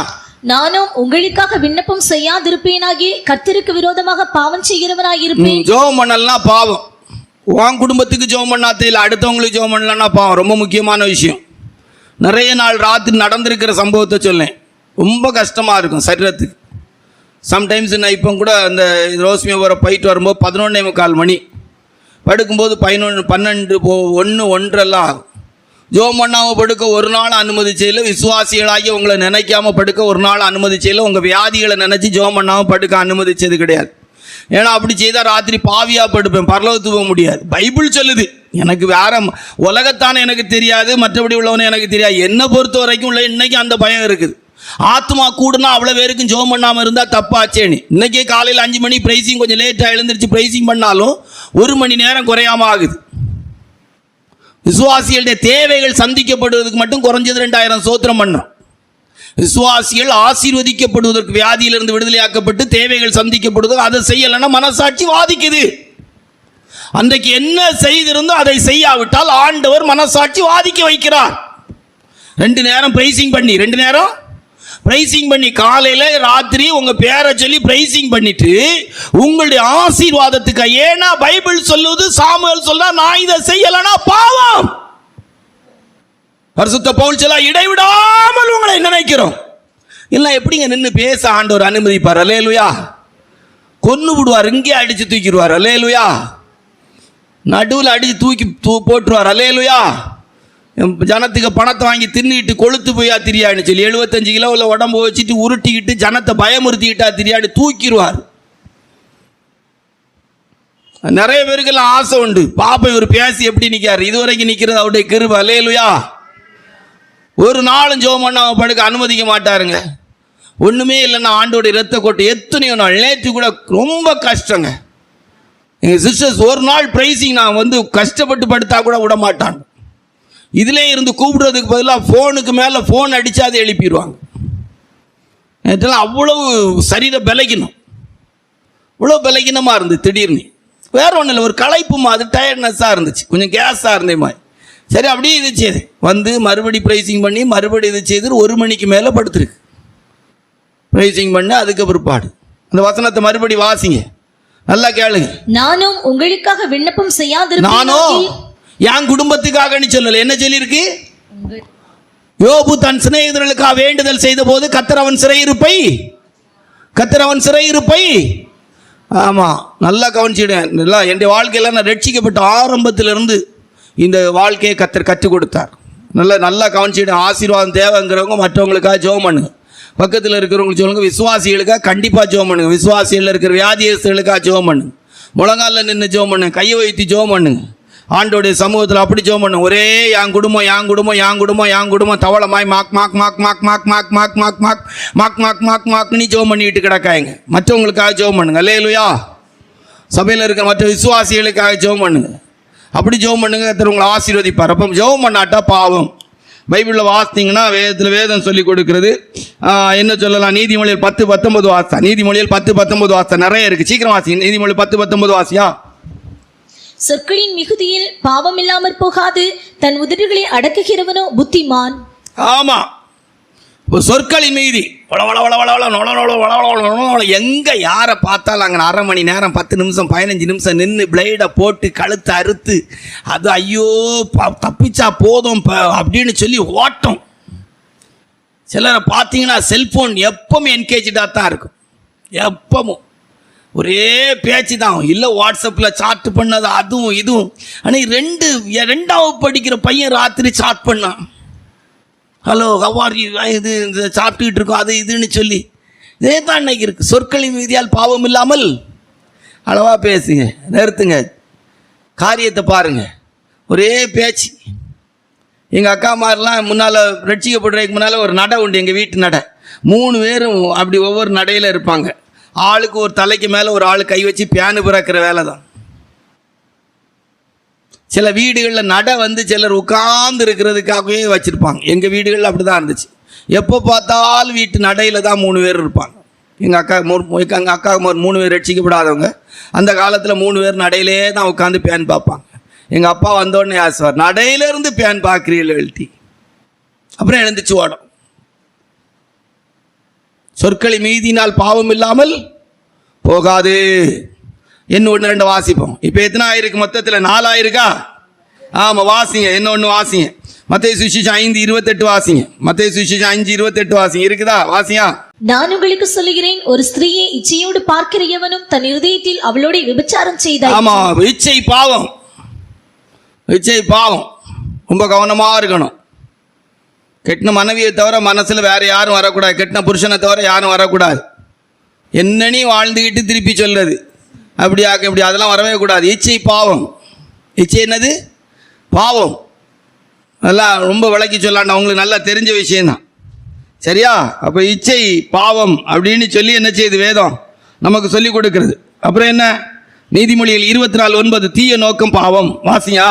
நானும் உங்களுக்காக விண்ணப்பம் செய்யாதிருப்பேனாகி கர்த்தருக்கு விரோதமாக பாவம் செய்கிறவனாக இருப்பேன். ஜெபம் பண்ணலாம் பாவம். உன் குடும்பத்துக்கு ஜெபம் பண்ணாத இல்லை, அடுத்தவங்களுக்கு ஜெபம் பண்ணலன்னா பாவம். ரொம்ப முக்கியமான விஷயம். நிறைய நாள் ராத்திரி நடந்திருக்கிற சம்பவத்தை சொல்லேன். ரொம்ப கஷ்டமாக இருக்கும் சரீரத்துக்கு. சம்டைம்ஸ் நான் இப்போ கூட அந்த ரோஸ்மியோபுரம் போயிட்டு வரும்போது 11:45 மணி, படுக்கும்போது 11, 12, 1, 1 ஆகும். ஜெபம் பண்ணாமல் படுக்க ஒரு நாள் அனுமதிச்சையில், விசுவாசிகளாகி உங்களை நினைக்காம படுக்க ஒரு நாள் அனுமதிச்சையில், உங்கள் வியாதிகளை நினச்சி ஜெபம் பண்ணாமல் படுக்க அனுமதிச்சது கிடையாது. ஏன்னா அப்படி செய்தால் ராத்திரி பாவியாக படுப்பேன், பரலோகத்துக்கு போக முடியாது. பைபிள் சொல்லுது. எனக்கு வேற உலகத்தானே எனக்கு தெரியாது, மற்றபடி உள்ளவனே எனக்கு தெரியாது. என்னை பொறுத்த வரைக்கும் உள்ள இன்னைக்கு அந்த பயம் இருக்குது. ஆத்மா கூடுனா அவ்வளோ பேருக்கும் ஜெபம் பண்ணாமல் இருந்தால் தப்பாச்சேன்னு. இன்றைக்கே காலையில் 5 மணி ப்ரைஸிங், கொஞ்சம் லேட்டாக எழுந்திரிச்சு ப்ரைஸிங் பண்ணாலும் 1 மணி நேரம் குறையாமல் ஆகுது. விசுவாசிகளுடைய தேவைகள் சந்திக்கப்படுவதற்கு மட்டும் குறைஞ்சது 2000 சோத்திரம் பண்ணோம். விசுவாசிகள் ஆசீர்வதிக்கப்படுவதற்கு, வியாதியிலிருந்து விடுதலையாக்கப்பட்டு தேவைகள் சந்திக்கப்படுவதற்கு அதை செய்யலைன்னா மனசாட்சி வாதிக்குது. அன்றைக்கு என்ன செய்திருந்தோ அதை செய்யாவிட்டால் ஆண்டவர் மனசாட்சி வாதிக்க வைக்கிறார். 2 நேரம் பிரைசிங் பண்ணி, 2 நேரம் பிரைசிங் பண்ணி, காலையில ராத்திரி உங்க பேரை சொல்லி பிரைசிங் பண்ணிட்டு உங்களுடைய ஆசீர்வாதத்துக்கு. ஏன்னா பைபிள் சொல்லுவது, சாமுவேல் சொல்றா, நான் இதை செய்யலனா பாவம். பரிசுத்த பவுல் சொல்ல, இடைவிடாமல் உங்களை நினைக்கிறோம். இல்லை எப்படிங்க நின்று பேச ஆண்டவர் அனுமதிப்பார்? அல்லேலூயா. கொன்னு விடுவார், இங்கே அடிச்சு தூக்கிடுவார். அல்லேலூயா. நடுவில் அடித்து தூக்கி போட்டுருவார். அல்லேலூயா. ஜனத்துக்கு பணத்தை வாங்கி தின்னுக்கிட்டு கொளுத்து போயா திரியான்னு சொல்லி 75 கிலோவில் உடம்பு வச்சுட்டு உருட்டிக்கிட்டு ஜனத்தை பயமுறுத்திக்கிட்டா திரியான்னு தூக்கிடுவார். நிறைய பேருக்கெல்லாம் ஆசை உண்டு. பாப்பா இவர் பேசி எப்படி நிற்காரு, இதுவரைக்கும் நிற்கிறது அவருடைய கிருபை. அல்லேலூயா. ஒரு நாளும் ஜெபம் பண்ண படுக்க அனுமதிக்க மாட்டாருங்க. ஒன்றுமே இல்லைன்னா ஆண்டோடைய இரத்த கொட்டை எத்தனையோ நாள். நேற்று கூட ரொம்ப கஷ்டங்க. எங்கள் சிஸ்டர்ஸ் ஒரு நாள் ப்ரைஸிங் நான் வந்து கஷ்டப்பட்டு படுத்தா கூட விட மாட்டாங்க. இதிலே இருந்து கூப்பிடுறதுக்கு பதிலாக ஃபோனுக்கு மேலே ஃபோன் அடித்தா அதை எழுப்பிடுவாங்க. நேற்றெல்லாம் அவ்வளவு சரீர பலகீனம், இவ்வளோ பலகீனமாக இருந்து திடீர்னு வேற ஒன்றும் இல்லை, ஒரு களைப்பு மாதிரி டயர்ட்னஸ்ஸாக இருந்துச்சு, கொஞ்சம் கேஸாக இருந்தே மாதிரி. சரி அப்படியே இது செய்து வந்து மறுபடி ப்ரைஸிங் பண்ணி மறுபடி இது செய்து 1 மணிக்கு மேலே படுத்துருக்கு. ப்ரைஸிங் பண்ண அதுக்கு பிற்பாடு அந்த வசனத்தை மறுபடி வாசிங்க, நல்லா கேளுங்க. நானும் உங்களுக்காக விண்ணப்பம் செய்யாதிருப்பேன். நானும் என் குடும்பத்துக்காக சொல்லல, என்ன சொல்லியிருக்கு? யோபு தன் சிநேகிதர்களுக்காக வேண்டுதல் செய்த போது கர்த்தர் அவன் சிறையிருப்பை ஆமா நல்லா கவனிச்சிடுவேன். நல்லா என்னுடைய வாழ்க்கையில் நான் ரட்சிக்கப்பட்ட ஆரம்பத்திலிருந்து இந்த வாழ்க்கையை கர்த்தர் கற்றுக் கொடுத்தார். நல்லா கவனிச்சிடுவேன். ஆசீர்வாதம் தேவைங்கிறவங்க மற்றவங்களுக்காக ஜெபம் பண்ணுங்க. பக்கத்தில் இருக்கிறவங்களுக்கு சொல்லுங்க, விசுவாசிகளுக்காக கண்டிப்பாக ஜெபம் பண்ணுங்க. விசுவாசிகளில் இருக்கிற வியாதியஸ்தர்களுக்காக ஜெபம் பண்ணுங்க. முழங்காலில் நின்று ஜெபம் பண்ணுங்க, கையை வைத்து ஜெபம் பண்ணுங்க. ஆண்டோடைய சமூகத்தில் அப்படி ஜெபம் பண்ணுங்க. ஒரே என் குடும்பம் தவளமாய் மாக் மாக் மாக் மாக் மாக் மாக் மாக் மாக் மாக் மாக் மாக் மாக் மாக்னு ஜெபம் பண்ணிட்டு கிடக்காங்க. மற்றவங்களுக்காக ஜெபம் பண்ணுங்க. அல்லேலூயா. சபையில் இருக்கிற மற்ற விசுவாசிகளுக்காக ஜெபம் பண்ணுங்க. அப்படி ஜெபம் பண்ணுங்க, கர்த்தர் உங்களை ஆசீர்வதிப்பார். அப்போ ஜெபம் பண்ணாட்டா பாவம். பைபிளில் வாசித்தீங்கன்னா வேதம் சொல்லி கொடுக்கிறது. என்ன சொல்லலாம்? நீதிமொழிகள் 10:19 வாசா. நீதிமொழிகள் 10:19 வாசா நிறைய இருக்கு. சீக்கிரம் வாசி. நீதிமொழி 10:19 வாசியா. சொற்களின் மிகுதியில் பாவம் இல்லாமற் போகாது, தன் உதடுகளை அடக்குகிறவனோ புத்திமான். ஆமா, சொற்களின் மீதி எங்க யாரை பார்த்தாலும் அங்கே 1/2 மணி நேரம் 10 நிமிஷம் 15 நிமிஷம் நின்று பிளேடை போட்டு கழுத்தை அறுத்து அது ஐயோ தப்பிச்சா போதும் அப்படின்னு சொல்லி ஓட்டம். சிலரை பார்த்தீங்கன்னா செல்போன் எப்பவும் என்கேஜாக தான் இருக்கும். எப்பவும் ஒரே பேச்சு தான், இல்லை வாட்ஸ்அப்பில் சாட் பண்ணது அதுவும் இதுவும். ஆனால் 2வது படிக்கிற பையன் ராத்திரி சாட் பண்ணான். ஹலோ ஹவார் யூ, இது சாப்பிட்டுக்கிட்டு இருக்கோம் அது இதுன்னு சொல்லி. இதே தான் இன்னைக்கு இருக்குது. சொற்களின் மீதியால் பாவம் இல்லாமல் அளவாக பேசுங்க, நிறுத்துங்க, காரியத்தை பாருங்க. ஒரே பேச்சு. எங்கள் அக்கா மாதிரிலாம் முன்னால் ரட்சிக்கப்படுறதுக்கு முன்னால் ஒரு நடை உண்டு, எங்கள் வீட்டு நடை. 3 பேரும் அப்படி ஒவ்வொரு நடையில் இருப்பாங்க. ஆளுக்கு ஒரு தலைக்கு மேலே ஒரு ஆள் கை வச்சு பியானு பிறக்கிற வேலை தான். சில வீடுகளில் நடை வந்து சிலர் உட்கார்ந்து இருக்கிறதுக்காகவே வச்சுருப்பாங்க. எங்கள் வீடுகளில் அப்படி தான் இருந்துச்சு. எப்போ பார்த்தாலும் வீட்டு நடையில் தான் 3 பேர் இருப்பாங்க. எங்கள் அக்கா 3 பேர் ரட்சிக்கப்படாதவங்க. அந்த காலத்தில் 3 பேர் நடையிலே தான் உட்காந்து பேன் பார்ப்பாங்க. எங்கள் அப்பா வந்தோடனே ஆசுவார், நடையிலேருந்து பேன் பார்க்குறீள்டி. அப்புறம் எழுந்துச்சு ஓடும். சொற்களை மீதினால் பாவம் இல்லாமல் போகாது. என்ன 1-2 வாசிப்போம். இப்போ எத்தனை ஆயிருக்கு? மொத்தத்தில் 4 ஆயிருக்கா? ஆமாம், வாசிங்க. என்ன ஒன்று வாசிங்க. மத்தேயு சுவிசேஷம் 5:28 வாசிங்க. மத்தேயு சுவிசேஷம் 5:28 வாசிங்க. இருக்குதா? வாசியா. நான் உங்களுக்கு சொல்லுகிறேன், ஒரு ஸ்திரீயை இச்சையோடு பார்க்கிற எவனும் தன் இருதயத்தில் அவளோட விபச்சாரம் செய்தார். ஆமா, இச்சை பாவம். ரொம்ப கவனமாக இருக்கணும். கெட்டின மனைவியை தவிர மனசில் வேற யாரும் வரக்கூடாது. கெட்டின புருஷனை தவிர யாரும் வரக்கூடாது. என்னன்னு வாழ்ந்துக்கிட்டு திருப்பி சொல்றது அப்படியாக்க இப்படி அதெல்லாம் வரவே கூடாது. இச்சை பாவம். இச்சை என்னது? பாவம். அதெல்லாம் ரொம்ப விளக்கி சொல்லாண்டா, உங்களுக்கு நல்லா தெரிஞ்ச விஷயம்தான். சரியா? அப்போ இச்சை பாவம் அப்படின்னு சொல்லி என்ன செய்யுது வேதம் நமக்கு சொல்லி கொடுக்கிறது. அப்புறம் என்ன? நீதிமொழிகள் 24:9 தீய நோக்கம் பாவம். வாசியா.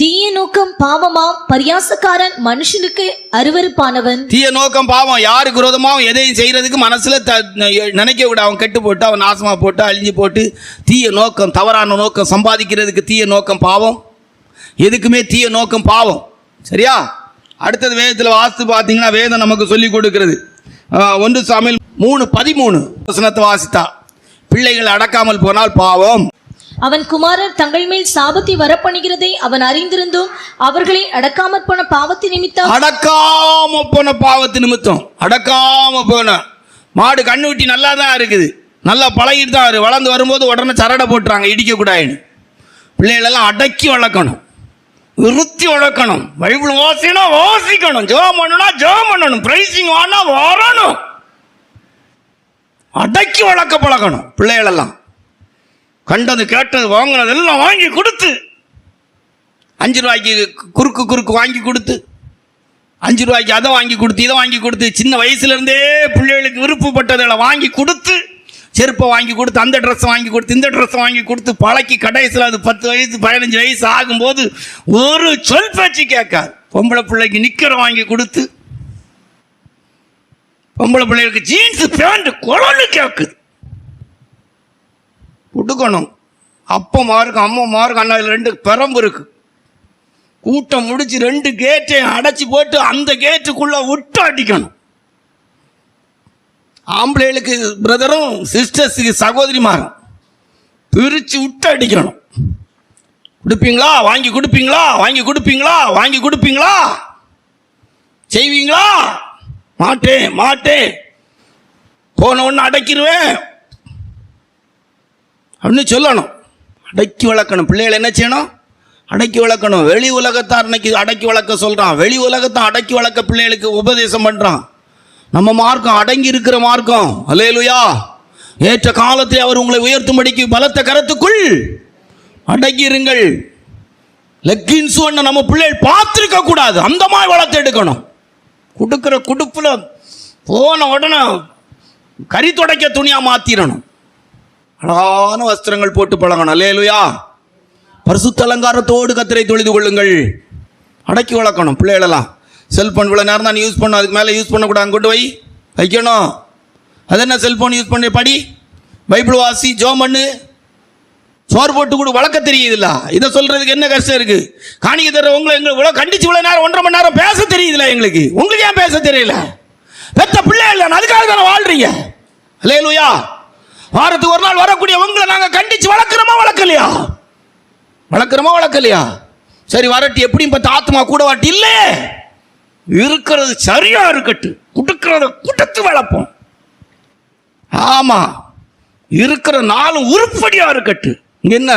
தீய நோக்கம் பாவமாம், பரியாசக்காரன் மனுஷனுக்கு அருவருப்பானவன். தீய நோக்கம் பாவம். யாருக்கு விரோதமாகவும் எதையும் செய்யறதுக்கு மனசுல நினைக்க விட, அவன் கெட்டு போட்டு அவன் நாசமா போட்டு அழிஞ்சு போட்டு தீய நோக்கம், தவறான நோக்கம் சம்பாதிக்கிறதுக்கு தீய நோக்கம் பாவம். எதுக்குமே தீய நோக்கம் பாவம். சரியா? அடுத்தது வேதத்தில் வாசித்து பார்த்தீங்கன்னா வேதம் நமக்கு சொல்லி கொடுக்கிறது. 1 சாமுவேல் 3:13 வசனத்தை வாசித்தா, பிள்ளைகள் அடக்காமல் போனால் பாவம். அவன் குமாரர் தங்கள் மேல் சாபத்தை வரப்பண்ணுகிறதை அவன் அறிந்திருந்தும் அவர்களை அடக்காமற் போன பாவத்தின் நிமித்தம் அடக்காம போன மாடு கண்ணுட்டி நல்லா தான் இருக்குது, நல்லா பழகிட்டு தான் வளர்ந்து வரும்போது உடனே சரடை போட்டுறாங்க இடிக்க கூடாதுன்னு. பிள்ளைகளெல்லாம் அடக்கி வளர்க்கணும், விருத்தி வளர்க்கணும். பைபிள் வாசிக்கணும், ஜெபம் பண்ணணும், பிரைசிங் வரணும். அடக்கி வளர்க்க பழகணும். பிள்ளைகளெல்லாம் கண்டது கேட்டது வாங்கினது எல்லாம் வாங்கி கொடுத்து, 5 ரூபாய்க்கு குறுக்கு வாங்கி கொடுத்து, 5 ரூபாய்க்கு அதை வாங்கி கொடுத்து, இதை வாங்கி கொடுத்து, சின்ன வயசுலேருந்தே பிள்ளைகளுக்கு விருப்பப்பட்டதை வாங்கி கொடுத்து, செருப்பை வாங்கி கொடுத்து, அந்த ட்ரெஸ்ஸை வாங்கி கொடுத்து, இந்த ட்ரெஸ்ஸை வாங்கி கொடுத்து பழக்கி கடைசியில் அது 10 வயசு 15 வயசு ஆகும்போது ஒரு சொல் பேச்சு கேட்காது. பொம்பளை பிள்ளைக்கு நிக்கரை வாங்கி கொடுத்து, பொம்பளை பிள்ளைகளுக்கு ஜீன்ஸு பேண்ட் குழந்தை கேட்குது. கொடுக்கணும். அப்பமாருக்கு அம்மாமாருக்கு அண்ணாவில் 2 பெரம்பு இருக்கு. கூட்டம் முடிச்சு 2 கேட்டையும் அடைச்சி போட்டு அந்த கேட்டுக்குள்ள விட்டு அடிக்கணும். ஆம்பளைகளுக்கு பிரதரும் சிஸ்டர்ஸுக்கு சகோதரிமாரும் பிரிச்சு விட்டு அடிக்கணும். கொடுப்பீங்களா, வாங்கி கொடுப்பீங்களா, வாங்கி கொடுப்பீங்களா, வாங்கி கொடுப்பீங்களா, செய்வீங்களா, மாட்டேன் போன ஒன்று அடக்கிடுவேன் அப்படின்னு சொல்லணும். அடக்கி வளர்க்கணும். பிள்ளைகளை என்ன செய்யணும்? அடக்கி வளர்க்கணும். வெளி உலகத்தார் இன்னைக்கு அடக்கி வளர்க்க சொல்கிறான். வெளி உலகத்தை அடக்கி வளர்க்க பிள்ளைகளுக்கு உபதேசம் பண்ணுறான். நம்ம மார்க்கம் அடங்கி இருக்கிற மார்க்கம். அல்லேலூயா. ஏற்ற காலத்தில் அவர் உங்களை உயர்த்தும்படிக்கு பலத்த கரத்துக்குள் அடங்கி இருங்கள். லெக்கின்ஸ் ஒன்று நம்ம பிள்ளைகள் பார்த்துருக்க கூடாது. அந்த மாதிரி வளர்த்து எடுக்கணும். கொடுக்குற குடுப்பில் போன உடனே கறி துடைக்க துணியாக மாற்றிடணும். அழகான வஸ்திரங்கள் போட்டு பழகணும். அல்லேலூயா. பரிசுத்த அலங்காரத்தோடு கர்த்தரை தொழுது கொள்ளுங்கள். அடக்கி வளர்க்கணும் பிள்ளைகளெல்லாம். செல்ஃபோன் இவ்வளோ நேரம் தான் யூஸ் பண்ணணும், அதுக்கு மேலே யூஸ் பண்ணக்கூடாது. அங்கிட்டு வைக்கணும். அது என்ன செல்ஃபோன் யூஸ் பண்ணி படி, பைபிள் வாசி, ஜோம் பண்ணு, சோறு போட்டு கூட வளர்க்க தெரியுதுல்ல. இதை சொல்கிறதுக்கு என்ன கஷ்டம் இருக்குது? காணிக்கை தர எங்களுக்கு இவ்வளோ கண்டிச்சு இவ்வளோ நேரம் 1.5 மணி நேரம் பேச தெரியுதுல்ல எங்களுக்கு. உங்களுக்கு ஏன் பேச தெரியல? பெத்த பிள்ளை இல்லை, அதுக்காக தானே வாழ்றீங்க. அல்லேலூயா. வாரத்துக்கு ஒரு நாள் வரக்கூடிய உங்களை நாங்கள் கண்டிச்சு வளர்க்குறோமா வளர்க்கலையா? சரி வரட்டு, எப்படியும் 10 ஆத்மா கூட வாட்டி இல்லை. இருக்கிறது சரியா இருக்கட்டு, கொடுக்கிறத குடுத்து வளர்ப்போம். ஆமா, இருக்கிற 4 உருப்படியா இருக்கட்டு. இங்க என்ன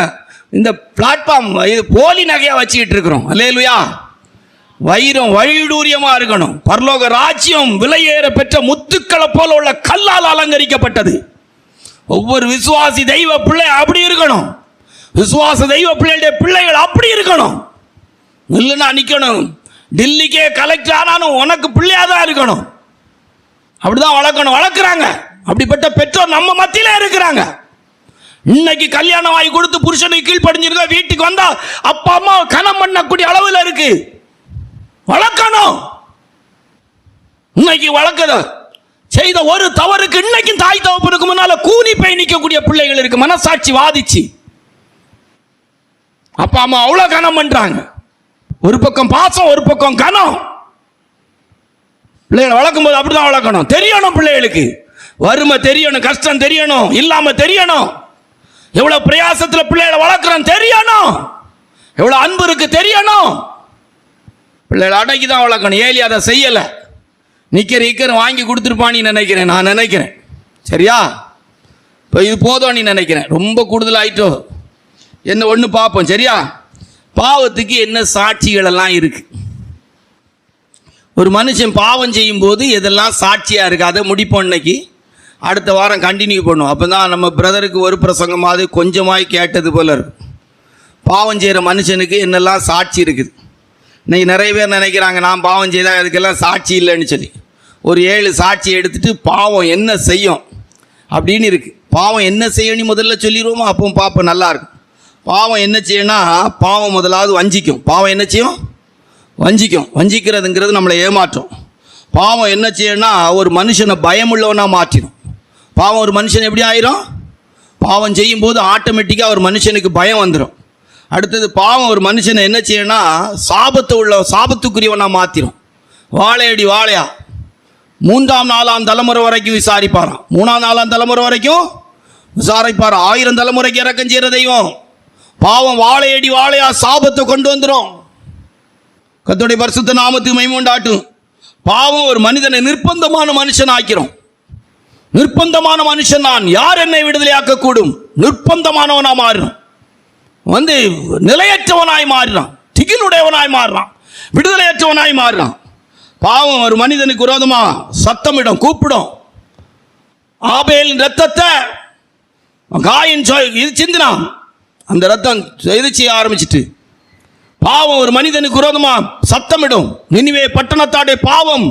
இந்த பிளாட்ஃபார்ம் இது போலி நகையா வச்சுக்கிட்டு இருக்கிறோம். அல்லேலூயா. வைரம் வைடூரியமா இருக்கணும். பரலோக ராஜ்யம் விலையேற பெற்ற முத்துக்களை போல உள்ள கல்லால் அலங்கரிக்கப்பட்டது. ஒவ்வொரு விசுவாசி தெய்வ பிள்ளை அப்படி இருக்கணும். விசுவாச தெய்வ பிள்ளைகளுடைய பிள்ளைகள் அப்படி இருக்கணும். இல்லைன்னா நிற்கணும். டில்லிக்கே கலெக்டர் ஆனாலும் உனக்கு பிள்ளையா தான் இருக்கணும். அப்படிதான் வளர்க்கணும். வளர்க்குறாங்க. அப்படிப்பட்ட பெற்றோர் நம்ம மத்தியில இருக்கிறாங்க. இன்னைக்கு கல்யாணம் வாங்கி கொடுத்து புருஷனுக்கு கீழ்ப்படிஞ்சிருக்க, வீட்டுக்கு வந்தா அப்பா அம்மா கனம் பண்ணக்கூடிய அளவில் இருக்கு. வளர்க்கணும். இன்னைக்கு வளர்க்குற செய்த ஒரு தவறுக்கு இன்னைக்கும் தாய் தகப்பனுக்கு முன்னால கூனி போய் நிற்கக்கூடிய பிள்ளைகள் இருக்கு. மனசாட்சி வாதிச்சு அப்பா அம்மா அவ்வளவு கனம் பண்றாங்க. ஒரு பக்கம் பாசம், ஒரு பக்கம் கனம். பிள்ளைகளை வளர்க்கும் போது அப்படிதான் வளர்க்கணும். தெரியணும் பிள்ளைகளுக்கு வறுமை தெரியணும், கஷ்டம் தெரியணும், இல்லாம தெரியணும். எவ்வளவு பிரயாசத்தில் பிள்ளைகளை வளர்க்குறோம் தெரியணும். எவ்வளவு அன்பு இருக்கு தெரியணும். பிள்ளைகளை அடக்கி தான் வளர்க்கணும். ஏலி அதை செய்யல. நிக்கிற வாங்கி கொடுத்துருப்பான்னு நான் நினைக்கிறேன். சரியா? இப்போ இது போதும் நீ நினைக்கிறேன். ரொம்ப கூடுதலாயிட்டோ என்ன ஒன்று பார்ப்போம். சரியா? பாவத்துக்கு என்ன சாட்சிகள் எல்லாம் இருக்கு. ஒரு மனுஷன் பாவம் செய்யும் போது எதெல்லாம் சாட்சியா இருக்கு அதை முடிப்போம். இன்னைக்கு அடுத்த வாரம் கண்டினியூ பண்ணுவோம். அப்போ தான் நம்ம பிரதருக்கு ஒரு பிரசங்கமாவது கொஞ்சமாய் கேட்டது போல இருக்கும். பாவம் செய்கிற மனுஷனுக்கு என்னெல்லாம் சாட்சி இருக்குது. இன்னைக்கு நிறைய பேர் நினைக்கிறாங்க நான் பாவம் செய்தால் அதுக்கெல்லாம் சாட்சி இல்லைன்னு சொல்லி. ஒரு 7 சாட்சி எடுத்துட்டு பாவம் என்ன செய்யும் அப்படின்னு இருக்கு. பாவம் என்ன செய்யணும் முதல்ல சொல்லிடுவோமா? அப்போ பார்ப்போம், நல்லா இருக்கும். பாவம் என்ன செய்யணும்னா, பாவம் முதலாவது வஞ்சிக்கும். பாவம் என்ன செய்யும்? வஞ்சிக்கும். வஞ்சிக்கிறதுங்கிறது நம்மளை ஏமாற்றும். பாவம் என்ன செய்யணும்னா ஒரு மனுஷனை பயமுள்ளவனா மாற்றிடும். பாவம் ஒரு மனுஷன் எப்படி ஆயிரும்? பாவம் செய்யும் போது ஆட்டோமேட்டிக்காக ஒரு மனுஷனுக்கு பயம் வந்துடும். அடுத்தது பாவம் ஒரு மனுஷனை என்ன செய்யணும்னா சாபத்துக்குரியவனா மாற்றிடும். வாழையடி வாழையா 3ஆம் 4ஆம் தலைமுறை வரைக்கும் விசாரிப்பாராம். 3ஆம் 4ஆம் தலைமுறை வரைக்கும் விசாரிப்பார். 1000 தலைமுறைக்கு இறக்கம் செய்கிற தெய்வம். பாவம் வாழையடி வாழையா சாபத்தை கொண்டு வந்துடும். கர்த்தருடைய பரிசுத்த நாமத்துக்கு மகிமை உண்டாகட்டும். பாவம் ஒரு மனிதனை நிர்பந்தமான மனுஷன் ஆக்கிறோம். நிர்பந்தமான மனுஷன் நான், யார் என்னை விடுதலை ஆக்கக்கூடும்? நிர்பந்தமானவனா மாறும். நிலையற்றவனாய் மாறுறான், திகிலுடையவனாய் மாறுறான், விடுதலையற்றவனாய் மாறுறான். பாவம் ஒரு மனிதனுக்கு விரோதமா சத்தமிடும், கூப்பிடும். ஆபேல் ரத்தத்தை காயின் இது சிந்தினான், அந்த ரத்தம் இது செய்ய ஆரம்பிச்சிட்டு பாவம் ஒரு மனிதனுக்கு விரோதமா சத்தமிடும். நினிவே பட்டணத்தாடைய பாவம்,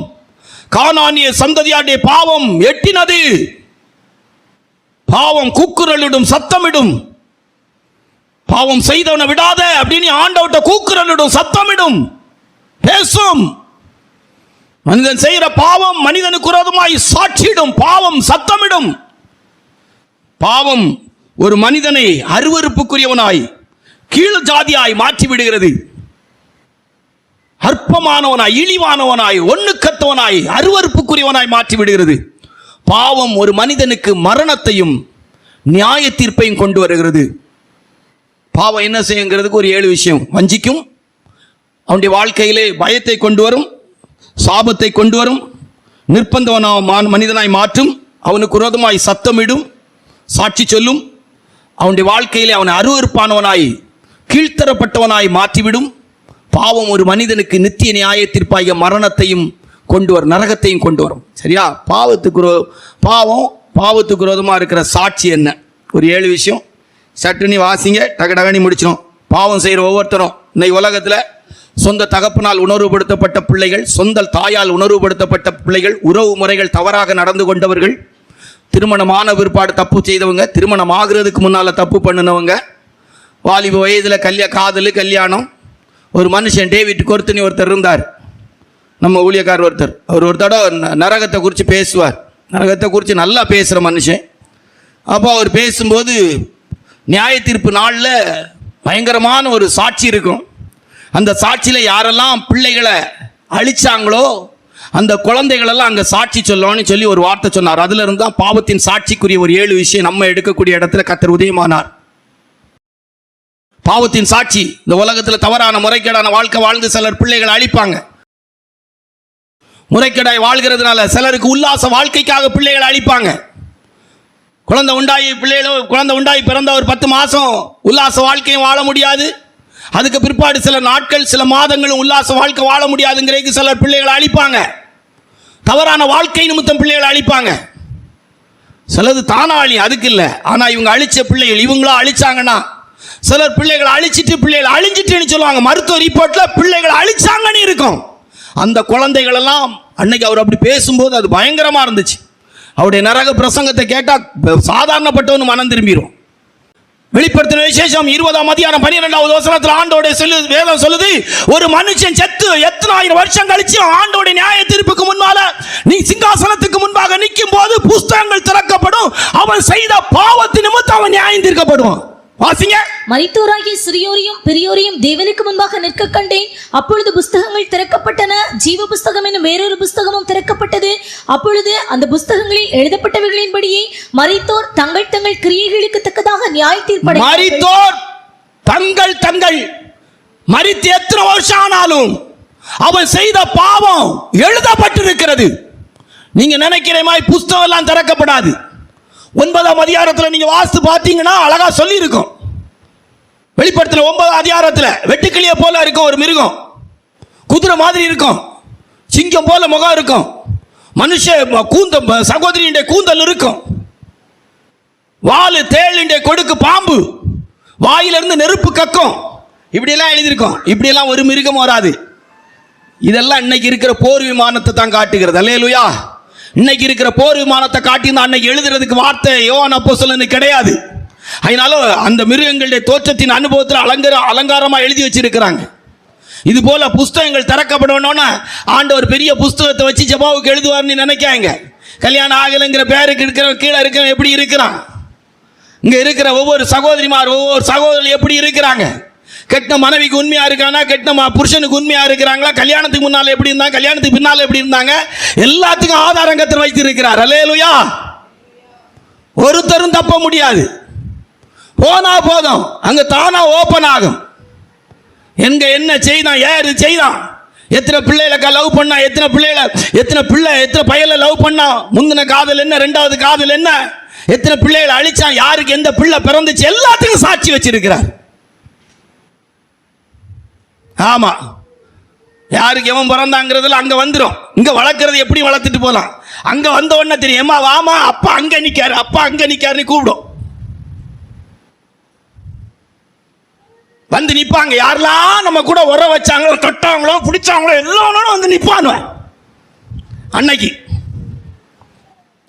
கானானிய சந்ததியாடைய பாவம் எட்டினது. பாவம் கூக்குரலிடும், சத்தமிடும். பாவம் செய்தவனை விடாத அப்படின்னு ஆண்டவர்ட்ட கூக்குரலிடும், சத்தமிடும், பேசும். மனிதன் செய்கிற பாவம் மனிதனுக்கு விரோதமாய் சாட்சியிடும், பாவம் சத்தமிடும். பாவம் ஒரு மனிதனை அருவருப்புக்குரியவனாய், கீழ் ஜாதியாய் மாற்றி விடுகிறது. அற்பமானவனாய், இழிவானவனாய், ஒண்ணுக்கத்தவனாய், அருவருப்புக்குரியவனாய் மாற்றி விடுகிறது. பாவம் ஒரு மனிதனுக்கு மரணத்தையும் நியாய தீர்ப்பையும் கொண்டு வருகிறது. பாவம் என்ன செய்யுங்கிறதுக்கு ஒரு 7 விஷயம். வஞ்சிக்கும், அவனுடைய வாழ்க்கையிலே பயத்தை கொண்டு வரும், சாபத்தை கொண்டு வரும், நிர்பந்தவனாக மனிதனாய் மாற்றும், அவனுக்கு விரோதமாய் சத்தமிடும், சாட்சி சொல்லும், அவனுடைய வாழ்க்கையிலே அவனை அருவருப்பானவனாய், கீழ்த்தரப்பட்டவனாய் மாற்றிவிடும். பாவம் ஒரு மனிதனுக்கு நித்திய நியாய தீர்ப்பாகிய மரணத்தையும் கொண்டு வரும், நரகத்தையும் கொண்டு வரும். சரியா? பாவத்துக்கு விரோதமாக இருக்கிற சாட்சி என்ன? ஒரு 7 விஷயம். சட்டுனி வாசிங்க, டகடகனி முடிச்சிடும். பாவம் செய்கிற ஒவ்வொருத்தரும் இன்னைக்கு உலகத்தில் சொந்த தகப்பனால் உணர்வுபடுத்தப்பட்ட பிள்ளைகள், சொந்த தாயால் உணர்வுபடுத்தப்பட்ட பிள்ளைகள், உறவு முறைகள் தவறாக நடந்து கொண்டவர்கள், திருமணமான பிற்பாடு தப்பு செய்தவங்க, திருமணம் ஆகிறதுக்கு முன்னால் தப்பு பண்ணினவங்க, வாலிப வயதில் கல்யாணம். ஒரு மனுஷன் டேவிட் கொர்த்தனி ஒருத்தர் இருந்தார், நம்ம ஊழியக்காரர் ஒருத்தர். அவர் ஒரு தடவை நரகத்தை குறித்து பேசுவார், நரகத்தை குறித்து நல்லா பேசுகிற மனுஷன். அப்போ அவர் பேசும்போது நியாய தீர்ப்பு நாளில் பயங்கரமான ஒரு சாட்சி இருக்கும். அந்த சாட்சியில் யாரெல்லாம் பிள்ளைகளை அழிச்சாங்களோ அந்த குழந்தைகளெல்லாம் அங்கே சாட்சி சொல்லணும்னு சொல்லி ஒரு வார்த்தை சொன்னார். அதுல இருந்து தான் பாவத்தின் சாட்சிக்குரிய ஒரு 7 விஷயம் நம்ம எடுக்கக்கூடிய இடத்துல கர்த்தர் உதயமானார். பாவத்தின் சாட்சி. இந்த உலகத்தில் தவறான முறைகேடான வாழ்க்கை வாழ்ந்து சிலர் பிள்ளைகளை அழிப்பாங்க. முறைகேடாய் வாழ்கிறதுனால சிலருக்கு உல்லாச வாழ்க்கைக்காக பிள்ளைகளை அழிப்பாங்க. குழந்தை உண்டாகி பிறந்த ஒரு 10 மாதம் உல்லாச வாழ்க்கையும் வாழ முடியாது. அதுக்கு பிற்பாடு சில நாட்கள், சில மாதங்களும் உல்லாச வாழ்க்கை வாழ முடியாதுங்கிறதுக்கு சிலர் பிள்ளைகளை அழிப்பாங்க. தவறான வாழ்க்கை நிமித்தம் பிள்ளைகளை அழிப்பாங்க. சிலது தானாளி, அதுக்கு இல்லை. ஆனால் இவங்க அழிச்ச பிள்ளைகள் இவங்களா அழிச்சாங்கன்னா, சிலர் பிள்ளைகளை அழிச்சிட்டு பிள்ளைகளை அழிஞ்சிட்டுன்னு சொல்லுவாங்க. மருத்துவ ரிப்போர்ட்டில் பிள்ளைகளை அழிச்சாங்கன்னு இருக்கும். அந்த குழந்தைகள் எல்லாம் அன்னைக்கு அவர் அப்படி பேசும்போது அது பயங்கரமாக இருந்துச்சு. அவருடைய நரக பிரசங்கத்தை கேட்டால் சாதாரணப்பட்டவனு மனம் திரும்பிடும். வெளிப்படுத்தின விசேஷம் 20ஆம் அதிகாரம் 12வது வசனத்தில் ஆண்டோடைய வேதம் சொல்லுது, ஒரு மனுஷன் செத்து எத்தனை ஆயிரம் வருஷம் கழிச்சு ஆண்டோடைய நியாய தீர்ப்புக்கு முன்னால நீ சிங்காசனத்துக்கு முன்பாக நிற்கும் போது புஸ்தகங்கள் திறக்கப்படும். அவன் செய்த பாவத்தின் நிமித்தம் அவன் நியாயம் தீர்க்கப்படுவான். வாசிங்க. மரித்தோராகிய சிறியோரையும் பெரியோரையும் தேவனுக்கு முன்பாக நிற்க கண்டேன். அப்பொழுது புஸ்தகங்கள் திறக்கப்பட்டன. ஜீவ புஸ்தகம் என்னும் வேறொரு புஸ்தகமும் திறக்கப்பட்டது. அப்பொழுது அந்த புஸ்தகங்களில் எழுதப்பட்டவர்களின்படியே மரித்தோர் தங்கள் தங்கள் கிரியைகளுக்கு தக்கதாக நியாய தீர்ப்படை. மரித்தோர் தங்கள் மரித்து எத்தனை வருஷம் ஆனாலும் அவன் செய்த பாவம் எழுதப்பட்டிருக்கிறது. நீங்க நினைக்கிற மாதிரி புஸ்தகம் எல்லாம் திறக்கப்படாது. 9ஆம் அதிகாரத்தில் நீங்க வாசித்து பார்த்தீங்கன்னா அழகா சொல்லி இருக்கும். வெளிப்படுத்தல 9ஆம் அதிகாரத்தில் வெட்டுக்கிளிய போல இருக்கும் ஒரு மிருகம், குதிரை மாதிரி இருக்கும், சிங்கம் போல முகம் இருக்கும், மனுஷ சகோதரியுடைய கூந்தல் இருக்கும், வாலு தேளிண்ட கொடுக்கு பாம்பு, வாயிலிருந்து நெருப்பு கக்கும், இப்படியெல்லாம் எழுதியிருக்கும். இப்படியெல்லாம் ஒரு மிருகம் வராது. இதெல்லாம் இன்னைக்கு இருக்கிற போர் விமானத்தை தான் காட்டுகிறது. அல்லேலூயா. இன்னைக்கு இருக்கிற போர் விமானத்தை காட்டியிருந்தா அன்னைக்கு எழுதுறதுக்கு வார்த்தை யோவான் அப்போஸ்தலனுக்கு கிடையாது. அதனால அந்த மிருகங்களுடைய தோற்றத்தின் அனுபவத்தில் அலங்காரமாக எழுதி வச்சிருக்கிறாங்க. இது போல புஸ்தகங்கள் திறக்கப்படணும்னா ஆண்டவர் பெரிய புஸ்தகத்தை வச்சு ஜெபாவுக்கு எழுதுவார்னு நினைக்காங்க. கல்யாணம் ஆகலைங்கிற பேருக்கு இருக்கிற கீழே இருக்கிற எப்படி இருக்கிறான், இங்க இருக்கிற ஒவ்வொரு சகோதரிமார் ஒவ்வொரு சகோதரி எப்படி இருக்கிறாங்க, கெட்ட மனைவிக்கு உண்மையா இருக்கானா, கெட்ட புருஷனுக்கு உண்மையா இருக்கிறாங்களா, கல்யாணத்துக்கு முன்னால எப்படி இருந்தாங்க, கல்யாணத்துக்கு பின்னால எப்படி இருந்தாங்க, எல்லாத்துக்கும் ஆதாரம் கர்த்தர் வைத்திருக்கிறார். அல்லேலூயா. ஒருத்தரும் தப்ப முடியாது. போனா போதும், அங்க தானா ஓபன் ஆகும். எங்க என்ன செய்தான், யாரு செய்தான், எத்தனை பிள்ளைகளை லவ் பண்ணா, எத்தனை பையல லவ் பண்ணா, முந்தின காதல் என்ன, ரெண்டாவது காதல் என்ன, எத்தனை பிள்ளைகளை அழிச்சான், யாருக்கு எந்த பிள்ளை பிறந்துச்சு, எல்லாத்துக்கும் சாட்சி வச்சிருக்கிறார். ஆமா, யாருக்கு எவன் பிறந்தாங்கிறதுல அங்க வந்துடும். இங்க வளர்க்கறது எப்படி வளர்த்துட்டு போலாம். அங்க வந்த உடனே தெரியும், ஏமா வாமா, அப்பா அங்க நிக்காரு, அப்பா அங்க நிக்காருன்னு கூப்பிடும். வந்து நிப்பாங்க. யாரெல்லாம் நம்ம கூட உர வச்சாங்களோ, தொட்டாங்களோ, பிடிச்சாங்களோ எல்லாம் வந்து நிப்பானுவேன். அன்னைக்கு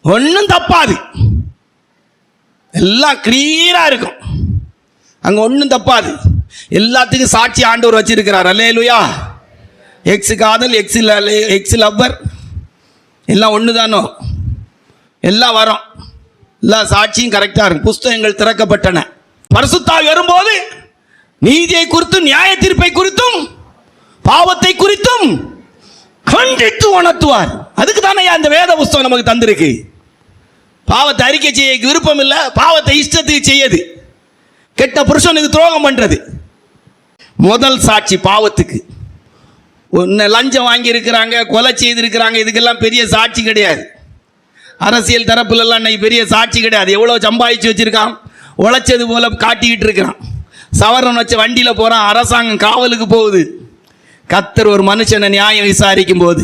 ஒன்னும் தப்பாது, எல்லாம் கிளியரா இருக்கும். அங்க ஒன்னும் தப்பாது. எல்லாத்துக்கும் சாட்சி ஆண்டவர் வச்சிருக்கிறார். அல்லேலூயா. எக்ஸ் காதல், எக்ஸ் லவ்வர் எல்லாம் ஒன்று தானோ, எல்லாம் வரும். எல்லா சாட்சியும் கரெக்டாக இருக்கும். புஸ்தகங்கள் திறக்கப்பட்டன. பரிசுத்தாவி வரும்போது நீதியை குறித்தும் நியாய தீர்ப்பை குறித்தும் பாவத்தை குறித்தும் கண்டித்து உணர்த்துவார். அதுக்கு தானே அந்த வேத புஸ்தகம் நமக்கு தந்திருக்கு. பாவத்தை அறிக்கை செய்ய விருப்பம் இல்லை, பாவத்தை இஷ்டத்துக்கு செய்யுது, கெட்ட புருஷனுக்கு துரோகம் பண்றது. முதல் சாட்சி பாவத்துக்கு. ஒன்று லஞ்சம் வாங்கி இருக்கிறாங்க, கொலை செய்திருக்கிறாங்க, இதுக்கெல்லாம் பெரிய சாட்சி கிடையாது. அரசியல் தரப்புலலாம் இன்னைக்கு பெரிய சாட்சி கிடையாது. எவ்வளோ சம்பாதிச்சு வச்சிருக்கான், உழைச்சது போல காட்டிக்கிட்டு இருக்கிறான். சவரன் வச்ச வண்டியில் போகிறான், அரசாங்கம் காவலுக்கு போகுது. கர்த்தர் ஒரு மனுஷனை நியாயம் விசாரிக்கும் போது,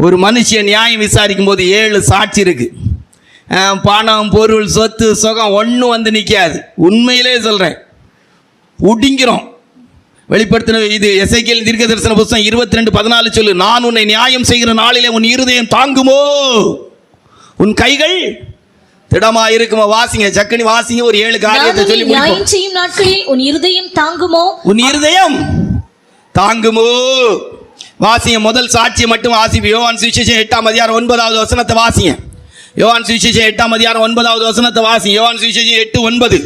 ஒரு மனுஷன் நியாயம் விசாரிக்கும் போது 7 சாட்சி இருக்கு. பணம், பொருள், சொத்து, சுகம் ஒன்றும் வந்து நிற்காது. உண்மையிலே சொல்கிறேன், உடிங்கிறோம். வெளிப்படுத்தின இது எசேக்கியேல் தீர்க்க தரிசன புத்தகம் 22:14 சொல்லு. நான் உன்னை நியாயம் செய்கிற நாளிலே உன் இருதயம் தாங்குமோ, உன் கைகள் திடமா இருக்குமோ. வாசிங்க, சக்கனி வாசிங்க. ஒரு 7 காரியத்தை சொல்லி நியாயம் செய்யும் நாட்களில் உன் இருதயம் தாங்குமோ, உன் இருதயம் தாங்குமோ. வாசிங்க. முதல் சாட்சியை மட்டும் வாசிப்பு. யோவான் சுவிசேஷம் 8:9 வசனத்தை வாசிங்க. யோவான் சுவிசேஷம் 8:9 வசனத்தை வாசிங்க. யோவான் சுவிசேஷம் 8:9.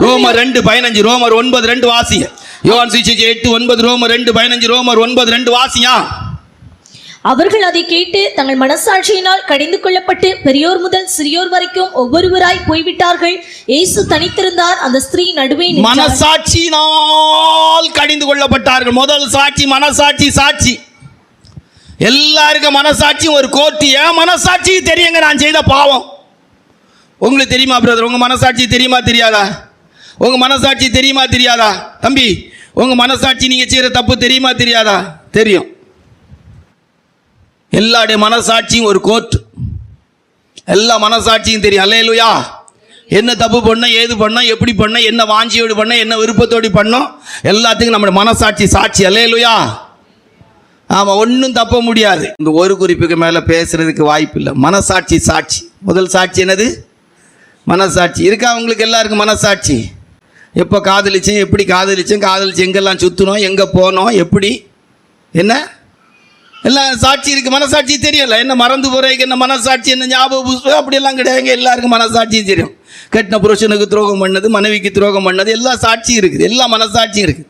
ரோமர் 2:15. ரோமர் 9:2 வாசிங்க. யோவான் சுவிசேஷம் 8:9, ரோமர் 2:15, ரோமர் 9:2 வாசிங்க. அவர்கள் அதை கேட்டு தங்கள் மனசாட்சியினால் கடிந்து கொள்ளப்பட்டு பெரியோர் முதல் சிறியோர் வரைக்கும் ஒவ்வொருவராய் போய்விட்டார்கள். இயேசு தனித்திருந்தார், அந்த ஸ்திரீ நடுவே நின்றார். மனசாட்சியினால் கடிந்து கொள்ளப்பட்டார்கள். முதல் சாட்சி மனசாட்சி. சாட்சி எல்லாருக்கும் மனசாட்சி ஒரு கோர்ட்டு. ஏன் மனசாட்சி தெரியுங்க, நான் செய்த பாவம். உங்களுக்கு தெரியுமா பிரதர்? உங்க மனசாட்சி தெரியுமா தெரியாதா? உங்க மனசாட்சி தெரியுமா தெரியாதா? தம்பி, உங்க மனசாட்சி நீங்க செய்யற தப்பு தெரியுமா தெரியாதா? தெரியும். எல்லாருடைய மனசாட்சியும் ஒரு கோர்ட். எல்லா மனசாட்சியும் தெரியும். அல்லேலூயா. என்ன தப்பு பண்ண, ஏது பண்ண, எப்படி பண்ண, என்ன வாஞ்சியோடு பண்ண, என்ன விருப்பத்தோடு பண்ணோம், எல்லாத்துக்கும் நம்ம மனசாட்சி சாட்சி. அல்லேலூயா. ஆமா, ஒன்றும் தப்ப முடியாது. இந்த ஒரு குறிப்புக்கு மேல பேசுறதுக்கு வாய்ப்பு இல்லை. மனசாட்சி சாட்சி. முதல் சாட்சி என்னது? மனசாட்சி. இருக்கா உங்களுக்கு எல்லாருக்கும் மனசாட்சி? எப்போ காதலிச்சேன், எப்படி காதலிச்சேன், காதலிச்சு எங்கெல்லாம் சுற்றினோம், எங்கே போனோம், எப்படி, என்ன எல்லாம் சாட்சி இருக்குது. மனசாட்சி தெரியல. என்ன மறந்து போகிறதுக்கு என்ன மனசாட்சி, என்ன ஞாபக புஸ்தகம் அப்படியெல்லாம் கிடையாது. எல்லாருக்கும் மனசாட்சி தெரியும். கட்டின புருஷனுக்கு துரோகம் பண்ணது, மனைவிக்கு துரோகம் பண்ணது, எல்லா சாட்சியும் இருக்குது. எல்லா மனசாட்சியும் இருக்குது.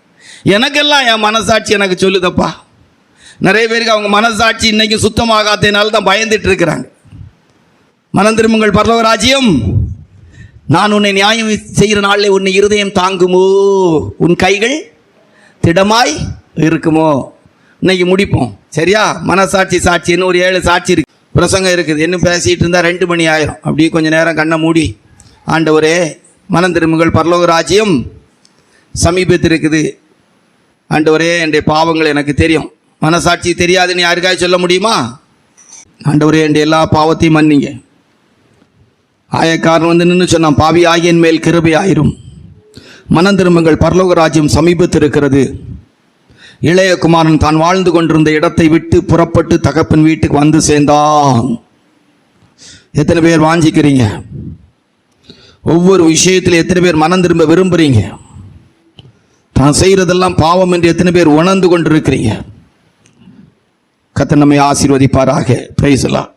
எனக்கெல்லாம் என் மனசாட்சி எனக்கு சொல்லுதப்பா. நிறைய பேருக்கு அவங்க மனசாட்சி இன்னைக்கு சுத்தமாகாதனால தான் பயந்துட்டு இருக்கிறாங்க. மனம் திரும்புங்கள், பரலோக ராஜ்யம். நான் உன்னை நியாயம் செய்கிற நாளில் உன்னை இருதயம் தாங்குமோ, உன் கைகள் திடமாய் இருக்குமோ. இன்னைக்கு முடிப்போம், சரியா? மனசாட்சி சாட்சி. இன்னும் ஒரு 7 சாட்சி இருக்கு. பிரசங்கம் இருக்குது. இன்னும் பேசிட்டு இருந்தால் 2 மணி ஆயிரும். அப்படியே கொஞ்சம் நேரம் கண்ணை மூடி, ஆண்டவரே மனம் திரும்புங்கள், பரலோக ராஜ்யம் சமீபத்திருக்குது. ஆண்டவரே என்னுடைய பாவங்கள் எனக்கு தெரியும். மனசாட்சி தெரியாதுன்னு யாருக்காக சொல்ல முடியுமா? ஆண்டவரே என்னுடைய எல்லா பாவத்தையும் மன்னிங்க. ஆயக்காரன் வந்து நின்று சொன்னான், பாவி ஆகிய என் மேல் கிருபை ஆயிரும். மனம் திரும்புங்கள், பரலோக ராஜ்யம் சமீபத்திருக்கிறது. இளைய குமாரன் தான் வாழ்ந்து கொண்டிருந்த இடத்தை விட்டு புறப்பட்டு தகப்பன் வீட்டுக்கு வந்து சேர்ந்தான். எத்தனை பேர் வாஞ்சிக்கிறீங்க? ஒவ்வொரு விஷயத்தில் எத்தனை பேர் மனம் திரும்ப விரும்புறீங்க? தான் செய்யறதெல்லாம் பாவம் என்று எத்தனை பேர் உணர்ந்து கொண்டிருக்கிறீங்க? கர்த்தர் நம்மை ஆசீர்வதிப்பாராக. பிரைஸ் எல்லாம்.